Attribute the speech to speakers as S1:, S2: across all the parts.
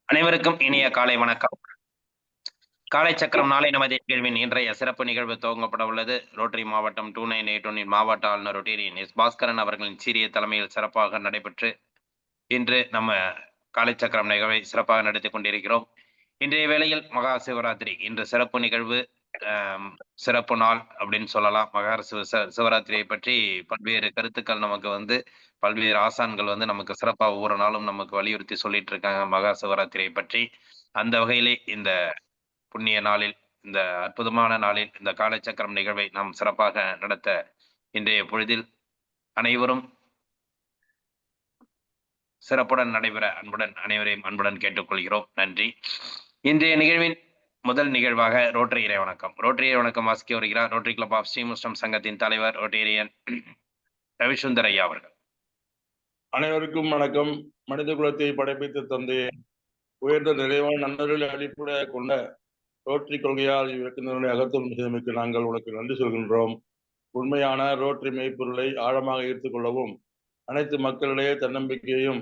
S1: அனைவருக்கும் இனிய காலை வணக்கம். காலை சக்கரம் நாளை நமது நிகழ்வின் இன்றைய சிறப்பு நிகழ்வு துவங்கப்பட உள்ளது. ரோட்டரி மாவட்டம் 2981 மாவட்ட ஆளுநர் ரொட்டேரியன் எஸ் பாஸ்கரன் அவர்களின் சீரிய தலைமையில் சிறப்பாக நடைபெற்று இன்று நம்ம காலை சக்கரம் நிகழ்வை சிறப்பாக நடத்தி கொண்டிருக்கிறோம். இன்றைய வேளையில் மகா சிவராத்திரி இன்று சிறப்பு நிகழ்வு, சிறப்பு நாள் அப்படின்னு சொல்லலாம். மகா சிவராத்திரியை பற்றி பல்வேறு கருத்துக்கள் நமக்கு பல்வேறு ஆசான்கள் நமக்கு சிறப்பாக ஒவ்வொரு நாளும் நமக்கு வலியுறுத்தி சொல்லிட்டு இருக்காங்க மகா சிவராத்திரியை பற்றி. அந்த வகையிலே இந்த புண்ணிய நாளில், இந்த அற்புதமான நாளில் இந்த காலச்சக்கரம் நிகழ்வை நாம் சிறப்பாக நடத்த இன்றைய பொழுதில் அனைவரும் சிறப்புடன் நடைபெற அனைவரையும் அன்புடன் கேட்டுக்கொள்கிறோம். நன்றி. இன்றைய நிகழ்வின் முதல் நிகழ்வாக ரோட்டரி இறை வணக்கம். ரோட்டரி இறை வணக்கம் வாசிக்க வருகிறார் ரோட்டரி கிளப் ஆஃப் ஸ்ரீமுஷ்டம் சங்கத்தின் தலைவர் ரோட்டேரியன் ரவிசுந்தர் ஐயா அவர்கள்.
S2: அனைவருக்கும் வணக்கம். மனித குலத்தை படைப்பித்து தந்து உயர்ந்த நிறைவான நண்பர்களை அடிப்படையாக கொண்ட ரோட்டரி கொள்கையால் இயக்குநருடைய அகத்துவமிக்கு நாங்கள் உனக்கு நன்றி சொல்கின்றோம். உண்மையான ரோட்டரி மெய்ப்பொருளை ஆழமாக ஈர்த்து கொள்ளவும், அனைத்து மக்களிடையே தன்னம்பிக்கையும்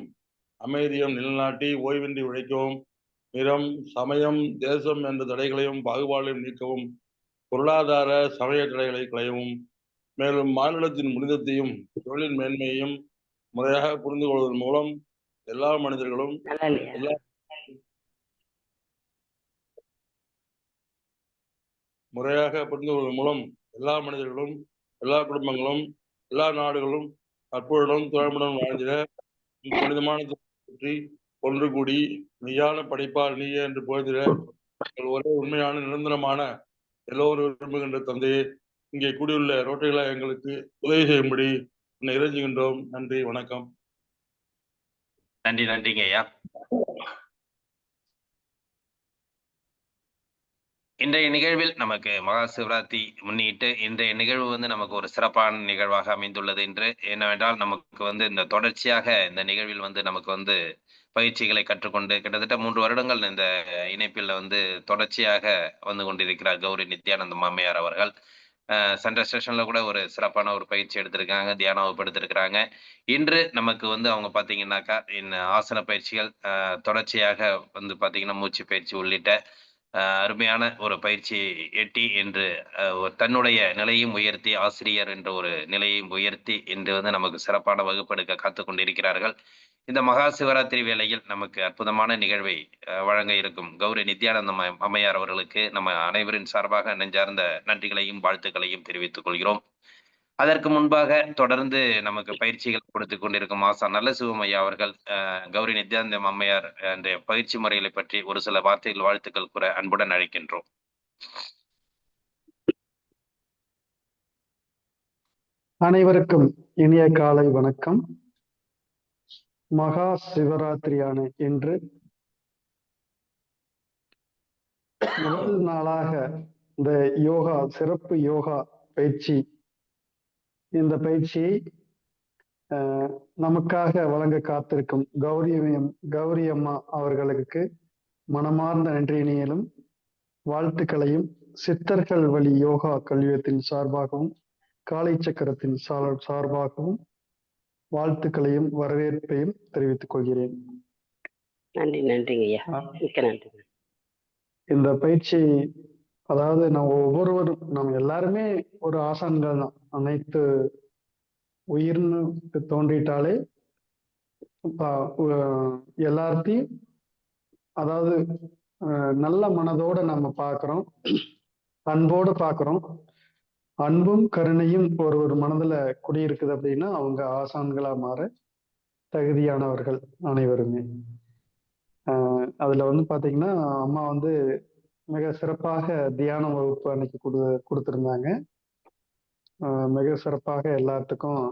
S2: அமைதியும் நிலைநாட்டி ஓய்வின்றி உழைக்கவும், நிறம், சமயம், தேசம் என்ற தடைகளையும் பாகுபாடையும் நீக்கவும், பொருளாதார சமய தடைகளை களையவும், மேலும் மாநிலத்தின் புனிதத்தையும் தொழிலின் மேன்மையையும் முறையாக புரிந்து கொள்வதன் மூலம் எல்லா மனிதர்களும் எல்லா குடும்பங்களும் எல்லா நாடுகளும் அற்புதம் தோழமுடன் வாழ்ந்திட புனிதமான பற்றி ஒன்று கூடி மெய்யான படைப்பால் நீயே என்று போதிட ஒரே உண்மையான நிரந்தரமான எல்லோரும் விரும்புகின்ற தந்தையே, இங்கே கூடியுள்ள ரோட்டரிகளா எங்களுக்கு உதவி செய்யும்படி இறைஞ்சுகின்றோம். நன்றி, வணக்கம்.
S1: நன்றிங்க ஐயா. இன்றைய நிகழ்வில் நமக்கு மகா சிவராத்திரி முன்னிட்டு இன்றைய நிகழ்வு நமக்கு ஒரு சிறப்பான நிகழ்வாக அமைந்துள்ளது. இன்று என்னவென்றால் நமக்கு இந்த தொடர்ச்சியாக இந்த நிகழ்வில் நமக்கு பயிற்சிகளை கற்றுக்கொண்டு கிட்டத்தட்ட 3 வருடங்கள் இந்த இணைப்பில் தொடர்ச்சியாக வந்து கொண்டிருக்கிறார் கௌரி நித்யானந்தம் அம்மையார் அவர்கள். சென்ட்ரல் ஸ்டேஷன்ல கூட ஒரு சிறப்பான ஒரு பயிற்சி எடுத்திருக்காங்க, தியான வகுப்பு எடுத்திருக்கிறாங்க. இன்று நமக்கு அவங்க பார்த்தீங்கன்னாக்கா ஆசன பயிற்சிகள் தொடர்ச்சியாக பார்த்தீங்கன்னா மூச்சு பயிற்சி உள்ளிட்ட அருமையான ஒரு பயிற்சி எட்டி என்று தன்னுடைய நிலையும் உயர்த்தி, ஆசிரியர் என்ற ஒரு நிலையையும் உயர்த்தி இன்று நமக்கு சிறப்பான வகுப்பெடுக்க காத்து கொண்டிருக்கிறார்கள். இந்த மகா சிவராத்திரி வேளையில் நமக்கு அற்புதமான நிகழ்வை வழங்க இருக்கும் கௌரி நித்யானந்தம் அம்மையார் அவர்களுக்கு நம்ம அனைவரின் சார்பாக நெஞ்சார்ந்த நன்றிகளையும் வாழ்த்துக்களையும் தெரிவித்துக் கொள்கிறோம். அதற்கு முன்பாக தொடர்ந்து நமக்கு பயிற்சிகள் கொடுத்து கொண்டிருக்கும் ஆசான் நல்ல சிவமையா அவர்கள் கௌரி நித்யானந்தம் அம்மையார் என்ற பயிற்சி முறைகளை பற்றி ஒரு சில வார்த்தைகள் வாழ்த்துக்கள் கூற அன்புடன் அழைக்கின்றோம்.
S3: அனைவருக்கும் இனிய காலை வணக்கம். மகா சிவராத்திரியான இன்று முதல் நாளாக இந்த சிறப்பு யோகா பயிற்சி, இந்த பயிற்சியை நமக்காக வழங்க காத்திருக்கும் கௌரி அம்மா அவர்களுக்கு மனமார்ந்த நன்றியினையிலும் வாழ்த்துக்களையும் சித்தர்கள் வழி யோகா கல்வியத்தின் சார்பாகவும் காலை சக்கரத்தின் சார்பாகவும் வாழ்த்துக்களையும் வரவேற்பையும் தெரிவித்துக் கொள்கிறேன்.
S4: நன்றி.
S3: இந்த பயிற்சி அதாவது நம்ம எல்லாருமே ஒரு ஆசான்கள் தான். அனைத்து உயிர்னு தோன்றிட்டாலே எல்லாத்தையும் அதாவது நல்ல மனதோட நம்ம பார்க்கிறோம், அன்போடு பார்க்கிறோம். அன்பும் கருணையும் ஒரு மனதுல குடியிருக்குது அப்படின்னா அவங்க ஆசான்களா மாற தகுதியானவர்கள் அனைவருமே. அதுல பாத்தீங்கன்னா அம்மா மிக சிறப்பாக தியான வகுப்பு அன்னைக்கு கொடுத்திருந்தாங்க. மிக சிறப்பாக எல்லாத்துக்கும்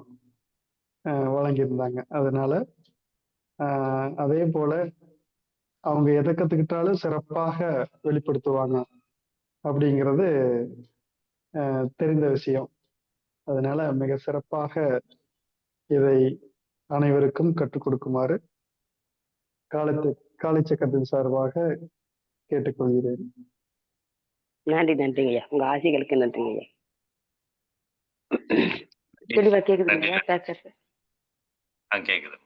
S3: வழங்கியிருந்தாங்க. அதனால அதே போல அவங்க எதை கத்துக்கிட்டாலும் சிறப்பாக வெளிப்படுத்துவாங்க அப்படிங்கிறது தெரிந்த விஷயம். அதனால மிக சிறப்பாக இதை அனைவருக்கும் கற்றுக் கொடுக்குமாறு காலைச்சக்கரத்தின் சார்பாக கேட்டுக்கொள்கிறேன்.
S4: நன்றிங்க ஐயா. உங்க ஆசைகளுக்கு நன்றிங்க ஐயா. தெளிவா கேக்குதுங்க பேசுறது?
S1: கேக்குது.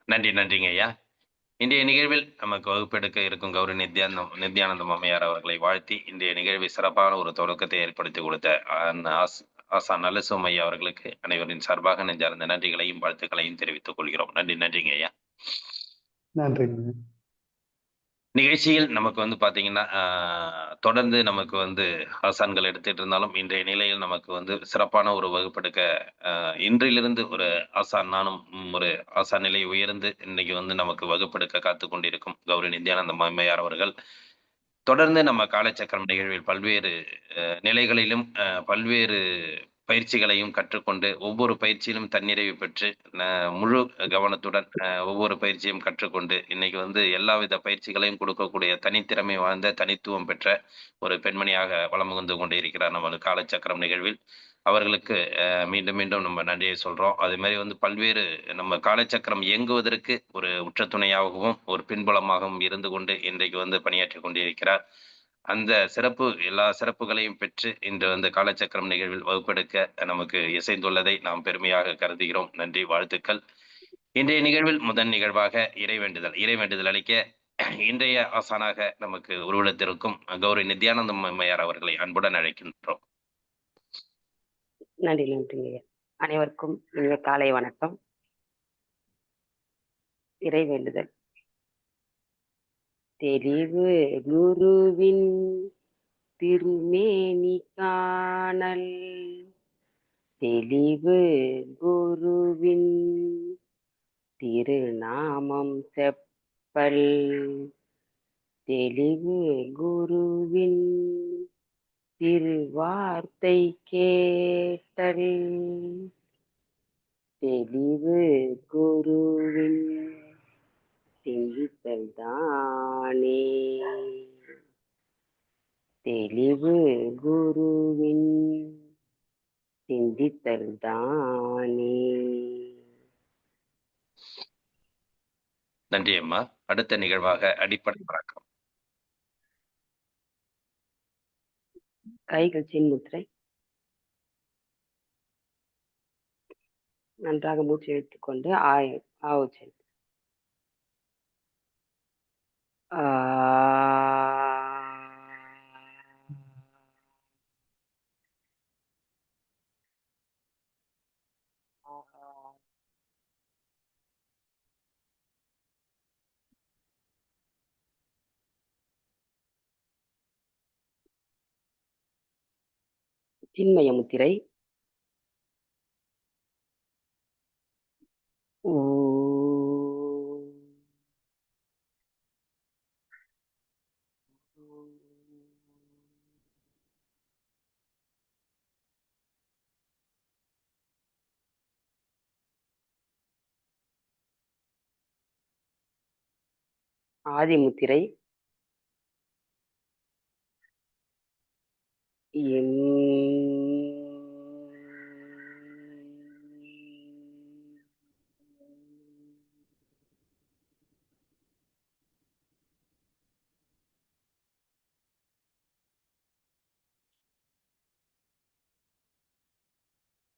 S1: நன்றிங்க ஐயா. இன்றைய நிகழ்வில் நமக்கு வகுப்பெடுக்க இருக்கும் கௌரவ நித்யானந்தம் அம்மையார் அவர்களை வாழ்த்தி இன்றைய நிகழ்வை சிறப்பான ஒரு தொடக்கத்தை ஏற்படுத்தி கொடுத்த ஆசான் நல்லசிவம் ஐயா அவர்களுக்கு அனைவரின் சார்பாக நெஞ்சார்ந்த நன்றிகளையும் வாழ்த்துக்களையும் தெரிவித்துக் கொள்கிறோம். நன்றிங்க ஐயா.
S3: நன்றிங்க.
S1: நிகழ்ச்சியில் நமக்கு வந்து பாத்தீங்கன்னா தொடர்ந்து நமக்கு வந்து ஆசான்கள் எடுத்துட்டு இருந்தாலும் இன்றைய நிலையில் நமக்கு வந்து சிறப்பான ஒரு வகுப்பெடுக்க இன்றிலிருந்து ஒரு ஆசான் நானும் ஒரு ஆசான் நிலை உயர்ந்து இன்னைக்கு வந்து நமக்கு வகுப்பெடுக்க காத்து கொண்டிருக்கும் கௌரி நித்யானந்த அம்மையார் அவர்கள் தொடர்ந்து நம்ம காலச்சக்கரம் நிகழ்வில் பல்வேறு நிலைகளிலும் பல்வேறு பயிற்சிகளையும் கற்றுக்கொண்டு ஒவ்வொரு பயிற்சியிலும் தன்னிறைவு பெற்று முழு கவனத்துடன் ஒவ்வொரு பயிற்சியும் கற்றுக்கொண்டு இன்னைக்கு வந்து எல்லாவித பயிற்சிகளையும் கொடுக்கக்கூடிய தனித்திறமை வாழ்ந்த தனித்துவம் பெற்ற ஒரு பெண்மணியாக வலம் வந்து கொண்டு இருக்கிறார் நம்ம காலச்சக்கரம் நிகழ்வில். அவர்களுக்கு மீண்டும் மீண்டும் நம்ம நன்றியை சொல்றோம். அதே மாதிரி வந்து பல்வேறு நம்ம காலச்சக்கரம் இயங்குவதற்கு ஒரு உற்ற துணையாகவும் ஒரு பின்புலமாகவும் இருந்து கொண்டு இன்றைக்கு வந்து பணியாற்றி கொண்டிருக்கிறார். அந்த எல்லா சிறப்புகளையும் பெற்று இன்று வந்து காலச்சக்கரம் நிகழ்வில் வகுப்பெடுக்க நமக்கு இசைந்துள்ளதை நாம் பெருமையாக கருதுகிறோம். நன்றி, வாழ்த்துக்கள். இன்றைய நிகழ்வில் முதல் நிகழ்வாக இறைவேண்டுதல் அளிக்க இன்றைய ஆசானாக நமக்கு உருவெடுத்திருக்கும் கௌரி நித்யானந்தம் அம்மையார் அவர்களை அன்புடன் அழைக்கின்றோம்.
S4: நன்றிங்க. அனைவருக்கும் இனிய காலை வணக்கம். இறைவேண்டுதல். தெளிவு குருவின் திருமேனி காணல், தெளிவு குருவின் திருநாமம் செப்பல், தெளிவு குருவின் திருவார்த்தை கேட்டல், தெளிவு குருவின் சிந்தித்தல் தானே, தெளிவு குருவின் சிந்தித்தல் தானே.
S1: நன்றி அம்மா. அடுத்த நிகழ்வாக அடிப்படை வணக்கம்.
S4: கைகள் சின்முத்திரை. நன்றாக மூச்சு இழுத்துக் கொண்டு ஆவுச்சு. சின்மய முத்திரை. ஆதிமுத்திரை.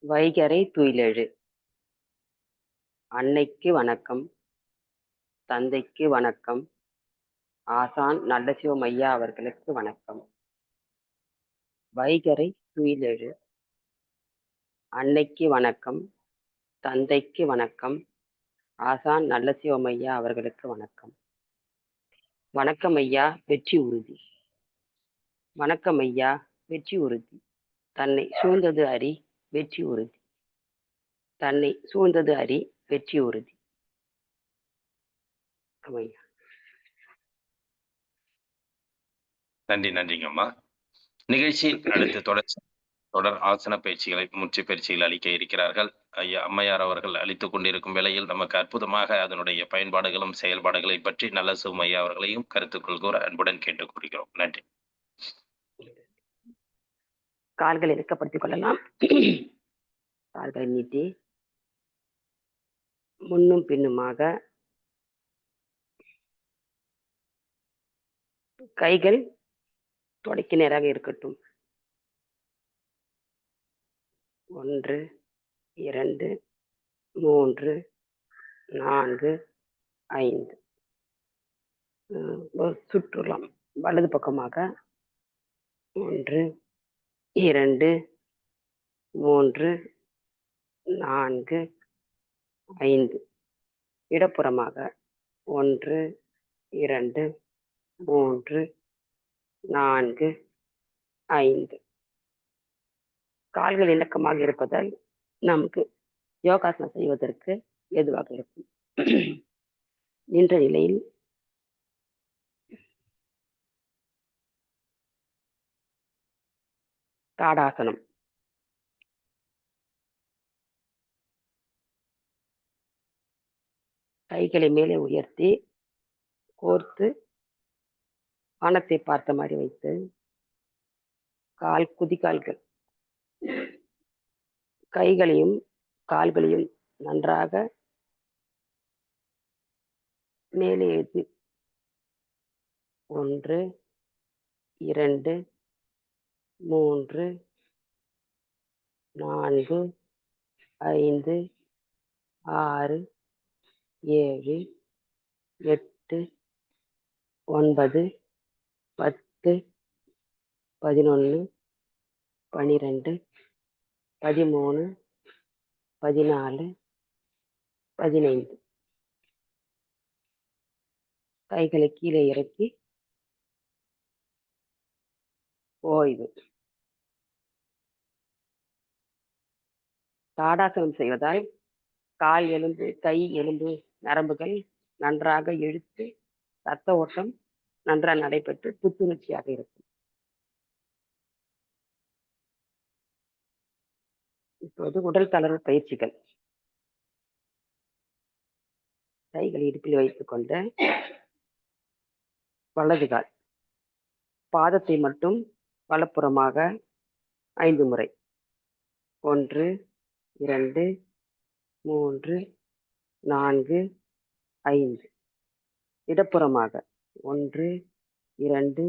S4: வைகறை துயிலெழு. அன்னைக்கு வணக்கம், தந்தைக்கு வணக்கம், ஆசான் நல்லசிவம் ஐயா அவர்களுக்கு வணக்கம். வைகறை துயிலெழு. அன்னைக்கு வணக்கம், தந்தைக்கு வணக்கம், ஆசான் நல்லசிவம் ஐயா அவர்களுக்கு வணக்கம். வணக்கம் ஐயா, வெற்றி உறுதி. வணக்கம் ஐயா, வெற்றி உறுதி. தன்னை சூழ்ந்தது அறி, வெற்றி உறுதி. தன்னை சூழ்ந்தது அறி, வெற்றி உறுதி.
S1: நன்றிங்கம்மா. நிகழ்ச்சியில் அடுத்து தொடர் ஆசன பயிற்சிகளை மூச்சு பயிற்சிகள் அளிக்க இருக்கிறார்கள். ஐயா அம்மையார் அவர்கள் அளித்துக் கொண்டிருக்கும் வேளையில் நமக்கு அற்புதமாக அதனுடைய பயன்பாடுகளும் செயல்பாடுகளை பற்றி நல்லசிவம் ஐயா அவர்களையும் கருத்துக்கள் கூற அன்புடன் கேட்டுக்கொள்கிறோம். நன்றி.
S4: கால்களை இறுக்கப்படுத்திக் கொள்ளலாம். கால்களை நீட்டி முன்னும் பின்னுமாக கைகள் தொடைக்கு நேராக இருக்கட்டும். 1 2 3 4 5 சுற்றலாம். வலது பக்கமாக 1 2 3 4 5 இடப்புறமாக 1 2 3 4 5 கால்கள் இணக்கமாக இருப்பதால் நமக்கு யோகாசனம் செய்வதற்கு ஏதுவாக இருக்கும். நின்ற நிலையில் தாடாசனம். கைகளை மேலே உயர்த்தி கோர்த்து வானத்தை பார்த்த மாதிரி வைத்து குதிகால்கள் கைகளையும் கால்களையும் நன்றாக மேலே எழுதி 1 2 3 4 5 6 7 8 9 10 11 12 13 14 15 கைகளை கீழே இறக்கி ஓய்வு. தாடாசனம் செய்வதால் கால் எலும்பு கை எலும்பு நரம்புகள் நன்றாக இழுத்து ரத்த ஓட்டம் நன்றாக நடைபெற்று புத்துணர்ச்சியாக இருக்கும். இப்போது உடல் தளர்வு பயிற்சிகள். கைகளை இடுப்பில் வைத்துக் கொண்டு வலது கால் பாதத்தை மட்டும் வலப்புறமாக 5 முறை 1 2 3 4 5 இடப்புறமாக 1 2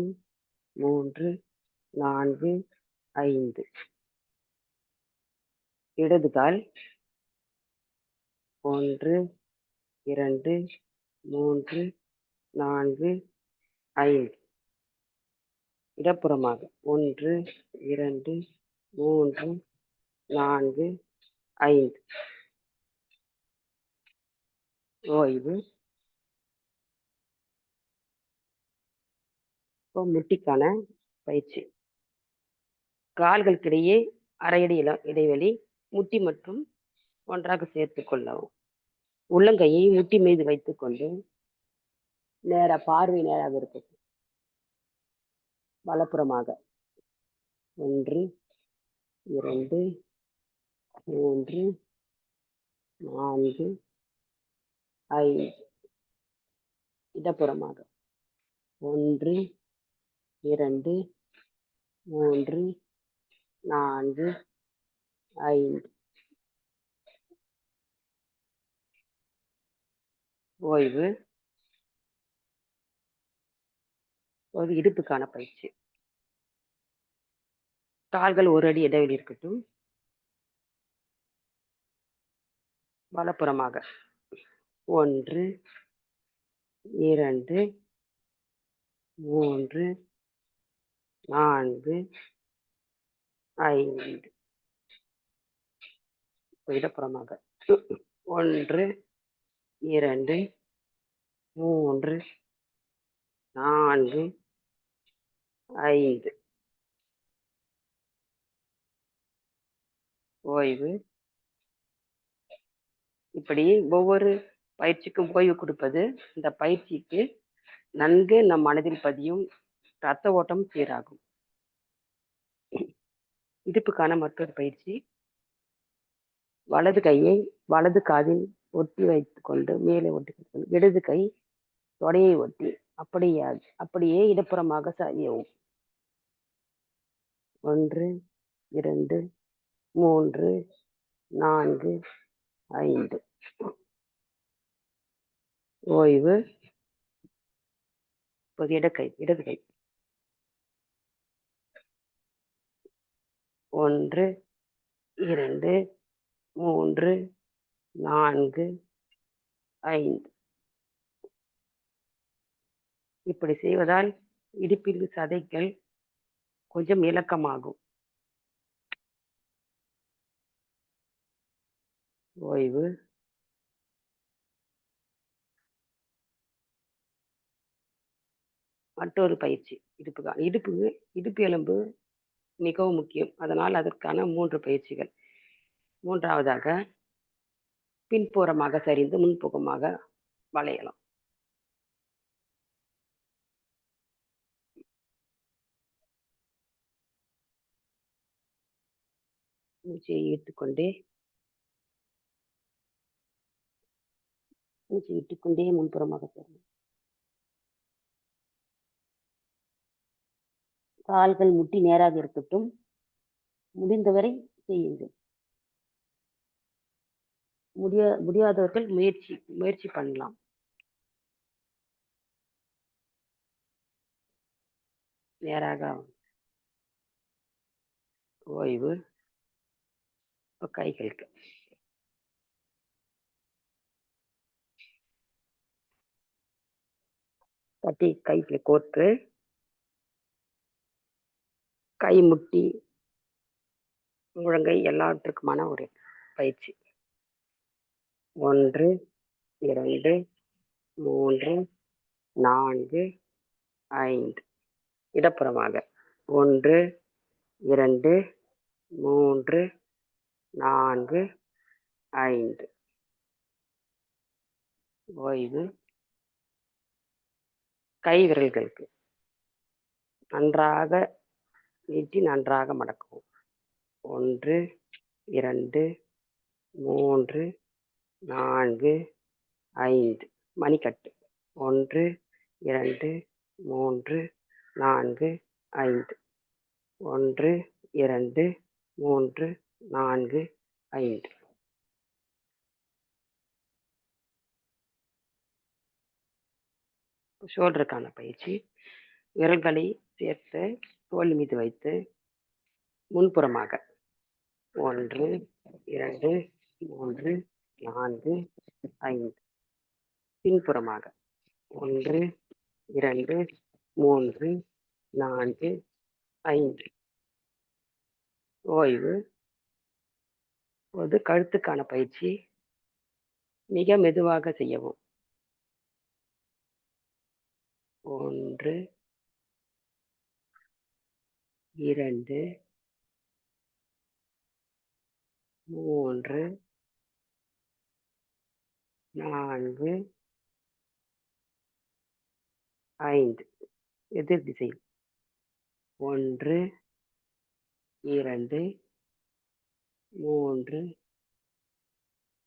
S4: 3 4 5 இடது கால் 1 2 3 4 5 இடப்புறமாக 1 2 3 4 5 ஓய்வு. இப்போ முட்டிக்கான பயிற்சி. கால்களுக்கிடையே அரை அடி இடைவெளி முட்டி மற்றும் ஒன்றாக சேர்த்துக் கொள்ளவும். உள்ளங்கையை முட்டி மீது வைத்துக்கொண்டு பார்வை நேராக இருக்கும். வலப்புறமாக 1 2 3 4 5 இடப்புறமாக 1 2 3 4 5 ஓய்வு. ஒரு இடுப்புக்கான பயிற்சி. கால்கள் 1 அடி இடைவெளி இருக்கட்டும். வலப்புறமாக 1 2 3 4 5 இடப்புறமாக 1 2 3 4 5 ஓய்வு. இப்படி ஒவ்வொரு பயிற்சிக்கும் ஓய்வு கொடுப்பது இந்த பயிற்சிக்கு நன்கு நம் மனதில் பதியும், ரத்த ஓட்டம் சீராகும். இடுப்புக்கான மற்றொரு பயிற்சி. வலது கையை வலது காதில் ஒட்டி வைத்துக் கொண்டு மேலே ஒட்டி கொண்டு இடது கை தொடையை ஒட்டி அப்படியே இடப்புறமாக சாயவும். 1 2 3 4 5. ஓய்வு. இப்போது இடது கை 1 2 3 4 5. இப்படி செய்வதால் இடுப்பில் சதைகள் கொஞ்சம் இலக்கமாகும். ஓய்வு. மற்றொரு பயிற்சி இடுப்பு எலும்பு மிகவும் முக்கியம். அதனால் அதற்கான 3 பயிற்சிகள். 3வதாக பின்புறமாக சரிந்து முன்புறமாக வளையலாம். மூச்சை இட்டுக்கொண்டே முன்புறமாக செல்லும். கால்கள் முட்டி நேராக இருக்கட்டும். முடிந்தவரை செய்யுங்கள். முடியாதவர்கள் முயற்சி பண்ணலாம். நேராக. ஓய்வு. கைகளுக்கு கட்டி கைகளை கோர்த்து கை முட்டி முழங்கை எல்லாவற்றுக்குமான ஒரு பயிற்சி. 1 2 3 4 5. இடப்புறமாக 1 2 3 4 5. ஓய்வு. கை விரல்களுக்கு நன்றாக நீட்டி நன்றாக மடக்கவும். 1 2 3 4 5. மணிக்கட்டு 1 2 3 4 5. 1 2 3 4 5. ஷோல்டருக்கான பயிற்சி. விரல்களை சேர்த்து தோள் மீது வைத்து முன்புறமாக 1 2 3 4 5. பின்புறமாக 1 2 3 4 5. ஓய்வு. இப்போது கழுத்துக்கான பயிற்சி. மிக மெதுவாக செய்யவும். 1 2 3 4 5. எதிர் திசையில் 1 2 3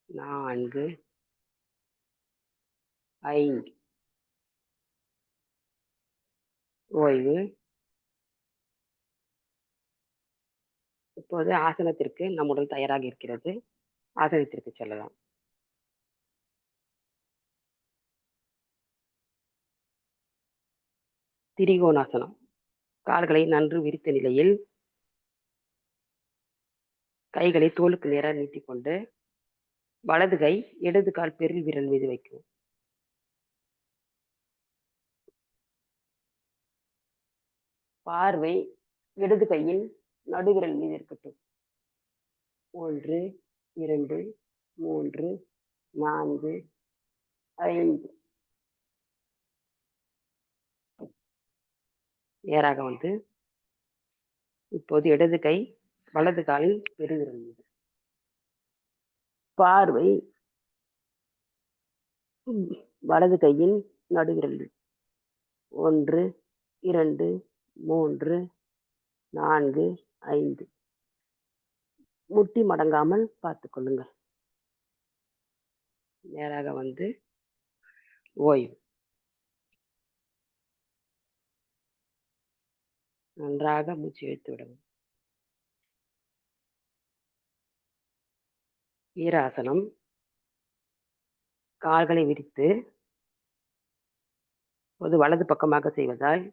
S4: 4 5. ஓய்வு. இப்போது ஆசனத்திற்கு நம் உடல் தயாராக இருக்கிறது. ஆசனத்திற்கு செல்லலாம். திரிகோணாசனம். கால்களை நன்கு விரித்த நிலையில் கைகளை தோளுக்கு நேராக நீட்டிக்கொண்டு வலது கை இடது கால் பெருவி விரல் மீது வைக்கும். பார்வை இடது கையில் நடுவிரல் மீது இருக்கட்டும். 1 2 3 4 5. நேராக வந்து இப்போது இடது கை வலது காலில் பெருவிரல் மீது. பார்வை வலது கையின் நடுவிரல். 1 2 3 4 5. முட்டி மடங்காமல் பார்த்துக் கொள்ளுங்கள். நேராக வந்து ஓய்வு. நன்றாக மூச்சு இழுத்து விடவும். வீராசனம். கால்களை விரித்து வலது பக்கமாக செய்வதால்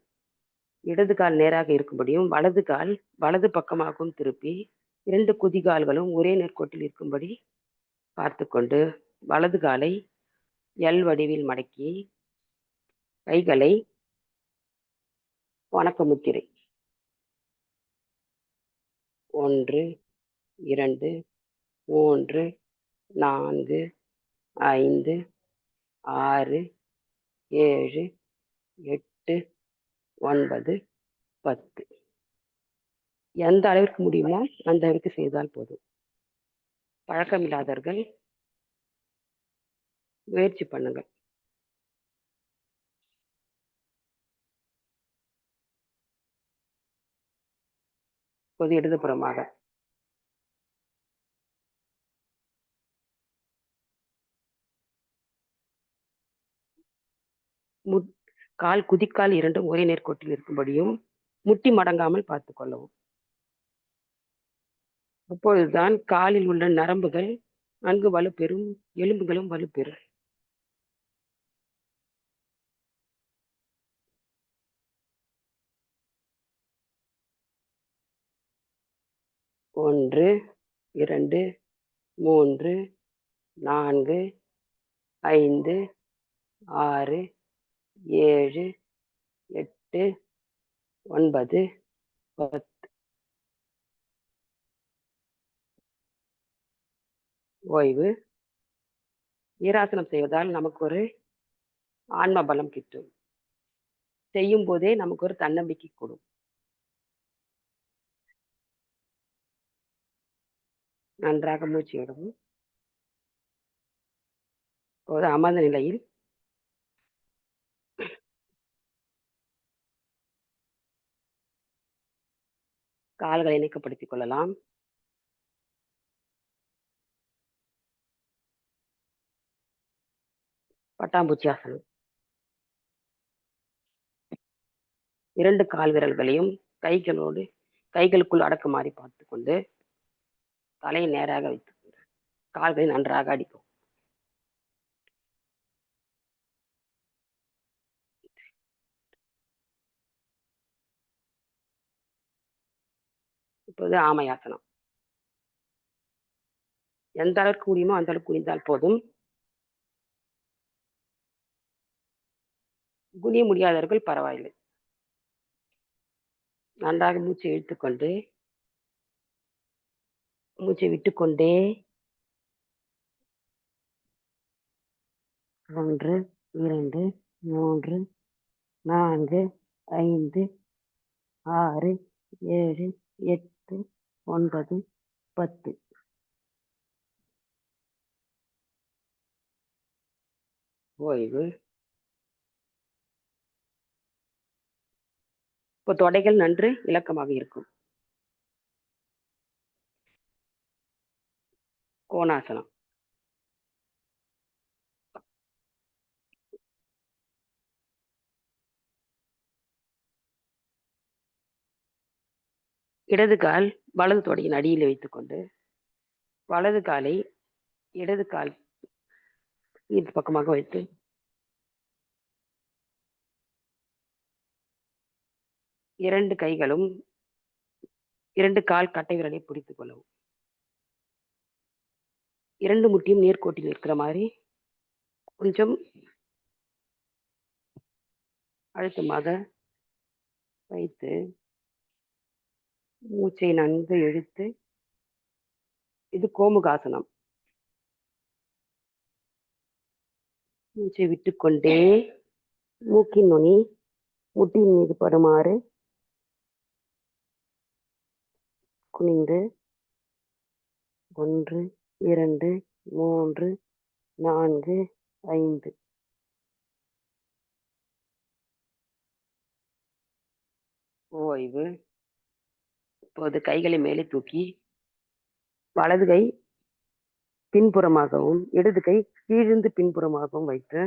S4: இடது கால் நேராக இருக்கும்படியும் வலது கால் வலது பக்கமாகவும் திருப்பி 2 குதிகால்களும் ஒரே நேர்கோட்டில் இருக்கும்படி பார்த்து கொண்டு வலது காலை எல் வடிவில் மடக்கி கைகளை வணக்க முத்திரை 1 2 3 4 5 6 7 8 9 10 எந்த அளவிற்கு முடியுமோ அந்த அளவிற்கு செய்தால் போதும். பழக்கமில்லாதவர்கள் முயற்சி பண்ணுங்கள். இப்போது இடதுபுறமாக கால் குதிக்கால் இரண்டும் ஒரே நேர்கோட்டில் இருக்கும்படியும் முட்டி மடங்காமல் பார்த்து கொள்ளவும். அப்பொழுதுதான் காலில் உள்ள நரம்புகள் நன்கு வலுப்பெறும், எலும்புகளும் வலுப்பெறும். ஒன்று 2 3 4 5 6 7 8 9 10. ஓய்வு. வீராசனம் செய்வதால் நமக்கு ஒரு ஆன்ம பலம் கிட்டும். செய்யும் போதே நமக்கு ஒரு தன்னம்பிக்கை கூடும். நன்றாக மூச்சு விடவும். ஒரு அமர்ந்த நிலையில் கால்களை இணைக்கப்படுத்திக் கொள்ளலாம். பட்டாம்பூச்சி ஆசனம். 2 கால் விரல்களையும் கைகளுக்குள் அடக்குமாறி பார்த்து கொண்டு தலையை நேராக வைத்துக் கொண்டு கால்களை நன்றாக அடிக்கும். இப்போது ஆமையாசனம். எந்த அளவுக்கு முடியுமோ அந்த அளவுக்கு குனிந்தால் போதும். குனிய முடியாதவர்கள் பரவாயில்லை. நன்றாக மூச்சை இழுத்துக்கொண்டு மூச்சை விட்டுக்கொண்டே 1 2 3 4 5 6 7 8 9 10. ஓய்வு. இப்போ தொடைகள் நன்று இலக்கமாக இருக்கும். கோணாசனம். இடது கால் வலது தொடையின் அடியில் வைத்துக்கொண்டு வலது காலை இடது கால் இந்த பக்கமாக வைத்து இரண்டு கைகளும் 2 கால் கட்டை விரலை பிடித்துக் கொள்ளவும். 2 முட்டியும் நேர்கோட்டில் இருக்கிற மாதிரி கொஞ்சம் அழுத்தமாக வைத்து மூச்சை நன்கு இழுத்து, இது கோமுகாசனம். மூச்சை விட்டுக்கொண்டே மூக்கின் நுனி முட்டியின் மீது படுமாறு குனிந்து 1 2 3 4 5. ஓய்வு. இப்போது கைகளை மேலே தூக்கி வலது கை பின்புறமாகவும் இடது கை கீழிருந்து பின்புறமாகவும் வைத்து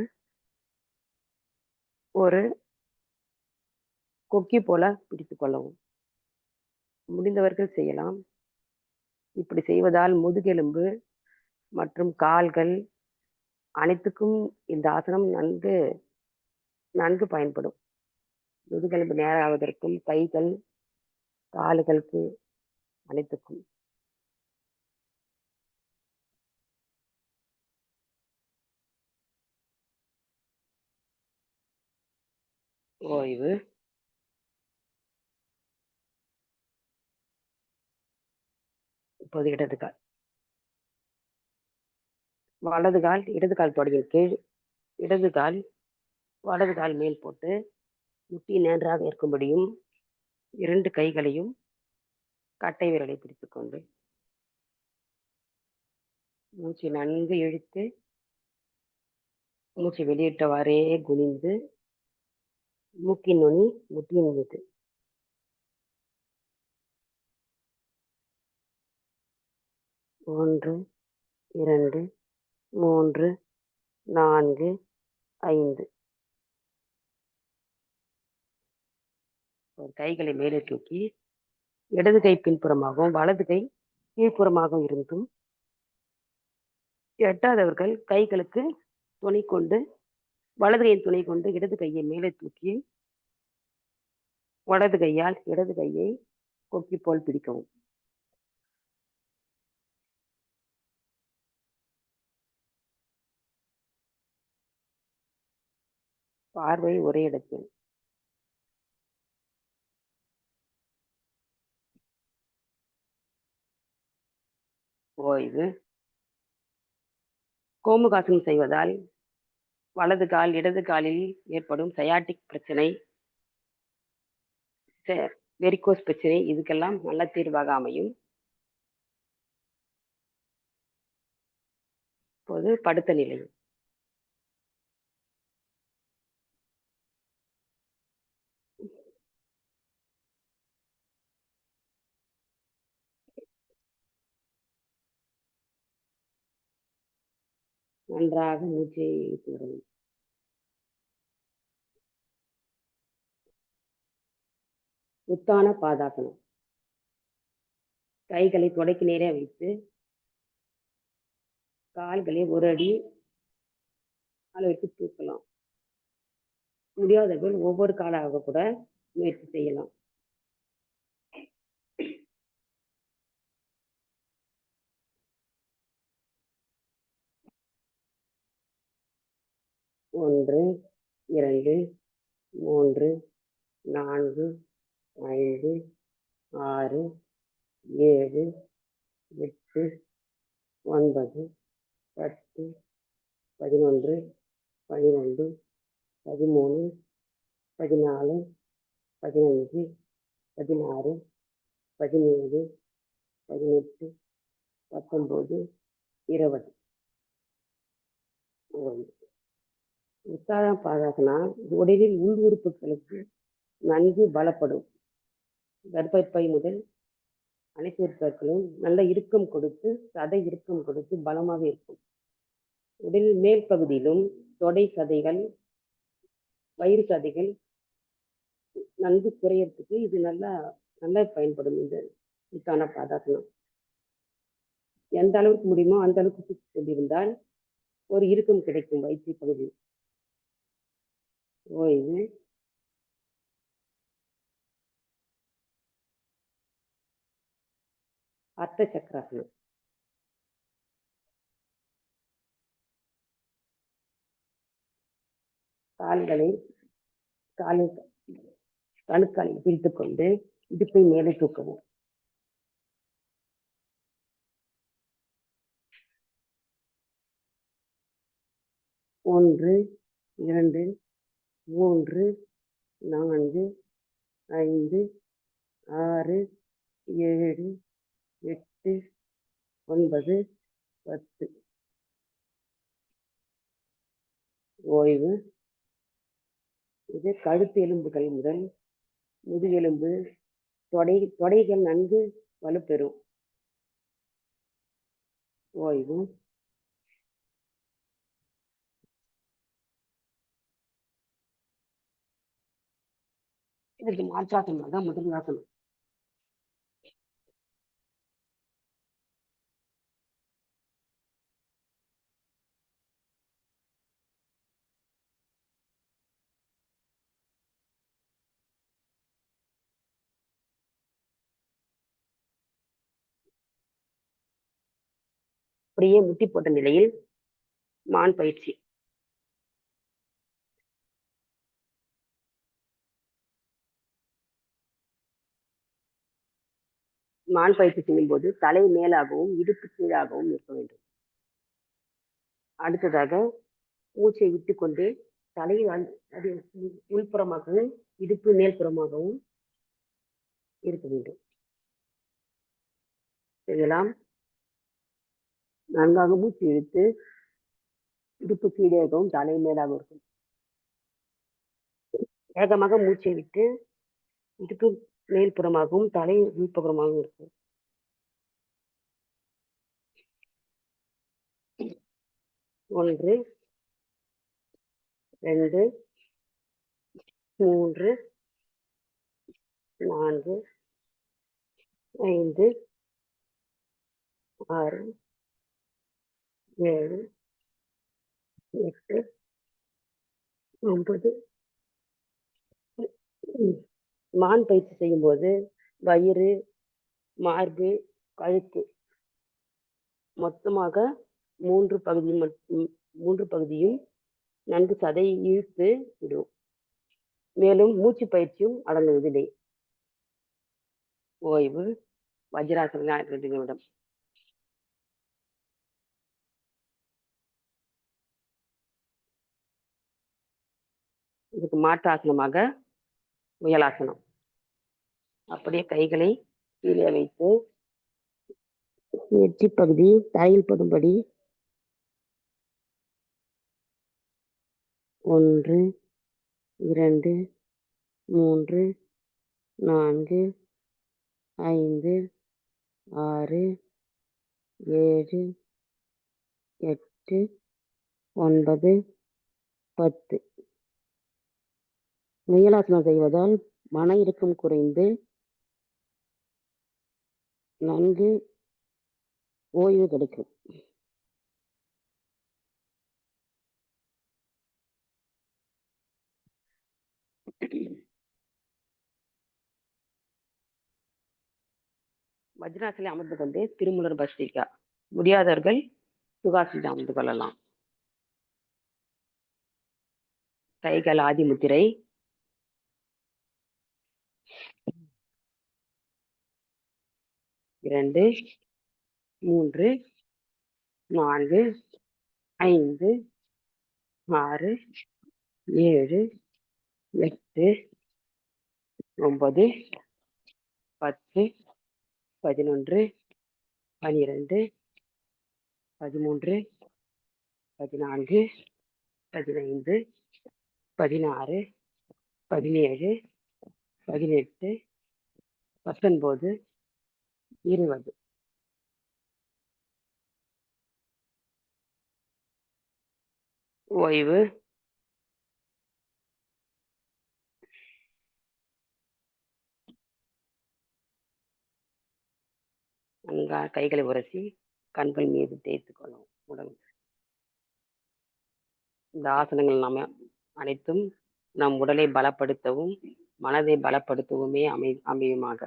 S4: ஒரு கொக்கி போல பிடித்துக் கொள்ளவும். முடிந்தவர்கள் செய்யலாம். இப்படி செய்வதால் முதுகெலும்பு மற்றும் கால்கள் அனைத்துக்கும் இந்த ஆசனம் நன்கு நன்கு பயன்படும். முதுகெலும்பு நேராவதற்கும், கைகள், கால்களுக்கு அனைத்துக்கும். ஓய்வு. இப்போது இடது கால். வலது கால் இடது கால் தொடையின் கீழ், இடது கால் வலது கால் மேல் போட்டு முட்டி நன்றாக இருக்கும்படியும் 2 கைகளையும் கட்டை விரலை பிடித்துக்கொண்டு மூச்சை நன்கு இழுத்து மூச்சை வெளியிட்டவாறே குனிந்து மூக்கின் நுனி முட்டியின் மீது. 1 2 3 4 5. கைகளை மேலே தூக்கி இடது கை பின்புறமாகவும் வலது கை கீழ்ப்புறமாகவும் இருந்தும் எட்டாதவர்கள் கைகளுக்கு துணை கொண்டு வலது கையின் துணை கொண்டு இடது கையை மேலே தூக்கி வலது கையால் இடது கையை கொக்கி போல் பிடிக்கவும். பார்வை ஒரே இடத்தில். ஓய்வு. கோமுகாசனம் செய்வதால் வலது கால் இடது காலில் ஏற்படும் சயாட்டிக் பிரச்சனை, வெரிகோஸ் பிரச்சனை இதுக்கெல்லாம் நல்ல தீர்வாக அமையும். இப்போது படுத்த நிலை. நன்றாக மூச்சை இழுத்து விடவும். உத்தான பாதாசனம். கைகளை தொடைக்கு நேரே வைத்து கால்களை 1 அடி அளவிற்கு தூக்கலாம். முடியாதவர்கள் ஒவ்வொரு காலாக கூட முயற்சி செய்யலாம். ஒன்று 2 3 4 5 6 7 8 9 10 11 12 13 14 15 16 17 18 19 20. உத்தான பாதாசனா உடலில் உள் உறுப்புகளுக்கு நன்கு பலப்படும். கர்ப்பப்பை முதல் அனைத்து உறுப்புகளும் நல்ல இறுக்கம் கொடுத்து, சதை இறுக்கம் கொடுத்து பலமாக இருக்கும். உடலில் மேல் பகுதியிலும் தொடை சதைகள், வயிறு சதைகள் நன்கு குறையறதுக்கு இது நல்லா பயன்படும். இந்த உத்தான பாதாசனம் எந்த அளவுக்கு முடியுமோ அந்த அளவுக்கு கொண்டிருந்தால் ஒரு இறுக்கம் கிடைக்கும் வயிற்று பகுதியில். ஓய்வு. அர்த்த சக்கராசனம். கணுக்காலை பிடித்துக் கொண்டு இடுப்பை மேலே தூக்கவும். ஒன்று 2 3 4 5 6 7 8 9 10. ஓய்வு. இது கழுத்து எலும்புகள் முதல் முதுகெலும்பு, தொடைகள் நன்கு வலுப்பெறும். ஓய்வு. இதுக்கு மாற்றாசனம் தான் முதலாசனம். அப்படியே முட்டி போட்ட நிலையில் மான் பயிற்சி. மான் பயிற்சி செய்யும் போது தலை மேலாகவும் இடுப்பு கீழாகவும் இருக்க வேண்டும். அடுத்ததாக மூச்சை விட்டுக்கொண்டு தலையை அது உள்புறமாகவும் இடுப்பு மேல்புறமாகவும் இருக்க வேண்டும். இதெல்லாம் நன்காக மூச்சு இழுத்து இடுப்பு கீழேகவும் தலை மேலாகவும் இருக்கும். வேகமாக மூச்சை விட்டு இடுப்பு மேல்புறமாகவும் தலை உள்புறமாகவும் இருக்கும். ஒன்று, 2, 3, 4, 5, 6, 7, 8, 9. மான் பயிற்சி செய்யும் போது வயிறு, மார்பு, கழுத்து மொத்தமாக 3 பகுதியும் நன்கு சதையை இழுத்து விடும். மேலும் மூச்சு பயிற்சியும் அடங்குவதில்லை. ஓய்வு. வஜ்ராசனம் 2 நிமிடம். இதுக்கு மாற்றாசனமாக முயலாசனம். அப்படியே கைகளை கீழே வைத்து நெற்றி பகுதி தரையில் படும்படி 1, 2, 3, 4, 5, 6, 7, 8, 9, 10. முயலாசனம் செய்வதால் மன இறுக்கம் குறைந்து நன்கு ஓய்வு கிடைக்கும். வஜ்ராசனில் அமர்ந்து கொண்டு திருமூலர் பஸ்திரிகா. முடியாதவர்கள் சுகாசனத்தில் அமர்ந்து கொள்ளலாம். கைகள் ஆதி முத்திரை. இரண்டு, 3, 4, 5, 6, 7, 8, 9, 10, 11, 12, 13, 14, 15, 16, 17, 18, 19, 20. ஓய்வு. நன்றாக கைகளை உரசி கண்கள் மீது தேய்த்து கொள்ளும் உடல். இந்த ஆசனங்கள் நாம அனைத்தும் நம் உடலை பலப்படுத்தவும் மனதை பலப்படுத்தவுமே அமையுமாக.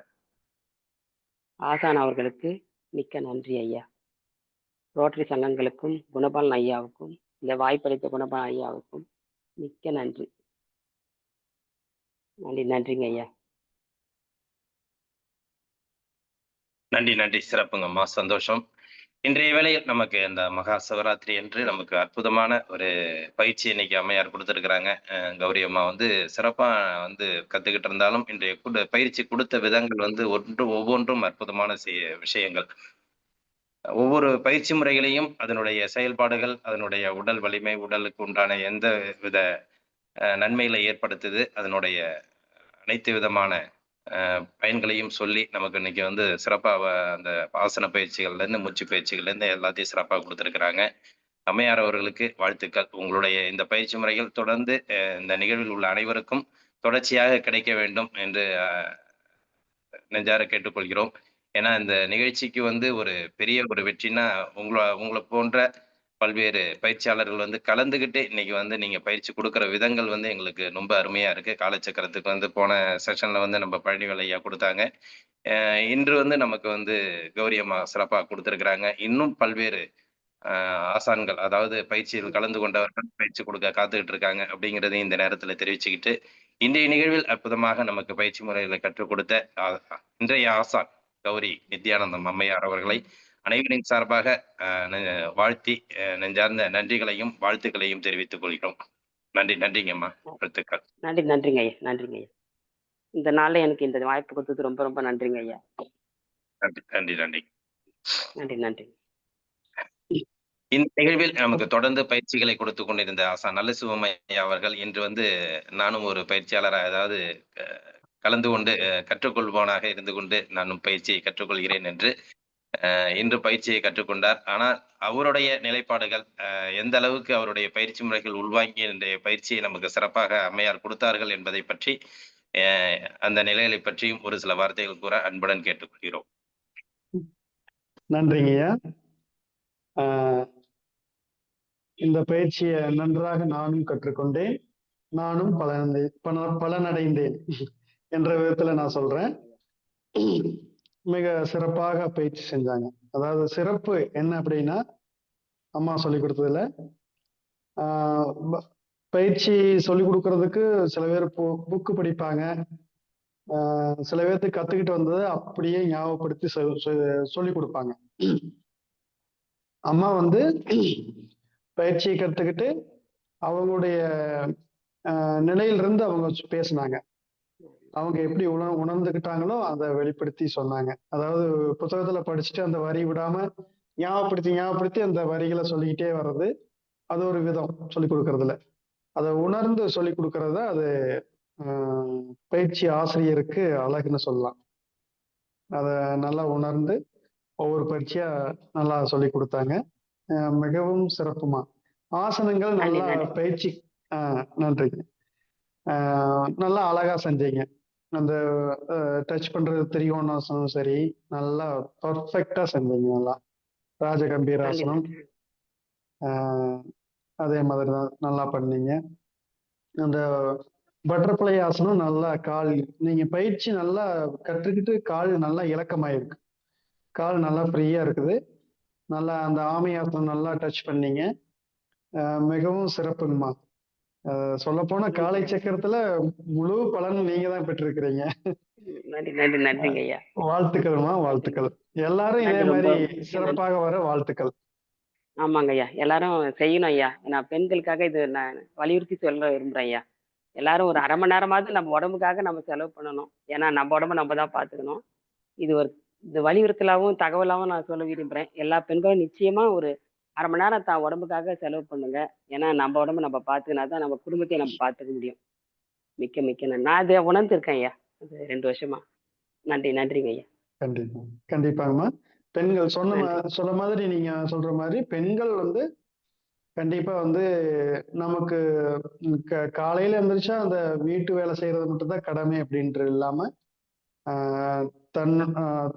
S4: ஆசான் அவர்களுக்கு மிக்க நன்றி ஐயா. ரோட்டரி சங்கங்களுக்கும் குணபாலன் ஐயாவுக்கும் இந்த வாய்ப்பளித்த குணபாலன் ஐயாவுக்கும் மிக்க நன்றி. நன்றிங்க ஐயா.
S1: நன்றி சிறப்புங்கம்மா, சந்தோஷம். இன்றைய வேளையில் நமக்கு இந்த மகா சிவராத்திரி என்று நமக்கு அற்புதமான ஒரு பயிற்சி இன்னைக்கு அம்மையார் கொடுத்துருக்குறாங்க. கௌரி அம்மா வந்து சிறப்பா வந்து கத்துக்கிட்டு இருந்தாலும் இன்றைய பயிற்சி கொடுத்த விதங்கள் வந்து ஒவ்வொன்றும் அற்புதமான விஷயங்கள். ஒவ்வொரு பயிற்சி முறைகளையும் அதனுடைய செயல்பாடுகள், அதனுடைய உடல் வலிமை, உடலுக்கு உண்டான எந்த வித நன்மைகளை ஏற்படுத்துது, அதனுடைய அனைத்து விதமான பயன்களையும் சொல்லி நமக்கு இன்னைக்கு வந்து சிறப்பா அந்த ஆசன பயிற்சிகள்ல இருந்து மூச்சு பயிற்சிகள்ல இருந்து எல்லாத்தையும் சிறப்பாக கொடுத்துருக்குறாங்க. அம்மையார் அவர்களுக்கு வாழ்த்துக்கள். உங்களுடைய இந்த பயிற்சி முறைகள் தொடர்ந்து இந்த நிகழ்வில் உள்ள அனைவருக்கும் தொடர்ச்சியாக கிடைக்க வேண்டும் என்று நெஞ்சார கேட்டுக்கொள்கிறோம். ஏன்னா இந்த நிகழ்ச்சிக்கு வந்து ஒரு பெரிய ஒரு வெற்றினா உங்களை போன்ற பல்வேறு பயிற்சியாளர்கள் வந்து கலந்துகிட்டு இன்னைக்கு வந்து நீங்க பயிற்சி கொடுக்குற விதங்கள் வந்து எங்களுக்கு ரொம்ப அருமையா இருக்கு. காலச்சக்கரத்துக்கு வந்து போன செஷன்ல வந்து நம்ம பழனிவேல் ஐயா கொடுத்தாங்க. இன்று வந்து நமக்கு வந்து கௌரி அம்மா சிறப்பாக கொடுத்துருக்குறாங்க. இன்னும் பல்வேறு ஆசான்கள், அதாவது பயிற்சியில் கலந்து கொண்டவர்கள் பயிற்சி கொடுக்க காத்துக்கிட்டு இருக்காங்க அப்படிங்கிறதையும் இந்த நேரத்துல தெரிவிச்சுக்கிட்டு, இன்றைய நிகழ்வில் அற்புதமாக நமக்கு பயிற்சி முறைகளை கற்றுக் கொடுத்த இன்றைய ஆசான் கௌரி நித்யானந்தம் அம்மையார் அவர்களை அனைவரின் சார்பாக வாழ்த்தி நெஞ்சார்ந்த நன்றிகளையும் வாழ்த்துக்களையும் தெரிவித்துக் கொள்கிறோம். நன்றிங்கம்மா. வாழ்த்துக்கள்.
S4: நன்றிங்க ஐயா. நன்றிங்க ஐயா. இந்த நாள்ல எனக்கு இந்த வாய்ப்பு கொடுத்தது ரொம்ப ரொம்ப நன்றிங்க ஐயா.
S1: நன்றி.
S4: நன்றி.
S1: இந்த நிகழ்வில் நமக்கு தொடர்ந்து பயிற்சிகளை கொடுத்து கொண்டிருந்த ஆசான் நல்ல சிவமையா அவர்கள் இன்று நானும் ஒரு பயிற்சியாளராக, அதாவது கலந்து கொண்டு கற்றுக்கொள்பவனாக இருந்து கொண்டு நானும் பயிற்சியை கற்றுக்கொள்கிறேன் என்று இன்று பயிற்சியை கற்றுக்கொண்டார். ஆனால் அவருடைய நிலைப்பாடுகள் எந்த அளவுக்கு அவருடைய பயிற்சி முறைகள் உள்வாங்கி இன்றைய பயிற்சியை நமக்கு சிறப்பாக அம்மையார் கொடுத்தார்கள் என்பதை பற்றி, அந்த நிலைகளை பற்றியும் ஒரு சில வார்த்தைகள் கூற அன்புடன் கேட்டுக்கொள்கிறோம்.
S3: நன்றிங்கய்யா. இந்த பயிற்சியை நன்றாக நானும் கற்றுக்கொண்டேன், நானும் பலனடைந்தேன் என்ற விதத்துல நான் சொல்றேன். மிக சிறப்பாக பயிற்சி செஞ்சாங்க. அதாவது சிறப்பு என்ன அப்படின்னா, அம்மா சொல்லி கொடுத்ததுல பயிற்சி சொல்லி கொடுக்கறதுக்கு சில பேர் புக்கு படிப்பாங்க, சில பேர்த்துக்கு கத்துக்கிட்டு வந்ததை அப்படியே ஞாபகப்படுத்தி சொல்லி கொடுப்பாங்க. அம்மா பயிற்சியை கத்துக்கிட்டு அவங்களுடைய நிலையிலிருந்து அவங்க பேசினாங்க. அவங்க எப்படி உணர்ந்துகிட்டாங்களோ அதை வெளிப்படுத்தி சொன்னாங்க. அதாவது புத்தகத்துல படிச்சுட்டு அந்த வரி விடாம ஞாபகப்படுத்தி அந்த வரிகளை சொல்லிக்கிட்டே வர்றது, அது ஒரு விதம் சொல்லி கொடுக்கறதுல. அதை உணர்ந்து சொல்லி கொடுக்கறத அது பயிற்சி ஆசிரியருக்கு அழகுன்னு சொல்லலாம். அதை நல்லா உணர்ந்து ஒவ்வொரு பயிற்சியா நல்லா சொல்லி கொடுத்தாங்க. மிகவும் சிறப்புமா ஆசனங்கள் நல்லா பயிற்சி. நன்றிங்க. நல்லா அழகா செஞ்சீங்க. அந்த டச் பண்றது திரிகோணாசனம் சரி, நல்லா பர்ஃபெக்டா செஞ்சீங்க. நல்லா ராஜகம்பீராசனம் அதே மாதிரிதான் நல்லா பண்ணீங்க. அந்த பட்டர்ஃப்ளை ஆசனம் நல்லா கால், நீங்க பயிற்சி நல்லா கற்றுக்கிட்டு கால் நல்லா இலக்கமாயிருக்கு, கால் நல்லா ஃப்ரீயா இருக்குது. நல்லா அந்த ஆமை ஆசனம் நல்லா டச் பண்ணீங்க. மிகவும் சிறப்புங்கம்மா. சொல்ல போனா காலை சக்கரத்துல முழு பலன் நீங்க தான் பெற்றிருக்கிறீங்க.
S4: நன்றிங்க ஐயா.
S3: வாழ்த்துக்கள்மா, வாழ்த்துக்கள். எல்லாரும் இதே மாதிரி சிறப்பாக வர வாழ்த்துக்கள்.
S4: ஆமாங்க ஐயா, எல்லாரும் செய்யணும் ஐயா. நான் பெண்களுக்காக இது நான் வலியுறுத்தி சொல்ல விரும்புறேன் ஐயா. எல்லாரும் ஒரு 1/2 மணி நேரமாவது நம்ம உடம்புக்காக நம்ம செலவு பண்ணணும். ஏன்னா நம்ம உடம்பு நம்ம தான் பாத்துக்கணும். இது வலியுறுத்தலாவும் தகவலாவும் நான் சொல்ல விரும்புறேன். எல்லா பெண்களும் நிச்சயமா ஒரு 1/2 மணி நேரம் தான் உடம்புக்காக செலவு பண்ணுங்க. ஏன்னா நம்ம உடம்பு நம்ம பாத்துக்கினா தான் நம்ம குடும்பத்தையும் நம்ம பாத்துக்க முடியும். மிக்க நான் இதை உணர்ந்திருக்கேன் ஐயா 2 வருஷமா. நன்றிங்க ஐயா.
S3: கண்டிப்பாங்கம்மா. பெண்கள் சொன்ன மாதிரி, நீங்க சொல்ற மாதிரி பெண்கள் கண்டிப்பா நமக்கு காலையில எந்திரிச்சா அந்த வீட்டு வேலை செய்யறது மட்டும்தான் கடமை அப்படின்ட்டு இல்லாம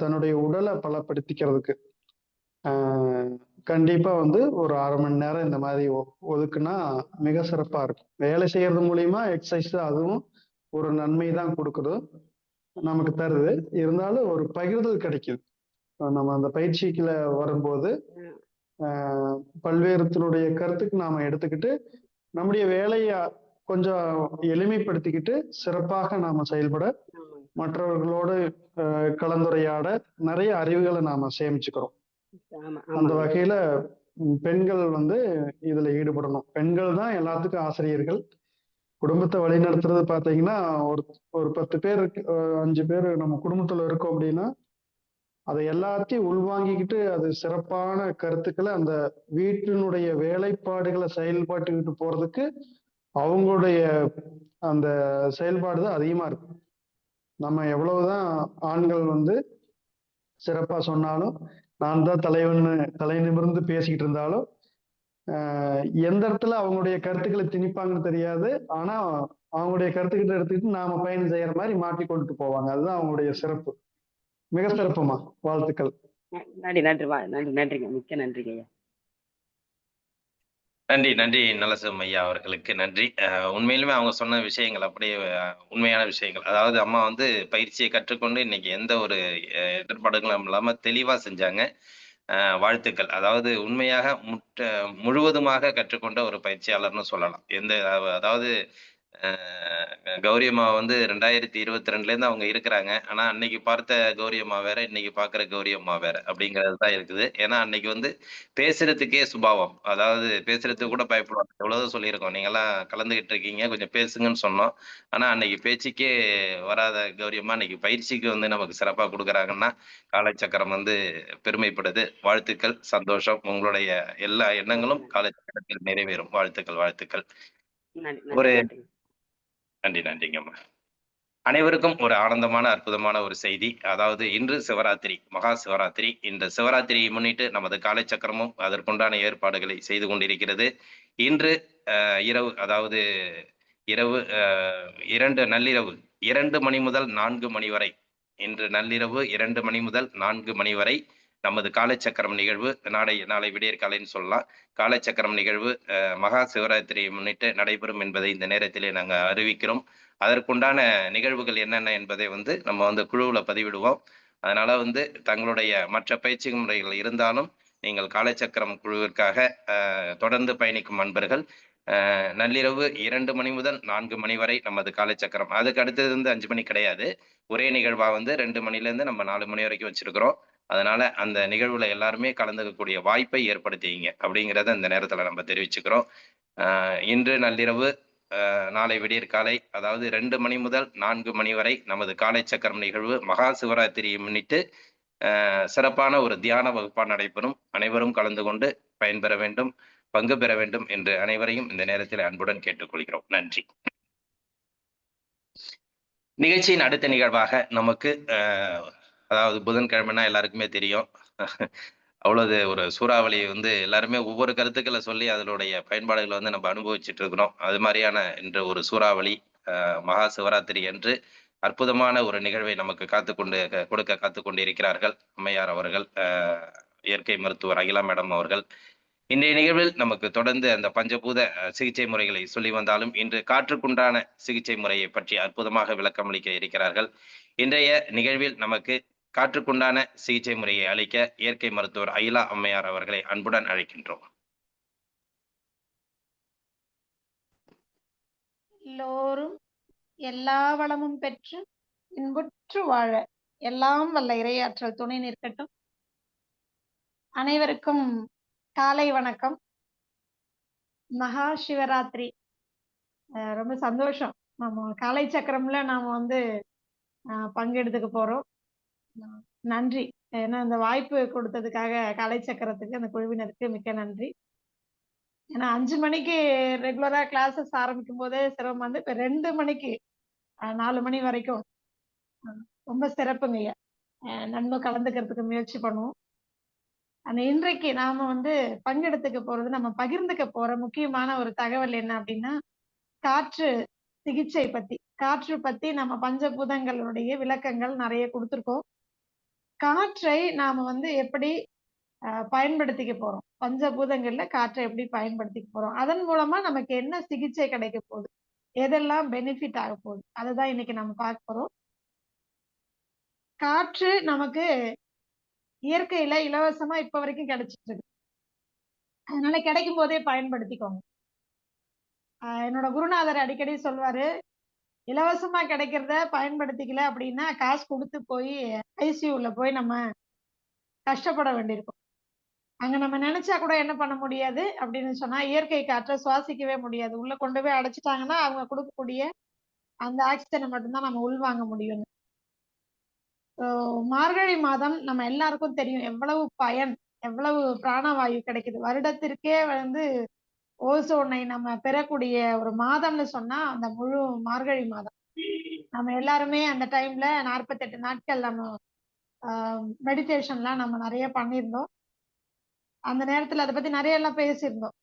S3: தன்னுடைய உடலை பலப்படுத்திக்கிறதுக்கு கண்டிப்பா ஒரு 1/2 மணி நேரம் இந்த மாதிரி ஒதுக்குனா மிக சிறப்பா இருக்கும். வேலை செய்யறது மூலியமா எக்ஸசைஸ், அதுவும் ஒரு நன்மை தான் கொடுக்குது, நமக்கு தருது. இருந்தாலும் ஒரு பகிர்தல் கிடைக்குது. நம்ம அந்த பயிற்சிக்குள்ள வரும்போது பல்வேறுத்தினுடைய கருத்துக்கு நாம எடுத்துக்கிட்டு நம்முடைய வேலையை கொஞ்சம் எளிமைப்படுத்திக்கிட்டு சிறப்பாக நாம செயல்பட, மற்றவர்களோடு கலந்துரையாட நிறைய அறிவுகளை நாம சேமிச்சுக்கிறோம். அந்த வகையில பெண்கள் இதுல ஈடுபடணும். பெண்கள் தான் எல்லாத்துக்கும் ஆசிரியர்கள். குடும்பத்தை வழி நடத்துறது பாத்தீங்கன்னா, ஒரு 10 பேர் 5 பேர் நம்ம குடும்பத்துல இருக்கோம் அப்படின்னா, அதை எல்லாத்தையும் உள்வாங்கிக்கிட்டு அது சிறப்பான கருத்துக்களை அந்த வீட்டினுடைய வேலைப்பாடுகளை செயல்பாட்டுக்கிட்டு போறதுக்கு அவங்களுடைய அந்த செயல்பாடு தான் அதிகமா இருக்கு. நம்ம எவ்வளவுதான் ஆண்கள் சிறப்பா சொன்னாலும், நான் தான் தலை நிமிர்ந்து பேசிக்கிட்டு இருந்தாலும் எந்த இடத்துல அவங்களுடைய கருத்துக்களை திணிப்பாங்கன்னு தெரியாது. ஆனா அவங்களுடைய கருத்துக்கிட்ட எடுத்துக்கிட்டு நாம பயணம் செய்யற மாதிரி மாற்றி கொண்டுட்டு போவாங்க. அதுதான் அவங்களுடைய சிறப்பு. மிக சிறப்புமா, வாழ்த்துக்கள்.
S4: நன்றிங்க. மிக்க நன்றிங்க ஐயா.
S1: நன்றி நலசிவம் ஐயா அவர்களுக்கு நன்றி. உண்மையிலுமே அவங்க சொன்ன விஷயங்கள் அப்படியே உண்மையான விஷயங்கள். அதாவது அம்மா பயிற்சியை கற்றுக்கொண்டு இன்னைக்கு எந்த ஒரு இடர்பாடுகளும் இல்லாம தெளிவா செஞ்சாங்க. வாழ்த்துக்கள். அதாவது உண்மையாக முழுவதுமாக கற்றுக்கொண்ட ஒரு பயிற்சியாளர்ன்னு சொல்லலாம். அதாவது அ கௌரி அம்மா வந்து 2022லேருந்து அவங்க இருக்கிறாங்க. ஆனா அன்னைக்கு பார்த்த கௌரி அம்மா வேற, இன்னைக்கு பார்க்குற கௌரி அம்மா வேற அப்படிங்கிறது தான் இருக்குது. ஏன்னா அன்னைக்கு வந்து பேசுறதுக்கே சுபாவம். அதாவது பேசுறதுக்கு கூட பயப்படுவாங்க. எவ்வளவோ சொல்லியிருக்கோம். நீங்கலாம் கலந்துகிட்டு இருக்கீங்க, கொஞ்சம் பேசுங்கன்னு சொன்னோம். ஆனா அன்னைக்கு பேச்சுக்கே வராத கௌரி அம்மா இன்னைக்கு பயிற்சிக்கு வந்து நமக்கு சிறப்பா குடுக்குறாங்கன்னா, காலச்சக்கரம் வந்து பெருமைப்படுது. வாழ்த்துக்கள், சந்தோஷம். உங்களுடைய எல்லா எண்ணங்களும் காலச்சக்கரத்தில் நிறைவேறும். வாழ்த்துக்கள், வாழ்த்துக்கள்.
S4: நன்றி
S1: ஒரு
S4: நன்றி.
S1: நன்றி, நன்றிங்கம்மா. அனைவருக்கும் ஒரு ஆனந்தமான, அற்புதமான ஒரு செய்தி. அதாவது இன்று சிவராத்திரி, மகா சிவராத்திரி. இந்த சிவராத்திரியை முன்னிட்டு நமது காலைச்சக்கரமும் அதற்குண்டான ஏற்பாடுகளை செய்து கொண்டிருக்கிறது. இன்று இரவு அதாவது இரவு 2 2 மணி முதல் 4 மணி வரை இன்று நள்ளிரவு 2 மணி முதல் 4 மணி வரை நமது காலச்சக்கரம் நிகழ்வு நாளை விடியற்காலைன்னு சொல்லலாம். காலச்சக்கரம் நிகழ்வு மகா சிவராத்திரியை முன்னிட்டு நடைபெறும் என்பதை இந்த நேரத்திலே நாங்க அறிவிக்கிறோம். அதற்குண்டான நிகழ்வுகள் என்னென்ன என்பதை வந்து நம்ம வந்து குழுவுல பதிவிடுவோம். அதனால வந்து தங்களுடைய மற்ற பயிற்சி முறைகள் இருந்தாலும் நீங்கள் காலச்சக்கரம் குழுவிற்காக தொடர்ந்து பயணிக்கும் அன்பர்கள் நள்ளிரவு 2 மணி முதல் 4 மணி வரை நமது காலச்சக்கரம். அதுக்கு அடுத்தது வந்து 5 மணி கிடையாது. ஒரே நிகழ்வா வந்து 2 மணிலேருந்து நம்ம 4 மணி வரைக்கும் வச்சிருக்கிறோம். அதனால அந்த நிகழ்வுல எல்லாருமே கலந்துக்கக்கூடிய வாய்ப்பை ஏற்படுத்திக்கிங்க அப்படிங்கிறத இந்த நேரத்துல நம்ம தெரிவிச்சுக்கிறோம். இன்று நள்ளிரவு நாளை விடியற்காலை அதாவது 2 மணி முதல் 4 மணி வரை நமது காலை சக்கரம் நிகழ்வு மகா சிவராத்திரியை முன்னிட்டு சிறப்பான ஒரு தியான வகுப்பா நடைபெறும். அனைவரும் கலந்து கொண்டு பயன்பெற வேண்டும், பங்கு பெற வேண்டும் என்று அனைவரையும் இந்த நேரத்தில் அன்புடன் கேட்டுக்கொள்கிறோம். நன்றி. நிகழ்ச்சியின் அடுத்த நிகழ்வாக நமக்கு அதாவது புதன்கிழமைனா எல்லாருக்குமே தெரியும். அவ்வளவு ஒரு சூறாவளி வந்து எல்லாருமே ஒவ்வொரு கருத்துக்களை சொல்லி அதனுடைய பயன்பாடுகளை வந்து நம்ம அனுபவிச்சுட்டு இருக்கிறோம். அது மாதிரியான இன்று ஒரு சூறாவளி மகா சிவராத்திரி என்று அற்புதமான ஒரு நிகழ்வை நமக்கு கொடுக்க காத்துக்கொண்டு இருக்கிறார்கள் அம்மையார் அவர்கள், இயற்கை மருத்துவர் அகிலா மேடம் அவர்கள். இன்றைய நிகழ்வில் நமக்கு தொடர்ந்து அந்த பஞ்சபூத சிகிச்சை முறைகளை சொல்லி வந்தாலும் இன்று காற்றுக்குண்டான சிகிச்சை முறையை பற்றி அற்புதமாக விளக்கமளிக்க இருக்கிறார்கள். இன்றைய நிகழ்வில் நமக்கு காற்றுக்குண்டான சிகிச்சை முறையை அளிக்க இயற்கை மருத்துவர் அகிலா அம்மையார் அவர்களை அன்புடன் அழைக்கின்றோம்.
S5: எல்லோரும் எல்லா வளமும் பெற்று இன்புற்று வாழ எல்லாம் வல்ல இறையாற்றல் துணை நிற்கட்டும். அனைவருக்கும் காலை வணக்கம். மகா சிவராத்திரி ரொம்ப சந்தோஷம். நம்ம காலை சக்கரம்ல நாம வந்து பங்கெடுத்துக்க போறோம். நன்றி. ஏன்னா இந்த வாய்ப்பு கொடுத்ததுக்காக காலை சக்கரத்துக்கு அந்த குழுவினருக்கு மிக்க நன்றி. ஏன்னா 5 மணிக்கு ரெகுலரா கிளாஸஸ் ஆரம்பிக்கும் போதே சிரமம் வந்து இப்ப 2 மணிக்கு 4 மணி வரைக்கும் ரொம்ப சிறப்புங்க. நண்பர் கலந்துக்கிறதுக்கு முயற்சி பண்ணுவோம். ஆனா இன்றைக்கு நாம வந்து பங்கெடுத்துக்க போறது, நம்ம பகிர்ந்துக்க போற முக்கியமான ஒரு தகவல் என்ன அப்படின்னா, காற்று சிகிச்சை பத்தி. காற்று பத்தி நம்ம பஞ்சபூதங்களுடைய விளக்கங்கள் நிறைய கொடுத்திருக்கோம். காற்றை நாம வந்து எப்படி பயன்படுத்திக்க போறோம், பஞ்சபூதங்கள்ல காற்றை எப்படி பயன்படுத்திக்க போறோம், அதன் மூலமா நமக்கு என்ன சிகிச்சை கிடைக்க போகுது, எதெல்லாம் பெனிஃபிட் ஆக போகுது, அதுதான் இன்னைக்கு நம்ம பார்க்க போறோம். காற்று நமக்கு இயற்கையில இலவசமா இப்ப வரைக்கும் கிடைச்சிட்டு இருக்கு. அதனால கிடைக்கும் போதே பயன்படுத்திக்கோங்க. என்னோட குருநாதர் அடிக்கடி சொல்வாரு, இலவசமா கிடைக்கிறத பயன்படுத்திக்கல அப்படின்னா காசு கொடுத்து போய் ஐசியூல போய் நம்ம கஷ்டப்பட வேண்டியிருக்கும். அங்க நம்ம நினைச்சா கூட என்ன பண்ண முடியாது அப்படின்னு சொன்னா, இயற்கை காற்றை சுவாசிக்கவே முடியாது. உள்ள கொண்டு போய் அடைச்சிட்டாங்கன்னா அவங்க கொடுக்கக்கூடிய அந்த ஆக்சிஜனை மட்டும்தான் நம்ம உள்வாங்க முடியும். மார்கழி மாதம் நம்ம எல்லாருக்கும் தெரியும் எவ்வளவு பயன், எவ்வளவு பிராணவாயு கிடைக்குது. வருடத்திற்கே வந்து ஓசோனை நம்ம பெறக்கூடிய ஒரு மாதம்னு சொன்னா அந்த முழு மார்கழி மாதம். நம்ம எல்லாருமே அந்த டைம்ல 48 நாட்கள் நம்ம மெடிடேஷன்லாம் நம்ம நிறைய பண்ணியிருந்தோம். அந்த நேரத்துல அதை பத்தி நிறைய எல்லாம் பேசியிருந்தோம்.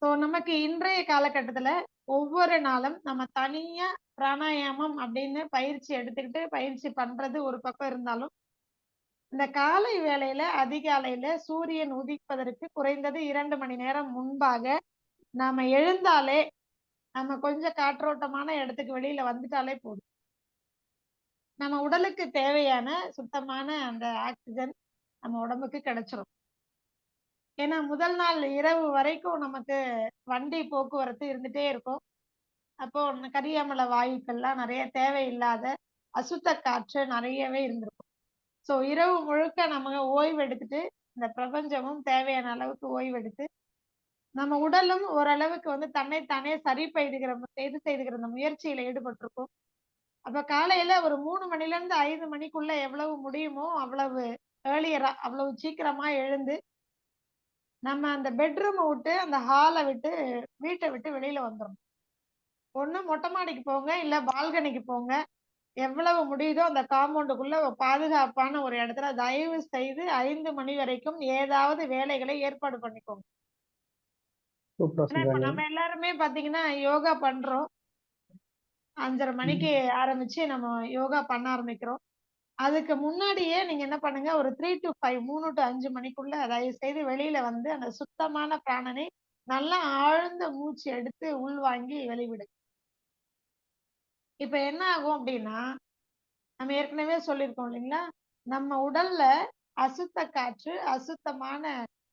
S5: ஸோ நமக்கு இன்றைய காலகட்டத்துல ஒவ்வொரு நாளும் நம்ம தனியா பிராணாயாமம் அப்படின்னு பயிற்சி எடுத்துக்கிட்டு பயிற்சி பண்றது ஒரு பக்கம் இருந்தாலும், இந்த காலை வேளையில அதிகாலையில சூரியன் உதிப்பதற்கு குறைந்தது 2 மணி நேரம் முன்பாக நாம எழுந்தாலே, நம்ம கொஞ்சம் காற்றோட்டமான இடத்துக்கு வெளியில வந்துட்டாலே போதும். நம்ம உடலுக்கு தேவையான சுத்தமான அந்த ஆக்சிஜன் நம்ம உடம்புக்கு கிடைச்சிரும். ஏன்னா முதல் நாள் இரவு வரைக்கும் நமக்கு வண்டி போக்குவரத்து இருந்துட்டே இருக்கும். அப்போ கரியமில வாயுக்கள்லாம் நிறைய தேவையில்லாத அசுத்த காற்று நிறையவே இருந்திருக்கும். ஸோ இரவு முழுக்க நம்ம ஓய்வு எடுத்துட்டு, இந்த பிரபஞ்சமும் தேவையான அளவுக்கு ஓய்வு எடுத்து, நம்ம உடலும் ஓரளவுக்கு வந்து தன்னைத்தானே செய்துகிற அந்த முயற்சியில ஈடுபட்டிருக்கும். அப்ப காலையில ஒரு 3 மணிலேருந்து 5 மணிக்குள்ள எவ்வளவு முடியுமோ அவ்வளவு ஏர்லியரா, அவ்வளவு சீக்கிரமா எழுந்து, நம்ம அந்த பெட்ரூம விட்டு, அந்த ஹால விட்டு, வீட்ட விட்டு வெளியில வந்துரணும். ஒண்ணு மொட்டை மாடிக்கு போங்க, இல்ல பால்கனிக்கு போங்க. எவ்வளவு முடியுதோ அந்த காம்பவுண்டுக்குள்ள பாதுகாப்பான ஒரு இடத்துல தயவு செய்து 5 மணி வரைக்கும் ஏதாவது வேலைகளை ஏற்பாடு பண்ணிக்கோங்க.
S3: சூப்பரா
S5: ஏன்னா இப்ப
S3: செஞ்சாங்க.
S5: நம்ம எல்லாருமே பாத்தீங்கன்னா யோகா பண்றோம். 5:30 மணிக்கு ஆரம்பிச்சு நம்ம யோகா பண்ண ஆரம்பிக்கிறோம். அதுக்கு முன்னாடியே நீங்க என்ன பண்ணுங்க, ஒரு 3 to 5 3 to 5 மணிக்குள்ள தயவு செய்து வெளியில வந்து அந்த சுத்தமான பிராணனை நல்லா ஆழ்ந்த மூச்சு எடுத்து உள்வாங்கி வெளிவிடுங்க. இப்ப என்ன ஆகும் அப்படின்னா, நம்ம ஏற்கனவே சொல்லியிருக்கோம் இல்லைங்களா? நம்ம உடல்ல அசுத்த காற்று, அசுத்தமான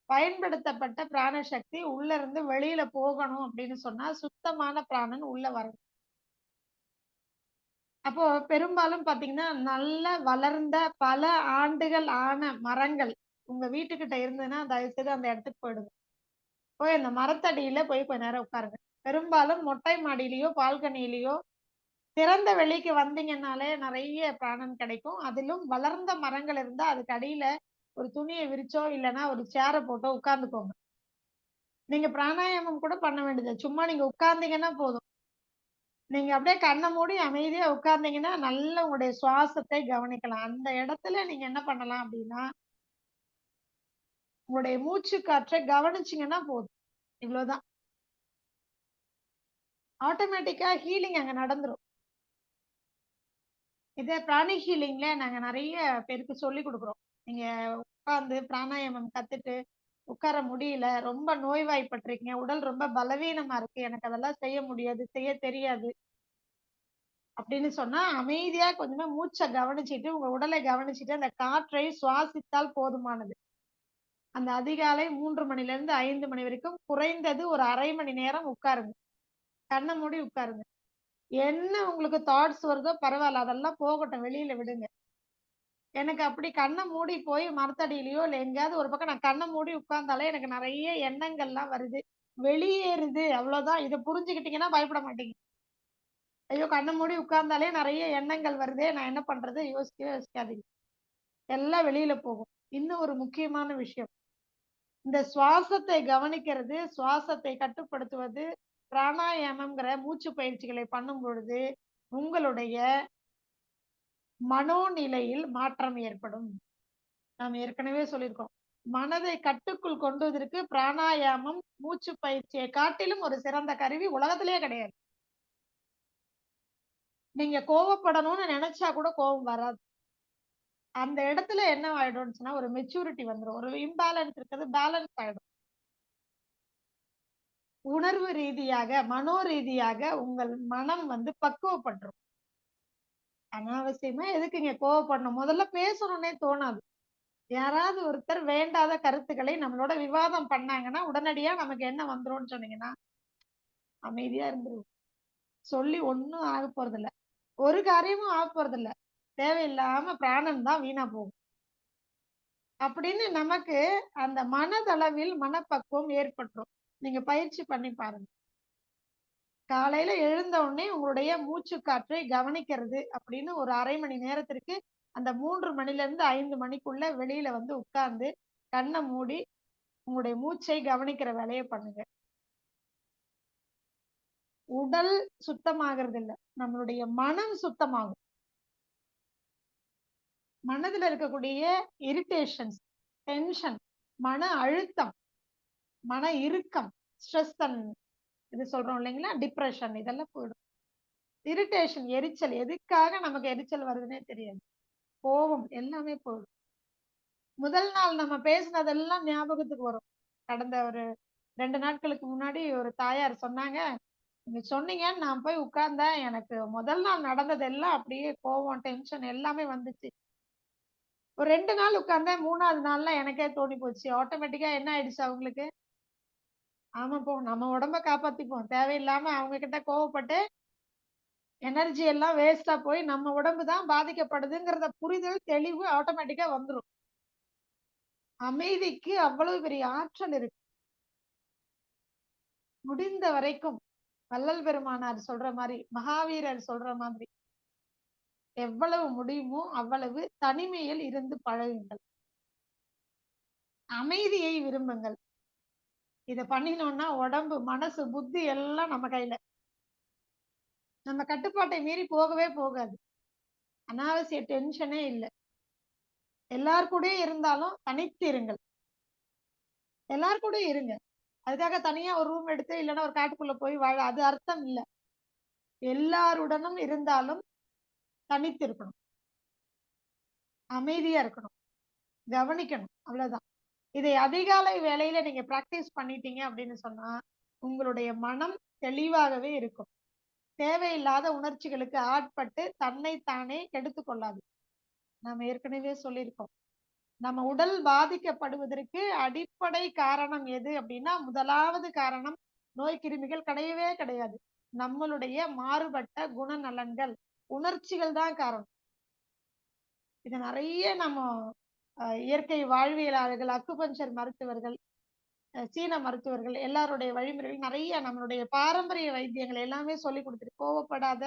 S5: பயன்படுத்தப்பட்ட பிராண சக்தி உள்ள இருந்து வெளியில போகணும் அப்படின்னு சொன்னா, சுத்தமான பிராணன் உள்ள வரணும். அப்போ பெரும்பாலும் பார்த்தீங்கன்னா, நல்ல வளர்ந்த பல ஆண்டுகள் ஆன மரங்கள் உங்க வீட்டுக்கிட்ட இருந்ததுன்னா, தயவு செய்து அந்த இடத்துக்கு போயிடுங்க. போய் அந்த மரத்தடியில போய் கொஞ்ச நேரம் உட்காருங்க. பெரும்பாலும் மொட்டை மாடியிலயோ, பால்கனியிலயோ திறந்த வெளிக்கு வந்தீங்கன்னாலே நெறைய பிராணன் கிடைக்கும். அதிலும் வளர்ந்த மரங்கள் இருந்தா அதுக்கு அடியில ஒரு துணிய விரிச்சோ, இல்லன்னா ஒரு சேர போட்டோ உட்கார்ந்துக்கோங்க. நீங்க பிராணாயாமம் கூட பண்ண வேண்டியது சும்மா நீங்க உட்கார்ந்தீங்கன்னா போதும். நீங்க அப்படியே கண்ண மூடி அமைதியா உட்கார்ந்தீங்கன்னா, நல்ல உங்களுடைய சுவாசத்தை கவனிக்கலாம். அந்த இடத்துல நீங்க என்ன பண்ணலாம் அப்படின்னா, உங்களுடைய மூச்சு காற்றை கவனிச்சீங்கன்னா போதும். இவ்வளவுதான். ஆட்டோமேட்டிக்கா ஹீலிங் அங்க நடந்துரும். இதே பிராணிக் ஹீலிங்ல நாங்க நெறைய பேருக்கு சொல்லிக் குடுக்குறோம். நீங்க உட்கார்ந்து பிராணாயாமம் கத்துட்டு, உட்கார முடியல, ரொம்ப நோய்வாய்ப்பட்டிருக்கீங்க, உடல் ரொம்ப பலவீனமா இருக்கு, எனக்கு அதெல்லாம் செய்ய முடியாது, செய்ய தெரியாது அப்படின்னு சொன்னா, அமைதியா கொஞ்சமா மூச்ச கவனிச்சுட்டு, உங்க உடலை கவனிச்சுட்டு, அந்த காற்றை சுவாசித்தால் போதுமானது. அந்த அதிகாலை 3 மணிலேருந்து 5 மணி வரைக்கும் குறைந்தது ஒரு 1/2 மணி நேரம் உட்காருங்க. கண்ண மூடி உட்காருங்க. என்ன உங்களுக்கு தாட்ஸ் வருதோ பரவால்ல, அதெல்லாம் போகட்டும், வெளியில விடுங்க. எனக்கு அப்படி கண்ண மூடி போய் மரத்தடியிலயோ, இல்ல எங்கேயாவது ஒரு பக்கம் நான் கண்ண மூடி உட்கார்ந்தாலே எனக்கு நெறைய எண்ணங்கள்லாம் வருது. வெளியேறுது அவ்வளோதான். இத புரிஞ்சுக்கிட்டீங்கன்னா பயப்பட மாட்டீங்க. ஐயோ! கண்ண மூடி உட்கார்ந்தாலே நெறைய எண்ணங்கள் வருதே! நான் என்ன பண்றது? யோசிக்கவே யோசிக்காதீங்க. எல்லாம் வெளியில போகும். இன்னும் ஒரு முக்கியமான விஷயம். இந்த சுவாசத்தை கவனிக்கிறது, சுவாசத்தை கட்டுப்படுத்துவது, பிராணாயாமம்ங்கிற மூச்சு பயிற்சிகளை பண்ணும் பொழுது, உங்களுடைய மனோநிலையில் மாற்றம் ஏற்படும். நாம் ஏற்கனவே சொல்லியிருக்கோம். மனதை கட்டுக்குள் கொண்டுவதற்கு பிராணாயாமம், மூச்சு பயிற்சியை காட்டிலும் ஒரு சிறந்த கருவி உலகத்திலேயே கிடையாது. நீங்க கோவப்படணும்னு நெனச்சா கூட கோவம் வராது. அந்த இடத்துல என்ன ஆயிடும்னு சொன்னா, ஒரு மெச்சூரிட்டி வந்துரும். ஒரு இம்பேலன்ஸ் இருக்கிறது பேலன்ஸ் ஆயிடும். உணர்வு ரீதியாக, மனோ ரீதியாக உங்கள் மனம் வந்து பக்குவப்பட்டுரும். அனாவசியமா எதுக்குங்க கோவப்படணும்? முதல்ல பேசணும்னே தோணாது. யாராவது ஒருத்தர் வேண்டாத கருத்துக்களை நம்மளோட விவாதம் பண்ணாங்கன்னா, உடனடியா நமக்கு என்ன வந்துரும்னு சொன்னீங்கன்னா, அமைதியா இருந்துருவோம். சொல்லி ஒண்ணும் ஆகப் போறதில்ல. ஒரு காரியமும் ஆகப் போறதில்ல. தேவையில்லாம பிராணன் தான் வீணா போகும். அப்படின்னு நமக்கு அந்த மனதளவில் மனப்பக்குவம் ஏற்பட்டுரும். நீங்க பயிற்சி பண்ணி பாருங்க. காலையில எழுந்த உடனே உங்களுடைய மூச்சு காற்றை கவனிக்கிறது அப்படின்னு ஒரு 1/2 மணி நேரத்திற்கு அந்த 3 மணிலேருந்து 5 மணிக்குள்ள வெளியில வந்து உட்கார்ந்து கண்ண மூடி உங்களுடைய மூச்சை கவனிக்கிற வேலைய பண்ணுங்க. உடல் சுத்தமாகறது இல்ல. நம்மளுடைய மனம் சுத்தமாகும். மனதுல இருக்கக்கூடிய இரிட்டேஷன்ஸ், டென்ஷன், மன அழுத்தம், மன இறுக்கம், ஸ்ட்ரெஸ் இது சொல்றோம் இல்லைங்களா? டிப்ரஷன் இதெல்லாம் போயிடும். இரிட்டேஷன் எரிச்சல் எதுக்காக நமக்கு எரிச்சல் வருதுன்னே தெரியாது. கோவம் எல்லாமே போயிடும். முதல் நாள் நம்ம பேசினதெல்லாம் ஞாபகத்துக்கு வரும். கடந்த ஒரு 2 நாட்களுக்கு முன்னாடி ஒரு தாயார் சொன்னாங்க, "நீங்க சொன்னீங்கன்னு நான் போய் உட்கார்ந்தேன். எனக்கு முதல் நாள் நடந்ததெல்லாம் அப்படியே கோவம், டென்ஷன் எல்லாமே வந்துச்சு." ஒரு 2 நாள் உட்கார்ந்தேன். 3வது நாள்ல எனக்கே தோணி போச்சு. ஆட்டோமேட்டிக்கா என்ன ஆயிடுச்சு அவங்களுக்கு? ஆமா போ நம்ம உடம்ப காப்பாத்திப்போம். தேவையில்லாம அவங்க கிட்ட கோவப்பட்டு எனர்ஜி எல்லாம் வேஸ்ட்டா போய் நம்ம உடம்பு தான் பாதிக்கப்படுதுங்கிறத புரிதல், தெளிவு ஆட்டோமேட்டிக்கா வந்துரும். அமைதிக்கு அவ்வளவு பெரிய ஆற்றல் இருக்கு. முடிந்த வரைக்கும் வள்ளல் பெருமானார் சொல்ற மாரி, மகாவீரர் சொல்ற மாதிரி எவ்வளவு முடியுமோ அவ்வளவு தனிமையில் இருந்து பழகுங்கள். அமைதியை விரும்புங்கள். இத பண்ணினோம்னா உடம்பு, மனசு, புத்தி எல்லாம் நம்ம கையில. நம்ம கட்டுப்பாட்டை மீறி போகவே போகாது. அனாவசிய டென்ஷனே இல்ல. எல்லார் கூடயும் இருந்தாலும் தனித்து இருங்கள். எல்லார் கூடயும் இருங்க. அதுக்காக தனியா ஒரு ரூம் எடுத்து இல்லன்னா ஒரு காட்டுக்குள்ள போய் வாழ அது அர்த்தம் இல்ல. எல்லாருடனும் இருந்தாலும் தனித்து இருக்கணும். அமைதியா இருக்கணும். கவனிக்கணும். அவ்வளவுதான். இதை அதிகாலை வேளையில நீங்க பிராக்டிஸ் பண்ணிட்டீங்க அப்படின்னு சொன்னா, உங்களுடைய மனம் தெளிவாகவே இருக்கும். தேவையில்லாத உணர்ச்சிகளுக்கு ஆட்பட்டு தன்னை தானே கெடுத்துக் கொள்ளாது. நாம ஏற்கனவே சொல்லியிருக்கோம். நம்ம உடல் பாதிக்கப்படுவதற்கு அடிப்படை காரணம் எது அப்படின்னா, முதலாவது காரணம் நோய் கிருமிகள் கிடையவே கிடையாது. நம்மளுடைய மாறுபட்ட குணநலன்கள், உணர்ச்சிகள் தான் காரணம். இது நிறைய நம்ம இயற்கை வாழ்வியலாளர்கள், அக்குபஞ்சர் மருத்துவர்கள், சீன மருத்துவர்கள் எல்லாருடைய வழிமுறைகள் நிறைய நம்மளுடைய பாரம்பரிய வைத்தியங்கள் எல்லாமே சொல்லி கொடுத்துருக்கு. கோவப்படாத,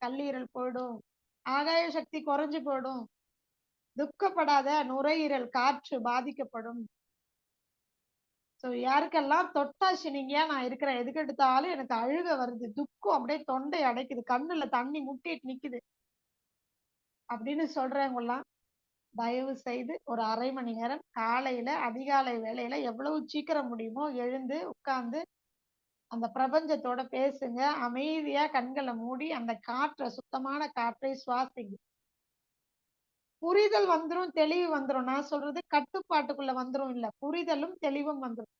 S5: கல்லீரல் போயிடும், ஆகாய சக்தி குறைஞ்சு போயிடும், துக்கப்படாத, நுரையீரல் காற்று பாதிக்கப்படும். சோ யாருக்கெல்லாம் தொட்டா சினிங்கியா நான் இருக்கிறேன், எதுக்கு எடுத்தாலும் எனக்கு அழுக வருது, துக்கம் அப்படியே தொண்டை அடைக்குது, கண்ணுல தண்ணி முட்டிட்டு நிக்குது அப்படின்னு சொல்றவங்க எல்லாம் தயவு செய்து ஒரு 1/2 மணி நேரம் காலையில அதிகாலை வேளையில எவ்வளவு சீக்கிரம் முடியுமோ எழுந்து உட்கார்ந்து அந்த பிரபஞ்சத்தோட பேசுங்க. அமைதியா கண்களை மூடி அந்த காற்றை, சுத்தமான காற்றை சுவாசிங்க. புரிதல் வந்துரும், தெளிவு வந்துரும். நான் சொல்றது கட்டுப்பாட்டுக்குள்ள வந்துரும் இல்ல, புரிதலும் தெளிவும் வந்துரும்.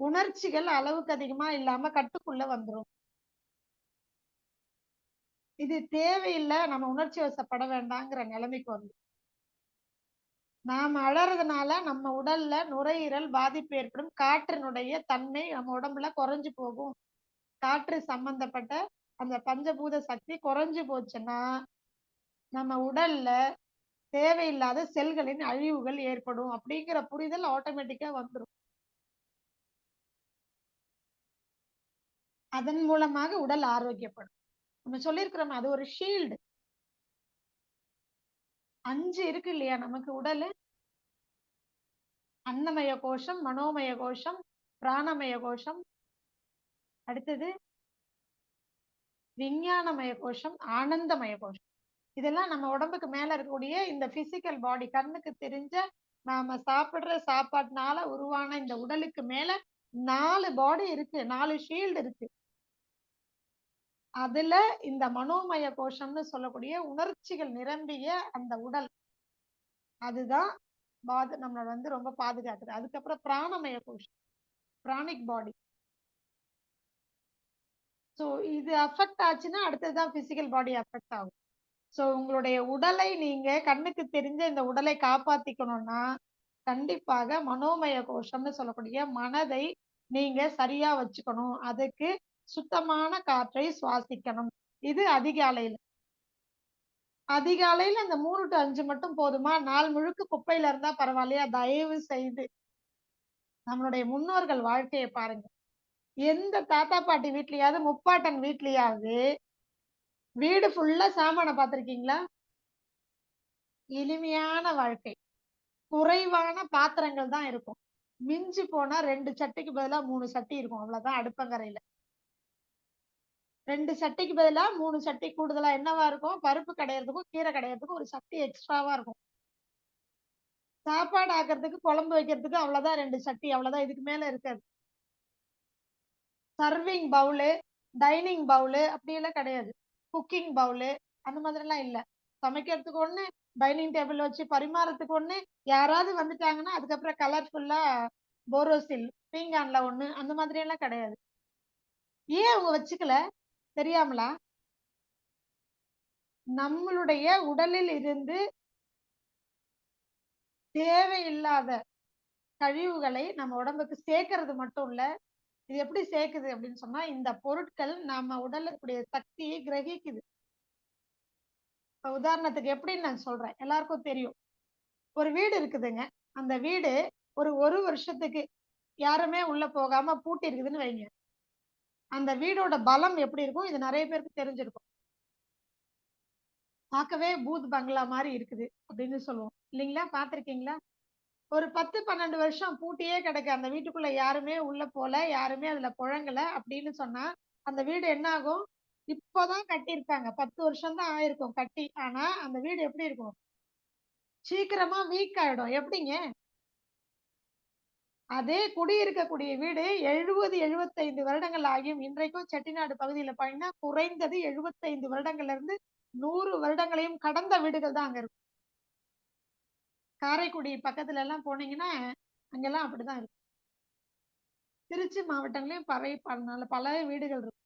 S5: உணர்ச்சிகள் அளவுக்கு அதிகமா இல்லாம கட்டுக்குள்ள வந்துரும். இது தேவையில்ல, நம்ம உணர்ச்சி வசப்பட வேண்டாங்கிற நிலைமைக்கு வந்து நாம அழறதுனால நம்ம உடல்ல நுரையீரல் பாதிப்பு ஏற்படும். காற்றினுடைய தன்மை நம்ம உடம்புல குறைஞ்சு போகும். காற்று சம்பந்தப்பட்ட அந்த பஞ்சபூத சக்தி குறைஞ்சு போச்சுன்னா நம்ம உடல்ல தேவையில்லாத செல்களின் அழிவுகள் ஏற்படும் அப்படிங்கிற புரிதல் ஆட்டோமேட்டிக்கா வந்துடும். அதன் மூலமாக உடல் ஆரோக்கியப்படும். நம்ம சொல்லியிருக்கிறோம், அது ஒரு ஷீல்டு. 5 இருக்கு இல்லையா நமக்கு உடலு? அன்னமய கோஷம், மனோமய கோஷம், பிராணமய கோஷம், அடுத்தது விஞ்ஞானமய கோஷம், ஆனந்தமய கோஷம். இதெல்லாம் நம்ம உடம்புக்கு மேல இருக்கக்கூடிய இந்த பிசிக்கல் பாடி, கண்ணுக்கு தெரிஞ்ச நாம சாப்பிடுற சாப்பாட்டுனால உருவான இந்த உடலுக்கு மேல 4 பாடி இருக்கு, 4 ஷீல்டு இருக்கு. அதுல இந்த மனோமய கோஷம்னு சொல்லக்கூடிய உணர்ச்சிகள் நிரம்பிய அந்த உடல், அதுதான் நம்மளை வந்து ரொம்ப பாதுகாக்குது. அதுக்கப்புறம் பிராணமய கோஷம், பிராணிக் பாடி. சோ இது அஃபெக்ட் ஆச்சுன்னா அடுத்ததுதான் பிசிக்கல் பாடி அஃபெக்ட் ஆகும். சோ உங்களுடைய உடலை நீங்க கண்ணுக்கு தெரிஞ்ச இந்த உடலை காப்பாத்திக்கணும்னா கண்டிப்பாக மனோமய கோஷம்னு சொல்லக்கூடிய மனதை நீங்க சரியா வச்சுக்கணும். அதுக்கு சுத்தமான காற்றை சுவாசிக்கணும். இது அதிகாலையில. அதிகாலையில அந்த 3 to 5 மட்டும் போதுமா? நாள் முழுக்க குப்பையில இருந்தா பரவாயில்லையா? தயவு செய்து நம்மளுடைய முன்னோர்கள் வாழ்க்கையை பாருங்க. எந்த தாத்தா பாட்டி வீட்லயாவது, முப்பாட்டன் வீட்லயாவது வீடு ஃபுல்லா சாமான பார்த்திருக்கீங்களா? எளிமையான வாழ்க்கை. குறைவான பாத்திரங்கள் தான் இருக்கும். மிஞ்சி போனா 2 சட்டிக்கு பதிலா 3 சட்டி இருக்கும். அவ்வளவுதான் அடுப்பங்கரையில. 2 சட்டிக்கு பதிலா 3 சட்டி கூடுதலா என்னவா இருக்கும்? பருப்பு கடையறதுக்கும், கீரை கடையறதுக்கும் ஒரு சட்டி எக்ஸ்ட்ராவா இருக்கும். சாப்பாடு ஆக்குறதுக்கு, குழம்பு வைக்கிறதுக்கு அவ்வளவுதான் 2 சட்டி. அவ்வளவுதான், இதுக்கு மேல இருக்காது. சர்விங் பவுலு, டைனிங் பவுலு அப்படியெல்லாம் கிடையாது. குக்கிங் பவுலு அந்த மாதிரி எல்லாம் இல்ல. சமைக்கிறதுக்கு ஒண்ணு, டைனிங் டேபிள் வச்சு பரிமாறத்துக்கு ஒண்ணு, யாராவது வந்துட்டாங்கன்னா அதுக்கப்புறம் கலர்ஃபுல்லா போரோசில், பீங்கான்ல ஒண்ணு, அந்த மாதிரி எல்லாம் கிடையாது. ஏன் அவங்க வச்சுக்கல? தெரியாமலா? நம்மளுடைய உடலில் இருந்து தேவையில்லாத கழிவுகளை நம்ம உடம்புக்கு சேர்க்கறது மட்டும் இல்ல, இது எப்படி சேர்க்குது அப்படின்னு சொன்னா, இந்த பொருட்கள் நம்ம உடல்ல இருக்கக்கூடிய சக்தியை கிரகிக்குது. இப்ப உதாரணத்துக்கு எப்படின்னு நான் சொல்றேன். எல்லாருக்கும் தெரியும். ஒரு வீடு இருக்குதுங்க. அந்த வீடு ஒரு வருஷத்துக்கு யாருமே உள்ள போகாம பூட்டி இருக்குதுன்னு வைங்க. அந்த வீடோட பலம் எப்படி இருக்கும்? இது நெறைய பேருக்கு தெரிஞ்சிருக்கும். பார்க்கவே பூத் பங்களா மாரி இருக்குது அப்படின்னு சொல்லுவோம். இல்லைங்களா? பார்த்திருக்கீங்களா? ஒரு 10, 12 வருஷம் பூட்டியே கிடக்கு. அந்த வீட்டுக்குள்ள யாருமே உள்ள போல, யாருமே அதுல புழங்கல அப்படின்னு சொன்னா, அந்த வீடு என்ன ஆகும்? இப்பதான் கட்டியிருப்பாங்க. 10 வருஷம் தான் ஆயிருக்கும் கட்டி. ஆனா, அந்த வீடு எப்படி இருக்கும்? சீக்கிரமா வீக் ஆயிடும். எப்படிங்க? அதே குடியிருக்கக்கூடிய வீடு 70, 75 வருடங்கள் ஆகியும் இன்றைக்கும் செட்டிநாடு பகுதியில பார்த்தீங்கன்னா, குறைந்தது 75 வருடங்கள்ல இருந்து 100 வருடங்களையும் கடந்த வீடுகள் தான் அங்க இருக்கும். காரைக்குடி பக்கத்துல எல்லாம் போனீங்கன்னா, அங்கெல்லாம் அப்படிதான் இருக்கும். திருச்சி மாவட்டங்களையும் பல வீடுகள் இருக்கும்.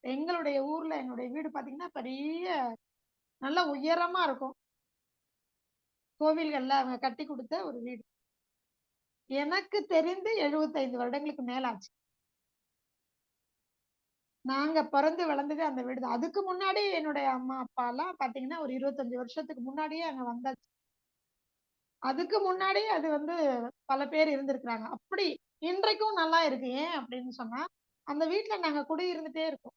S5: எங்களுடைய ஊர்ல என்னுடைய வீடு பார்த்தீங்கன்னா, பெரிய நல்ல உயரமா இருக்கும். கோவில்கள்ல அவங்க கட்டி குடுத்த ஒரு வீடு. எனக்கு தெரிந்து 75 வருடங்களுக்கு மேல ஆச்சு. நாங்க பொறந்து வளர்ந்தது அந்த வீடு தான். அதுக்கு முன்னாடி என்னுடைய அம்மா, அப்பாலாம் பார்த்தீங்கன்னா, ஒரு 25 வருஷத்துக்கு முன்னாடியே அங்க வந்தாச்சு. அதுக்கு முன்னாடியே அது வந்து பல பேர் இருந்திருக்கிறாங்க. அப்படி இன்றைக்கும் நல்லா இருக்கு. ஏன் அப்படின்னு சொன்னா, அந்த வீட்ல நாங்க குடியிருந்துட்டே இருக்கோம்.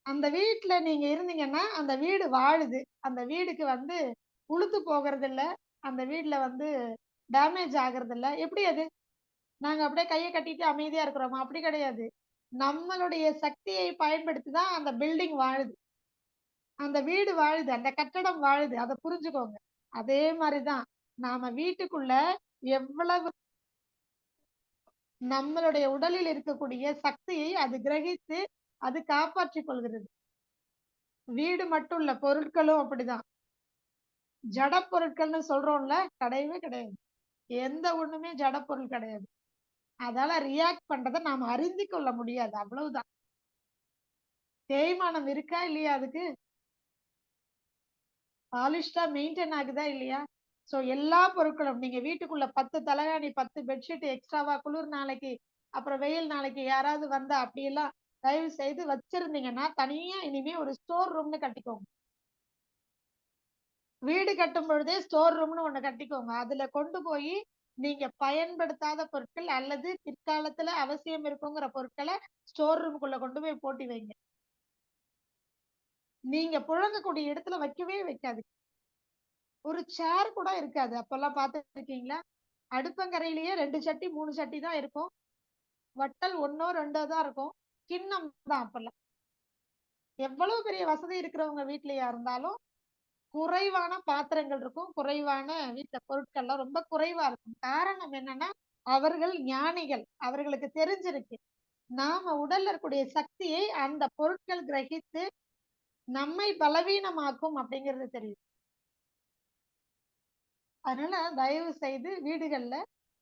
S5: அந்த வீட்ல நீங்க இருந்தீங்கன்னா, அந்த வீடு வாழுது. அந்த வீடுக்கு வந்து உளுத்து போகறதில்ல. அந்த வீட்ல வந்து டேமேஜ் ஆகுறதில்ல. எப்படி அது? நாங்க அப்படியே கைய கட்டிட்டு அமைதியா இருக்கிறோமா? அப்படி கிடையாது. நம்மளுடைய சக்தியை பயன்படுத்தி தான் அந்த பில்டிங் வாழுது. அந்த வீடு வாழுது. அந்த கட்டடம் வாழுது. அத புரிஞ்சுக்கோங்க. அதே மாரி தான். நாம வீட்டுக்குள்ள எவ்வளவு நம்மளுடைய உடலில் இருக்கக்கூடிய சக்தியை அது கிரகித்து, அது காப்பாற்றிக் கொள்கிறது. வீடு மட்டும் இல்ல, பொருட்களும் அப்படிதான். ஜட பொருட்கள்னு சொல்றோம்ல, கிடையவே கிடையாது. எந்த ஒண்ணுமே ஜட பொருள் கிடையாது. அதால ரியாக்ட் பண்றத நாம அறிந்து கொள்ள முடியாது. அவ்வளவுதான். தேய்மானம் இருக்கா இல்லையா அதுக்கு? பாலிஷ்டா மெயின்டெயின் ஆகுதா இல்லையா? சோ எல்லா பொருட்களும் நீங்க வீட்டுக்குள்ள 10 தலகாணி, 10 பெட்ஷீட் எக்ஸ்ட்ராவா குளிர் நாளைக்கு, அப்புறம் வெயில் நாளைக்கு யாராவது வந்தா அப்படியெல்லாம் தயவு செய்து வச்சிருந்தீங்கன்னா, தனியா இனிமே ஒரு ஸ்டோர் ரூம்னு கட்டிக்கோங்க. வீடு கட்டும் பொழுதே ஸ்டோர் ரூம்னு ஒண்ணு கட்டிக்கோங்க. அதுல கொண்டு போயி நீங்க பயன்படுத்தாத பொருட்கள் அல்லது பிற்காலத்துல அவசியம் இருக்குங்கிற பொருட்கள ஸ்டோர் ரூம்க்குள்ள கொண்டு போய் போட்டு வைங்க. நீங்க புழங்கக்கூடிய இடத்துல வைக்கவே வைக்காதீங்க. ஒரு சேர் கூட இருக்காது. அப்பல்லாம் பார்த்துருக்கீங்களா? அடுப்பங்கரையிலேயே 2 சட்டி, 3 சட்டி தான் இருக்கும். வட்டல் 1ஓ 2ஓ தான் இருக்கும். கிண்ணம் தான் அப்பல்லாம். எவ்வளவு பெரிய வசதி இருக்கிறவங்க வீட்லயா இருந்தாலும், குறைவான பாத்திரங்கள் இருக்கும். குறைவான வீட்ல பொருட்கள்லாம் ரொம்ப குறைவா இருக்கும். காரணம் என்னன்னா, அவர்கள் ஞானிகள். அவர்களுக்கு தெரிஞ்சிருக்கு. நாம உடல்ல இருக்கக்கூடிய சக்தியை அந்த பொருட்கள் கிரகித்து நம்மை பலவீனமாக்கும் அப்படிங்கிறது தெரியும். அதனால தயவு செய்து வீடுகள்ல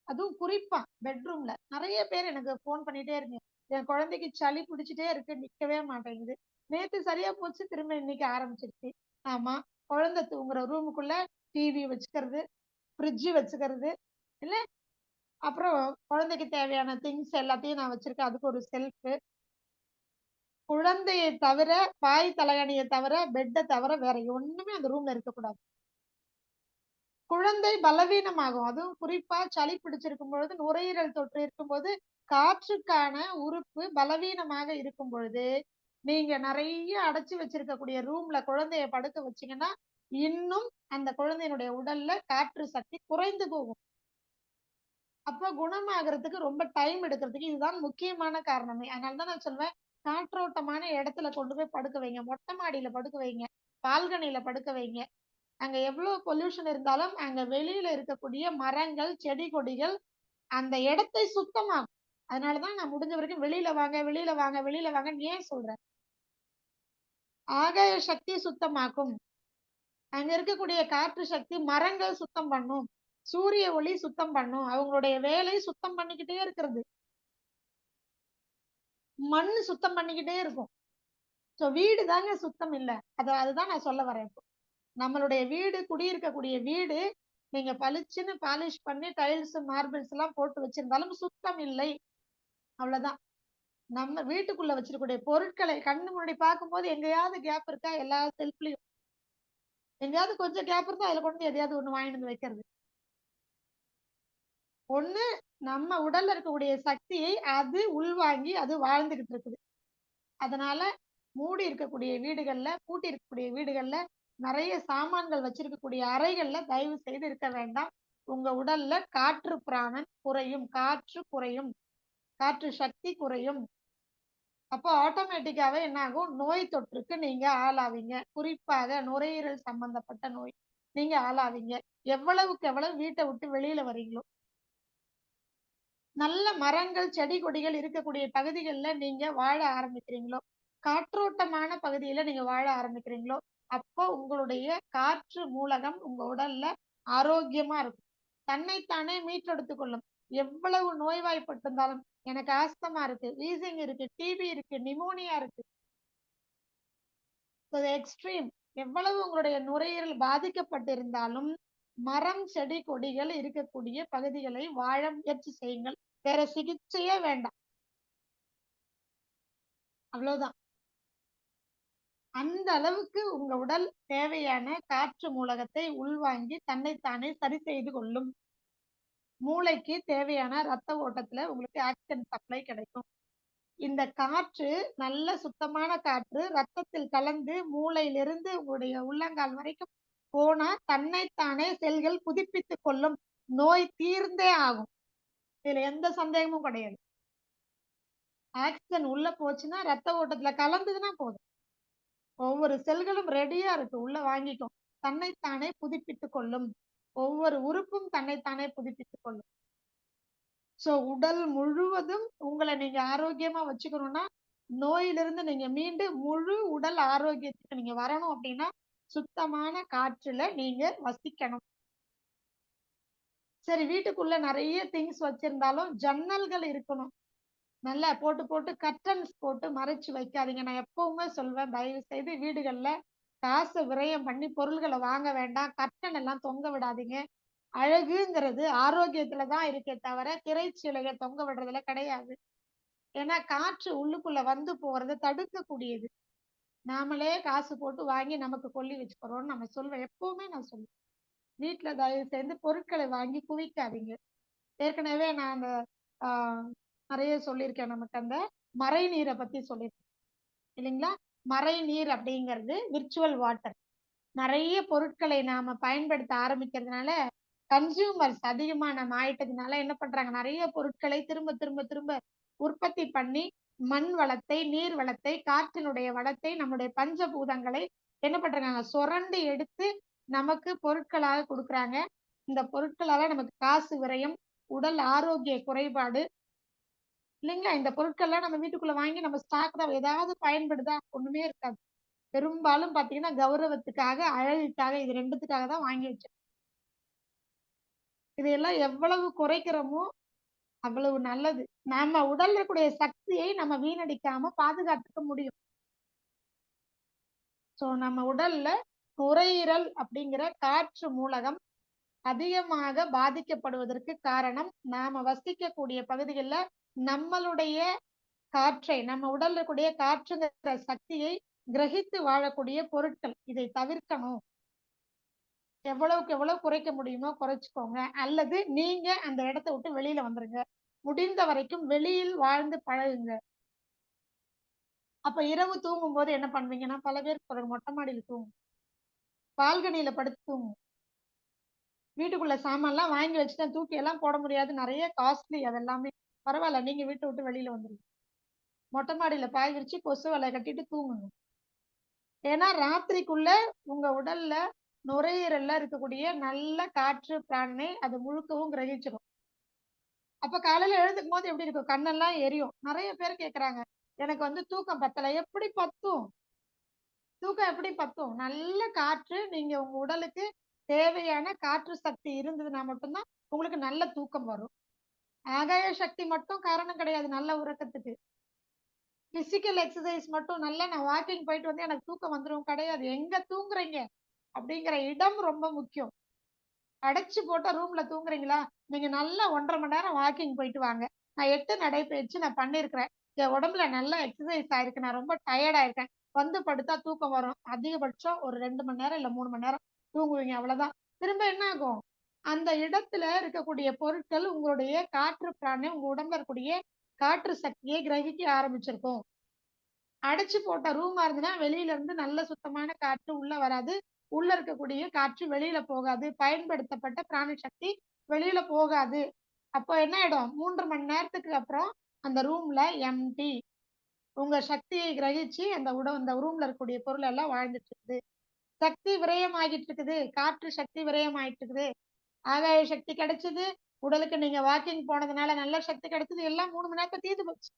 S5: அதுவும் குறிப்பா பெட்ரூம்ல நெறைய பேர் எனக்கு ஃபோன் பண்ணிட்டே இருக்கீங்க. என் குழந்தைக்கு சளி பிடிச்சுட்டே இருக்கு, நிக்கவே மாட்டேங்குது. நேத்து சரியா போச்சு, திரும்ப இன்னைக்கு ஆரம்பிச்சிருச்சு. ஆமா, குழந்தை தூங்குற ரூமுக்குள்ள டிவி வச்சுக்கிறது, ஃப்ரிட்ஜ் வச்சுக்கிறது, இல்ல அப்புறம் குழந்தைக்கு தேவையான திங்ஸ் எல்லாத்தையும் நான் வச்சிருக்கேன். அதுக்கு ஒரு செல்ஃப். குழந்தையை தவிர, பாய் தலகாணிய தவிர, பெட்ட தவிர வேற ஒண்ணுமே அந்த ரூம்ல இருக்கக்கூடாது. குழந்தை பலவீனமாகும். அதுவும் குறிப்பா சளி பிடிச்சிருக்கும் பொழுது, நுரையீரல் தொற்று இருக்கும்போது, காற்றுக்கான உறுப்பு பலவீனமாக இருக்கும் பொழுது, நீங்க நெறைய அடைச்சு வச்சிருக்கக்கூடிய ரூம்ல குழந்தைய படுக்க வச்சீங்கன்னா, இன்னும் அந்த குழந்தையினுடைய உடல்ல காற்று சக்தி குறைந்து போகும். அப்ப குணமாகறதுக்கு ரொம்ப டைம் எடுக்கிறதுக்கு இதுதான் முக்கியமான காரணமே. அதனால தான் நான் சொல்வேன், காற்றோட்டமான இடத்துல கொண்டு போய் படுக்க வைங்க. மொட்டை மாடியில படுக்க வைங்க. பால்கனியில படுக்க வைங்க. அங்க எவ்வளவு பொல்யூஷன் இருந்தாலும், அங்க வெளியில இருக்கக்கூடிய மரங்கள், செடி கொடிகள் அந்த இடத்தை சுத்தமாக்கும். அதனால தான் நான் முடிஞ்ச வரைக்கும் வெளியில வாங்க, வெளியில வாங்க, வெளியில வாங்கன்னு ஏன் சொல்றேன்? ஆகாய சக்தி சுத்தமாக்கும். அங்க இருக்கக்கூடிய காற்று சக்தி மரங்கள் சுத்தம் பண்ணும். சூரிய ஒளி சுத்தம் பண்ணும். அவங்களுடைய வேலை சுத்தம் பண்ணிக்கிட்டே இருக்கிறது. மண்ணு சுத்தம் பண்ணிக்கிட்டே இருக்கும். சோ வீடு தாங்க சுத்தம் இல்ல. அதுதான் நான் சொல்ல வரேன் இப்போ. நம்மளுடைய வீடு, குடியிருக்கக்கூடிய வீடு நீங்க பளிச்சுன்னு பாலிஷ் பண்ணி டைல்ஸ் மார்பிள்ஸ் எல்லாம் போட்டு வச்சிருந்தாலும் சுத்தம் இல்லை. அவ்வளவுதான். நம்ம வீட்டுக்குள்ள வச்சிருக்கக்கூடிய பொருட்களை கண்ணு முன்னாடி பார்க்கும்போது எங்கேயாவது கேப் இருக்கா? எல்லா செல்ஃப்லயும் எங்கேயாவது கொஞ்சம் கேப் இருந்தா அதுல கொண்டு வந்து எதையாவது ஒண்ணு வாங்கிட்டு வந்து வைக்கிறது. ஒண்ணு நம்ம உடல்ல இருக்கக்கூடிய சக்தியை அது உள்வாங்கி அது வாழ்ந்துகிட்டு இருக்குது. அதனால மூடி இருக்கக்கூடிய வீடுகள்ல, பூட்டி இருக்கக்கூடிய வீடுகள்ல, நிறைய சாமான்கள் வச்சிருக்கக்கூடிய அறைகள்ல தயவு செய்து இருக்க வேண்டாம். உங்க உடல்ல காற்று பிராணன் குறையும், காற்று குறையும், காற்று சக்தி குறையும். அப்போ ஆட்டோமேட்டிக்காவே என்ன ஆகும்? நோய் தொற்றுக்கு நீங்க ஆளாவீங்க. குறிப்பாக நுரையீரல் சம்பந்தப்பட்ட நோய் நீங்க ஆளாவீங்க. எவ்வளவுக்கு எவ்வளவு வீட்டை விட்டு வெளியில வரீங்களோ, நல்ல மரங்கள், செடி கொடிகள் இருக்கக்கூடிய பகுதிகள்ல நீங்க வாழ ஆரம்பிக்கிறீங்களோ, காற்றோட்டமான பகுதியில நீங்க வாழ ஆரம்பிக்கிறீங்களோ, அப்போ உங்களுடைய காற்று மூலகம் உங்க உடல்ல ஆரோக்கியமா இருக்கும். தன்னைத்தானே மீட்டெடுத்துக் கொள்ளும். எவ்வளவு நோய்வாய்ப்பட்டிருந்தாலும், எனக்கு ஆஸ்துமா இருக்கு, வீசிங் இருக்கு, டிபி இருக்கு, நிமோனியா இருக்கு, எக்ஸ்ட்ரீம் எவ்வளவு உங்களுடைய நுரையீரல் பாதிக்கப்பட்டிருந்தாலும், மரம், செடி, கொடிகள் இருக்கக்கூடிய பகுதிகளை வாழ முயற்சி செய்யுங்கள். வேற சிகிச்சையே வேண்டாம். அவ்வளவுதான். அந்த அளவுக்கு உங்க உடல் தேவையான காற்று மூலகத்தை உள்வாங்கி தன்னைத்தானே சரி செய்து கொள்ளும். மூளைக்கு தேவையான ரத்த ஓட்டத்துல உங்களுக்கு ஆக்சிஜன் சப்ளை கிடைக்கும். இந்த காற்று நல்ல சுத்தமான காற்று ரத்தத்தில் கலந்து மூளையிலிருந்து உங்களுடைய உள்ளங்கால் வரைக்கும் போனா தன்னைத்தானே செல்கள் புதுப்பித்துக் கொள்ளும். நோய் தீர்ந்தே ஆகும். இதுல எந்த சந்தேகமும் கிடையாது. ஆக்சிஜன் உள்ள போச்சுன்னா ரத்த ஓட்டத்துல கலந்ததுன்னா போதும். ஒவ்வொரு செல்களும் ரெடியா இருக்கு, உள்ள வாங்கிக்கும். தன்னைத்தானே புதுப்பித்துக் கொள்ளும். ஒவ்வொரு உறுப்பும் தன்னைத்தானே புதுப்பித்துக் கொள்ளும். சோ உடல் முழுவதும் உங்களை நீங்க ஆரோக்கியமா வச்சுக்கணும்னா, நோயிலிருந்து நீங்க மீண்டு முழு உடல் ஆரோக்கியத்துக்கு நீங்க வரணும் அப்படின்னா, சுத்தமான காற்றுல நீங்க வசிக்கணும். சரி, வீட்டுக்குள்ள நிறைய திங்ஸ் வச்சிருந்தாலும் ஜன்னல்கள் இருக்கணும். நல்லா போட்டு போட்டு கர்டன்ஸ் போட்டு மறைச்சு வைக்காதீங்க. நான் எப்பவுமே சொல்வேன், தயவு செய்து வீடுகள்ல காசு விரயம் பண்ணி பொருள்களை வாங்க வேண்டாம். கர்டன் எல்லாம் தொங்க விடாதீங்க. அழகுங்கிறது ஆரோக்கியத்துல தான் இருக்கே தவிர திரைச்சீலையை தொங்க விடுறதுல கிடையாது. ஏன்னா காற்று உள்ளுக்குள்ள வந்து போறதை தடுக்கக்கூடியது. நாமளே காசு போட்டு வாங்கி நமக்கு கொல்லி வச்சுக்கிறோம்னு நம்ம சொல்வேன். எப்பவுமே நான் சொல்லுவேன், வீட்டுல தயவு செய்து பொருட்களை வாங்கி குவிக்காதீங்க. ஏற்கனவே நான் அந்த ஆஹ் நிறைய சொல்லியிருக்கேன். நமக்கு அந்த மழை நீரை பத்தி சொல்லியிருக்கேன் இல்லைங்களா? மழை நீர் அப்படிங்கிறது விர்ச்சுவல் வாட்டர். நிறைய பொருட்களை நாம பயன்படுத்த ஆரம்பிக்கிறதுனால, கன்சியூமர்ஸ் அதிகமா நம்ம ஆயிட்டதுனால என்ன பண்றாங்க? நிறைய பொருட்களை திரும்ப திரும்ப திரும்ப உற்பத்தி பண்ணி மண் வளத்தை, நீர் வளத்தை, காற்றினுடைய வளத்தை, நம்முடைய பஞ்சபூதங்களை என்ன பண்றாங்க? சுரண்டி எடுத்து நமக்கு பொருட்களாக கொடுக்குறாங்க. இந்த பொருட்களால நமக்கு காசு விரயம், உடல் ஆரோக்கிய குறைபாடு இல்லைங்களா? இந்த பொருட்கள்லாம் நம்ம வீட்டுக்குள்ள வாங்கி நம்ம ஸ்டாக் தான், ஏதாவது பயன்படுதா? ஒண்ணுமே இருக்காது. பெரும்பாலும் பாத்தீங்கன்னா கௌரவத்துக்காக, அழகுக்காக, இது ரெண்டுத்துக்காக தான் வாங்கி வச்சோம். இதையெல்லாம் எவ்வளவு குறைக்கிறோமோ அவ்வளவு நல்லது. நம்ம உடல்ல இருக்கக்கூடிய சக்தியை நம்ம வீணடிக்காம பாதுகாத்துக்க முடியும். சோ நம்ம உடல்ல நுரையீரல் அப்படிங்கிற காற்று மூலகம் அதிகமாக பாதிக்கப்படுவதற்கு காரணம், நாம வசிக்கக்கூடிய பகுதிகளில் நம்மளுடைய காற்றை, நம்ம உடல்ல இருக்கக்கூடிய காற்றுங்கிற சக்தியை கிரகித்து வாழக்கூடிய பொருட்கள். இதை தவிர்க்கணும். எவ்வளவுக்கு எவ்வளவு குறைக்க முடியுமோ குறைச்சுக்கோங்க. அல்லது நீங்க அந்த இடத்தை விட்டு வெளியில வந்துருங்க. முடிந்த வரைக்கும் வெளியில் வாழ்ந்து பழகுங்க. அப்ப இரவு தூங்கும் போது என்ன பண்ணுவீங்கன்னா, பல பேர் சொல்றாங்க மொட்டை மாடியில தூங்கும், பால்கனியில படுத்து தூங்கும். வீட்டுக்குள்ள சாமான்லாம் வாங்கி வச்சுட்டேன், தூக்கி எல்லாம் போட முடியாது, நிறைய காஸ்ட்லி அதெல்லாமே. பரவாயில்ல, நீங்க வீட்டை விட்டு வெளியில வந்துருங்க. மொட்டை மாடியில பாய் விரிச்சு கொசு வலை கட்டிட்டு தூங்குங்க. ஏன்னா ராத்திரிக்குள்ள உங்க உடல்ல நுரையீரல்ல இருக்கக்கூடிய நல்ல காற்று பிராணனை அது முழுக்கவும் கிரகிச்சிடும். அப்ப காலையில எழுந்துக்கும் போது எப்படி இருக்கும்? கண்ணெல்லாம் எரியும். நிறைய பேர் கேக்குறாங்க, எனக்கு வந்து தூக்கம் பத்தல. எப்படி பத்தும்? தூக்கம் எப்படி பத்தும்? நல்ல காற்று, நீங்க உங்க உடலுக்கு தேவையான காற்று சக்தி இருந்ததுன்னா மட்டும்தான் உங்களுக்கு நல்ல தூக்கம் வரும். ஆகாய சக்தி மட்டும் காரணம் கிடையாது நல்ல உறக்கத்துக்கு. பிசிக்கல் எக்ஸசைஸ் மட்டும், நல்லா நான் வாக்கிங் போயிட்டு வந்து எனக்கு தூக்கம் வந்துடும் கிடையாது. எங்க தூங்குறீங்க அப்படிங்கிற இடம் ரொம்ப முக்கியம். அடைச்சு போட்ட ரூம்ல தூங்குறீங்களா? நீங்க நல்லா 1.5 மணி நேரம் வாக்கிங் போயிட்டு வாங்க. நான் 8 நடைப்பயிற்சி நான் பண்ணியிருக்கிறேன். என் உடம்புல நல்லா எக்ஸர்சைஸ் ஆயிருக்கு. நான் ரொம்ப டயர்டா இருக்கேன். வந்து படுத்தா தூக்கம் வரும். அதிகபட்சம் ஒரு 2 மணி நேரம் இல்ல 3 மணி நேரம் தூங்குவீங்க அவ்வளவுதான். திரும்ப என்ன ஆகும்? அந்த இடத்துல இருக்கக்கூடிய பொருட்கள் உங்களுடைய காற்று பிராணனை உங்க உடம்புல இருக்கக்கூடிய காற்று சக்தியை கிரகிக்க ஆரம்பிச்சிருக்கும். அடைச்சு போட்ட ரூமா இருந்துன்னா வெளியில இருந்து நல்ல சுத்தமான காற்று உள்ள வராது. உள்ள இருக்கக்கூடிய காற்று வெளியில போகாது. பயன்படுத்தப்பட்ட பிராண சக்தி வெளியில போகாது. அப்போ என்ன ஆயிடும்? 3 மணி நேரத்துக்கு அப்புறம் அந்த ரூம்ல எம்ப்டி. உங்க சக்தியை கிரகிச்சு அந்த ரூம்ல இருக்கக்கூடிய பொருள் எல்லாம் வாழ்ந்துட்டு இருக்குது. சக்தி விரயமாகிட்டு இருக்குது. காற்று சக்தி விரயமாயிட்டு இருக்குது. ஆகாய சக்தி கிடைச்சது. உடலுக்கு நீங்க வாக்கிங் போனதுனால நல்ல சக்தி கிடைச்சது. எல்லாம் 3 மணி நேரத்துல தீர்ந்து போச்சு.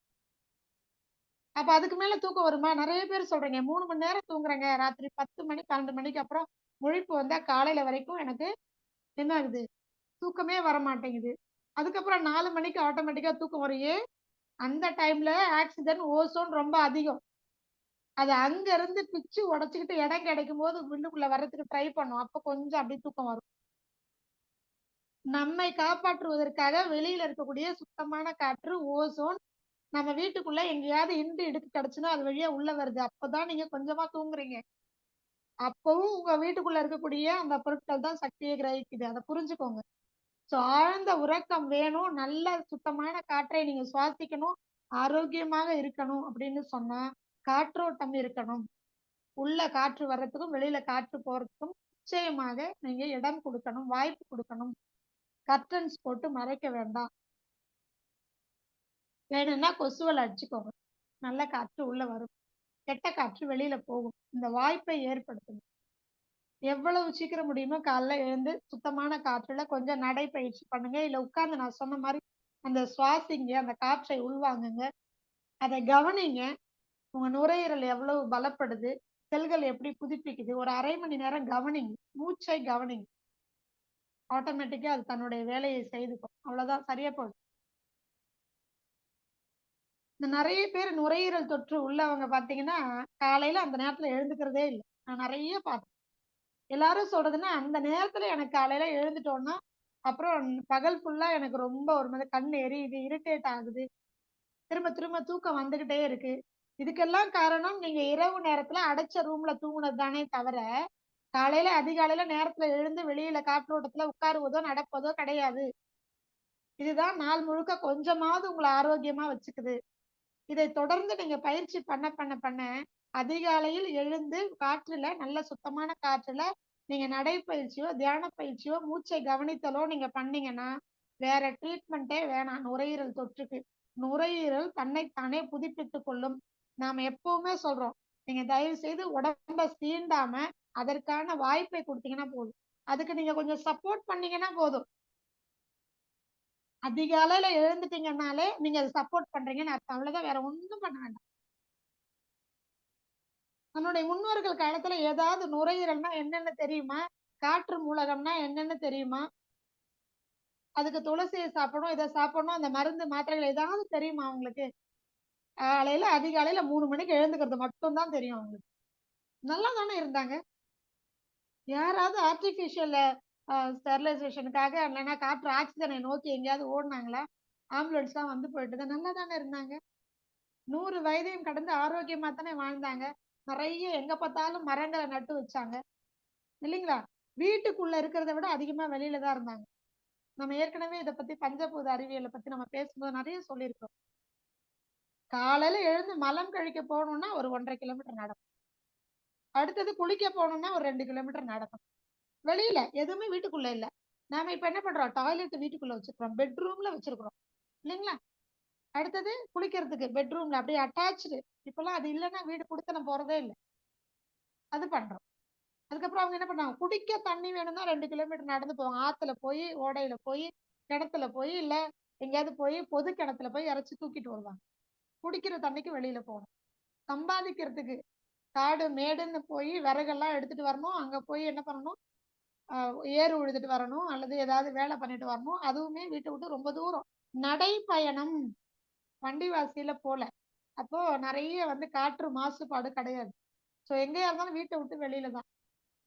S5: அப்ப அதுக்கு மேல தூக்கம் வருமா? நெறைய பேர் சொல்றீங்க. 3 மணி நேரம் தூங்குறேங்க. ராத்திரி 10 மணி, 12 மணிக்கு அப்புறம் முழிப்பு வந்தா காலையில வரைக்கும் எனக்கு என்ன ஆகுது? தூக்கமே வரமாட்டேங்குது. அதுக்கப்புறம் 4 மணிக்கு ஆட்டோமேட்டிக்கா தூக்கம் வரும். ஏன்? அந்த டைம்ல ஆக்ஸிஜன், ஓசோன் ரொம்ப அதிகம். அது அங்க இருந்து பிச்சு உடைச்சுக்கிட்டு இடம் கிடைக்கும்போது உள்ளுக்குள்ள வர்றதுக்கு ட்ரை பண்ணும். அப்ப கொஞ்சம் அப்படியே தூக்கம் வரும். நம்மை காப்பாற்றுவதற்காக வெளியில இருக்கக்கூடிய சுத்தமான காற்று, ஓசோன் நம்ம வீட்டுக்குள்ள எங்கேயாவது இடுக்கு கிடைச்சுன்னா அது வழியா உள்ள வருது. அப்பதான் நீங்க கொஞ்சமா தூங்குறீங்க. அப்பவும் உங்க வீட்டுக்குள்ள இருக்கக்கூடிய அந்த பொருட்கள் தான் சக்தியை கிரகிக்குது. அத புரிஞ்சுக்கோங்க. சோ ஆழ்ந்த உறக்கம் வேணும். நல்ல சுத்தமான காற்றை நீங்க சுவாசிக்கணும். ஆரோக்கியமாக இருக்கணும் அப்படின்னு சொன்னா, காற்றோட்டம் இருக்கணும். உள்ள காற்று வர்றதுக்கும், வெளியில காற்று போறதுக்கும் நிச்சயமாக நீங்க இடம் குடுக்கணும். வாய்ப்பு குடுக்கணும். கர்டன்ஸ் போட்டு மறைக்க வேண்டாம். வேணும்னா கொசுவல அடிச்சுக்கோங்க. நல்ல காற்று உள்ள வரும். கெட்ட காற்று வெளியில போகும். இந்த வாய்ப்பை ஏற்படுத்துங்க. எவ்வளவு சீக்கிரம் முடியுமோ காலைல எழுந்து சுத்தமான காற்றுல கொஞ்சம் நடைப்பயிற்சி பண்ணுங்க. இல்ல உட்கார்ந்து நான் சொன்ன மாரி அந்த சுவாசிங்க, அந்த காற்றை உள்வாங்குங்க. அத கவனிங்க. உங்க நுரையீரல் எவ்வளவு பலப்படுது? செல்கள் எப்படி புதுப்பிக்குது? ஒரு 1/2 மணி நேரம் கவனிங்க. மூச்சை கவனிங்க. ஆட்டோமேட்டிக்கா அது தன்னுடைய வேலையை செய்துக்கும். அவ்வளவுதான் சரியா போகுது. இந்த நெறைய பேர் நுரையீரல் தொற்று உள்ளவங்க பார்த்தீங்கன்னா, காலையில அந்த நேரத்துல எழுந்துக்கிறதே இல்ல. நான் நெறைய பார்த்தேன். எல்லாரும் சொல்றதுன்னா, அந்த நேரத்துல எனக்கு காலையில எழுந்துட்டோம்னா, அப்புறம் பகல் ஃபுல்லா எனக்கு ரொம்ப ஒரு மாரி கண் எரியுது, இரிட்டேட் ஆகுது. திரும்ப திரும்ப தூக்கம் வந்துகிட்டே இருக்கு. இதுக்கெல்லாம் காரணம் நீங்க இரவு நேரத்துல அடைச்ச ரூம்ல தூங்குனது தானே தவிர, காலையில அதிகாலையில நேரத்துல எழுந்து வெளியில காற்றோட்டத்துல உட்காருவதோ, நடப்பதோ கிடையாது. இதுதான் நாள் முழுக்க கொஞ்சமாவது உங்கள ஆரோக்கியமா வச்சுக்குது. இதை தொடர்ந்து நீங்க பயிற்சி பண்ண அதிகாலையில் எழுந்து காற்றுல நல்ல சுத்தமான காற்றுல நீங்க நடைப்பயிற்சியோ, தியான பயிற்சியோ, மூச்சை கவனித்தலோ நீங்க பண்ணீங்கன்னா, வேற ட்ரீட்மெண்ட்டே வேணாம் நுரையீரல் தொற்றுக்கு. நுரையீரல் தன்னைத்தானே புதுப்பித்துக் கொள்ளும். நாம எப்பவுமே சொல்றோம். நீங்க தயவு செய்து உடம்ப சீண்டாம அதற்கான வாய்ப்பை குடுத்தீங்கன்னா போதும். அதுக்கு நீங்க கொஞ்சம் சப்போர்ட் பண்ணீங்கன்னா போதும். அதிகாலையில எழுந்துட்டீங்கன்னாலே, நீங்க அத சப்போர்ட் பண்றீங்கன்னு அர்த்தம். அவ்வளவுதான். வேற ஒண்ணும் பண்ண வேண்டாம். நம்மளுடைய முன்னோர்கள் காலத்துல ஏதாவது நுரையீரல்னா என்னன்னு தெரியுமா? காற்று மூலகம்னா என்னன்னு தெரியுமா? அதுக்கு துளசிய சாப்பிடணும், இத சாப்பிடணும், அந்த மருந்து, மாத்திரைகள் ஏதாவது தெரியுமா அவங்களுக்கு? காலையில அதிகாலையில 3 மணிக்கு எழுந்துக்கிறது மட்டும் தான் தெரியும் அவங்களுக்கு. நல்லா தானே இருந்தாங்க. யாராவது ஆர்டிபிஷியல் ஸ்டெரிலைசேஷனுக்காக இல்லைன்னா காற்று ஆக்சிஜனை நோக்கி எங்கேயாவது ஓடுனாங்களா? ஆம்புலன்ஸ்லாம் வந்து போயிட்டு தான் நல்லா தானே இருந்தாங்க. 100 வயதையும் கடந்து ஆரோக்கியமா தானே வாழ்ந்தாங்க. நெறைய எங்க பார்த்தாலும் மரங்கள நட்டு வச்சாங்க. இல்லைங்களா? வீட்டுக்குள்ள இருக்கிறத விட அதிகமா வெளியில தான் இருந்தாங்க. நம்ம ஏற்கனவே இத பத்தி பஞ்சபூத அறிவியல பத்தி நம்ம பேசும்போது நெறைய சொல்லியிருக்கோம். காலையில எழுந்து மலம் கழிக்க போணும்னா ஒரு 1 1/2 கிலோமீட்டர் நடக்கணும். அடுத்தது குளிக்க போணும்னா ஒரு 2 கிலோமீட்டர் நடக்கணும். வெளியில எதுவுமே வீட்டுக்குள்ள இல்ல. நாம இப்ப என்ன பண்றோம்? டாய்லெட் வீட்டுக்குள்ள வச்சிருக்கிறோம். பெட்ரூம்ல வச்சிருக்கிறோம். இல்லைங்களா? அடுத்தது குளிக்கிறதுக்கு பெட்ரூம்ல அப்படியே அட்டாச்டு. இப்பல்லாம் அது இல்லன்னா வீடு குடித்தனம் போறதே இல்ல. அது பண்றோம். அதுக்கப்புறம் அவங்க என்ன பண்ணாங்க? குடிக்க தண்ணி வேணும்னா 2 கிலோமீட்டர் நடந்து போவாங்க. ஆத்துல போய், ஓடையில போய், கிணத்துல போய், இல்ல எங்கேயாவது போய் பொது கிணத்துல போய் இறைச்சு தூக்கிட்டு வருவாங்க. குடிக்கிற தண்ணிக்கு வெளியில போகணும். சம்பாதிக்கிறதுக்கு காடு மேடுன்னு போய் விறகெல்லாம் எடுத்துட்டு வரணும். அங்க போய் என்ன பண்ணணும்? ஏறு உழுதுட்டு வரணும். அல்லது ஏதாவது வேலை பண்ணிட்டு வரணும். அதுவுமே வீட்ட விட்டு ரொம்ப தூரம். நடைப்பயணம். வண்டி வாசியில போல. அப்போ நெறைய காற்று மாசுபாடு கிடையாது. சோ எங்கேயா இருந்தாலும் வீட்ட விட்டு வெளியில தான்.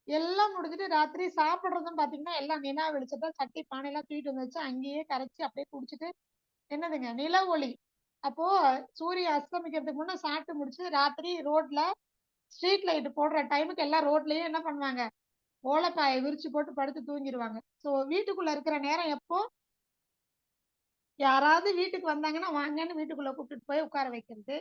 S5: எல்லாம் முடிஞ்சுட்டு ராத்திரி சாப்பிடுறதும் பாத்தீங்கன்னா எல்லாம் நிலா வெளிச்சத்தை சட்டி பானையெல்லாம் தூக்கிட்டு வந்து வச்சு அங்கேயே கரைச்சி அப்படியே குடிச்சிட்டு என்னதுங்க நில ஒளி. அப்போ சூரியன் அஸ்தமிக்கிறதுக்கு முன்ன சாப்பிட்டு முடிச்சு ராத்திரி ரோட்ல ஸ்ட்ரீட் லைட் போடுற டைமுக்கு எல்லாம் ரோட்லயே என்ன பண்ணுவாங்க, ஓலைப்பாயை விரிச்சு போட்டு படுத்து தூங்கிடுவாங்க. சோ வீட்டுக்குள்ள இருக்கிற நேரம் எப்போ, யாராவது வீட்டுக்கு வந்தாங்கன்னா வாங்கன்னு வீட்டுக்குள்ள கூப்பிட்டுட்டு போய் உட்கார வைக்கிறது.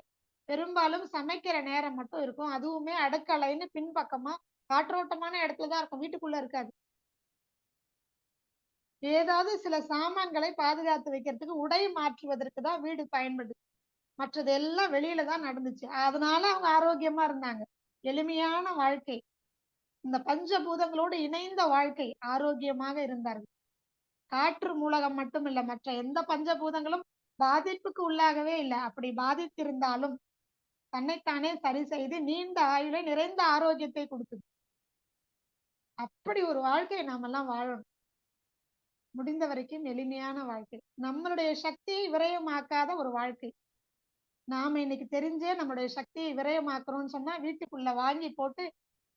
S5: பெரும்பாலும் சமைக்கிற நேரம் மட்டும் இருக்கும். அதுவுமே அடுக்கலைன்னு பின்பக்கமா காற்றோட்டமான இடத்துல தான் இருக்கும். வீட்டுக்குள்ள இருக்காது. ஏதாவது சில சாமான்களை பாதுகாத்து வைக்கிறதுக்கு உடை மாற்றுவதற்கு தான் வீடு பயன்படுது. மற்றது எல்லாம் வெளியில தான் நடந்துச்சு. அதனால அவங்க ஆரோக்கியமா இருந்தாங்க. எளிமையான வாழ்க்கை. இந்த பஞ்சபூதங்களோடு இணைந்த வாழ்க்கை. ஆரோக்கியமாக இருந்தார்கள். காற்று மூலகம் மட்டும் இல்ல, மற்ற எந்த பஞ்சபூதங்களும் பாதிப்புக்கு உள்ளாகவே இல்லை. அப்படி பாதித்திருந்தாலும் தன்னைத்தானே சரி செய்து நீண்ட ஆயுளை நிறைந்த ஆரோக்கியத்தை கொடுத்தது. அப்படி ஒரு வாழ்க்கையை நாமெல்லாம் வாழணும். முடிந்த வரைக்கும் எளிமையான வாழ்க்கை. நம்மளுடைய சக்தியை விரயமாக்காத ஒரு வாழ்க்கை. நாம இன்னைக்கு தெரிஞ்சே நம்மளுடைய சக்தியை விரயமாக்குறோம்னு சொன்னா வீட்டுக்குள்ள வாங்கி போட்டு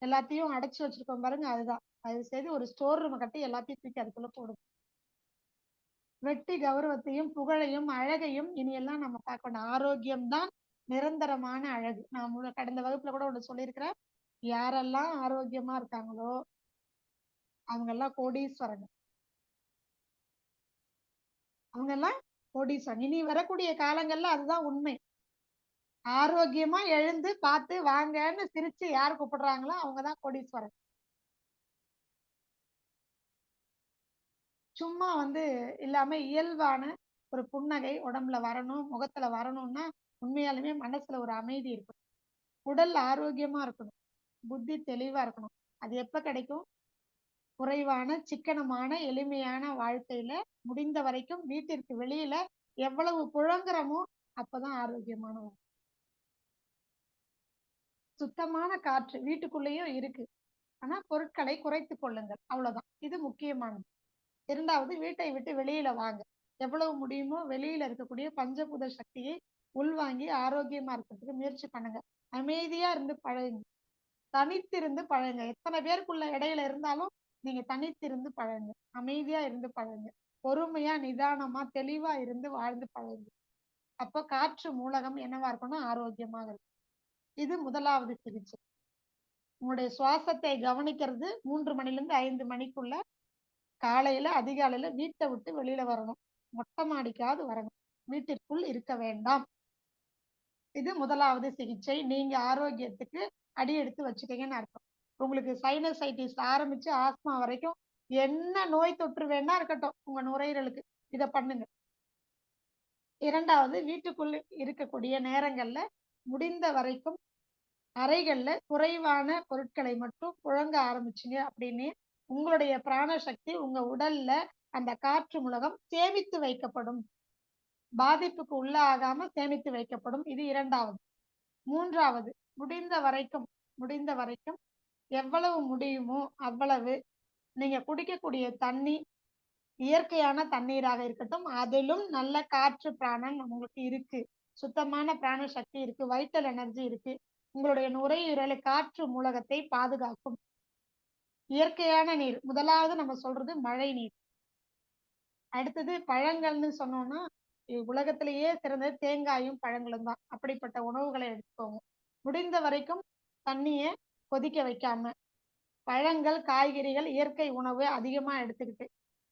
S5: எல்லாத்தையும் அடைச்சு வச்சிருக்கோம் பாருங்க, அதுதான். அது செய்து ஒரு ஸ்டோர் ரூம் கட்டி எல்லாத்தையும் தூக்கி அதுக்குள்ள போடுது. வெட்டி கௌரவத்தையும் புகழையும் அழகையும் இனியெல்லாம் நம்ம பார்க்கணும். ஆரோக்கியம்தான் நிரந்தரமான அழகு. நான் கடந்த வகுப்புல கூட ஒண்ணு சொல்லியிருக்கிறேன். யாரெல்லாம் ஆரோக்கியமா இருக்காங்களோ அவங்க எல்லாம் கோடீஸ்வரங்க. அவங்க எல்லாம் கோடீஸ்வரன். இனி வரக்கூடிய காலங்கள்ல அதுதான் உண்மை. ஆரோக்கியமா எழுந்து பார்த்து வாங்கன்னு சிரிச்சு யார் கூப்பிடுறாங்களோ அவங்கதான் கோடீஸ்வரன். சும்மா இல்லாம இயல்பான ஒரு புன்னகை உடம்புல வரணும், முகத்துல வரணும்னா உண்மையாலுமே மனசுல ஒரு அமைதி இருக்கணும். உடல் ஆரோக்கியமா இருக்கணும். புத்தி தெளிவா இருக்கணும். அது எப்ப கிடைக்கும்? குறைவான சிக்கனமான எளிமையான வாழ்க்கையில முடிந்த வரைக்கும் வீட்டிற்கு வெளியில எவ்வளவு புழங்குறோமோ அப்பதான் ஆரோக்கியமான வாழ்க்கை. சுத்தமான காற்று வீட்டுக்குள்ளேயும் இருக்கு. ஆனா பொருட்களை குறைத்துக் கொள்ளுங்கள். அவ்வளவுதான். இது முக்கியமானது. இரண்டாவது, வீட்டை விட்டு வெளியில வாங்க. எவ்வளவு முடியுமோ வெளியில இருக்கக்கூடிய பஞ்சபூத சக்தியை உள்வாங்கி ஆரோக்கியமா இருக்கிறதுக்கு முயற்சி பண்ணுங்க. அமைதியா இருந்து பழகுங்க. தனித்திருந்து பழகுங்க. எத்தனை பேருக்குள்ள இடையில இருந்தாலும் நீங்க தனித்திருந்து பழகுங்க. அமைதியா இருந்து பழகுங்க. பொறுமையா நிதானமா தெளிவா இருந்து வாழ்ந்து பழகுங்க. அப்போ காற்று மூலகம் என்னவா இருக்கணும்? ஆரோக்கியமாக இருக்கும். இது முதலாவது சிகிச்சை. உங்களுடைய சுவாசத்தை கவனிக்கிறது 3 மணிலிருந்து 5 மணிக்குள்ள காலையில அதிகாலையில வீட்டை விட்டு வெளியில வரணும். மொட்டை மாடிக்காவது வரணும். வீட்டிற்குள் இருக்க வேண்டாம். இது முதலாவது சிகிச்சை. நீங்க ஆரோக்கியத்துக்கு அடி எடுத்து வச்சுட்டீங்கன்னு அர்த்தம். உங்களுக்கு சைனசைட்டிஸ் ஆரம்பிச்சு ஆஸ்மா வரைக்கும் என்ன நோய் தொற்று வேணா இருக்கட்டும் உங்க நுரையீரலுக்கு, இத பண்ணுங்க. இரண்டாவது, வீட்டுக்குள்ள இருக்கக்கூடிய நேரங்கள்ல முடிந்த வரைக்கும் அறைகள்ல குறைவான பொருட்களை மட்டும் புழங்க ஆரம்பிச்சுங்க அப்படின்னு உங்களுடைய பிராண சக்தி உங்க உடல்ல அந்த காற்று மூலகம் சேமித்து வைக்கப்படும். பாதிப்புக்கு உள்ளாகாம சேமித்து வைக்கப்படும். இது இரண்டாவது. மூன்றாவது, முடிந்த வரைக்கும் எவ்வளவு முடியுமோ அவ்வளவு நீங்க குடிக்கக்கூடிய தண்ணி இயற்கையான தண்ணீராக இருக்கட்டும். அதிலும் நல்ல காற்று பிராணன் உங்களுக்கு இருக்கு. சுத்தமான பிராண சக்தி இருக்கு. வைட்டல் எனர்ஜி இருக்கு. உங்களுடைய நுரையீரலை காற்று மூலகத்தை பாதுகாக்கும். இயற்கையான நீர். முதலாவது நம்ம சொல்றது மழை நீர். அடுத்தது பழங்கள்னு சொன்னோம்னா உலகத்திலேயே சிறந்தது தேங்காயும் பழங்களும் தான். அப்படிப்பட்ட உணவுகளை எடுத்துக்கோங்க. முடிந்த வரைக்கும் தண்ணிய கொதிக்க வைக்காம பழங்கள், காய்கறிகள், இயற்கை உணவு அதிகமா எடுத்துக்கிட்டு,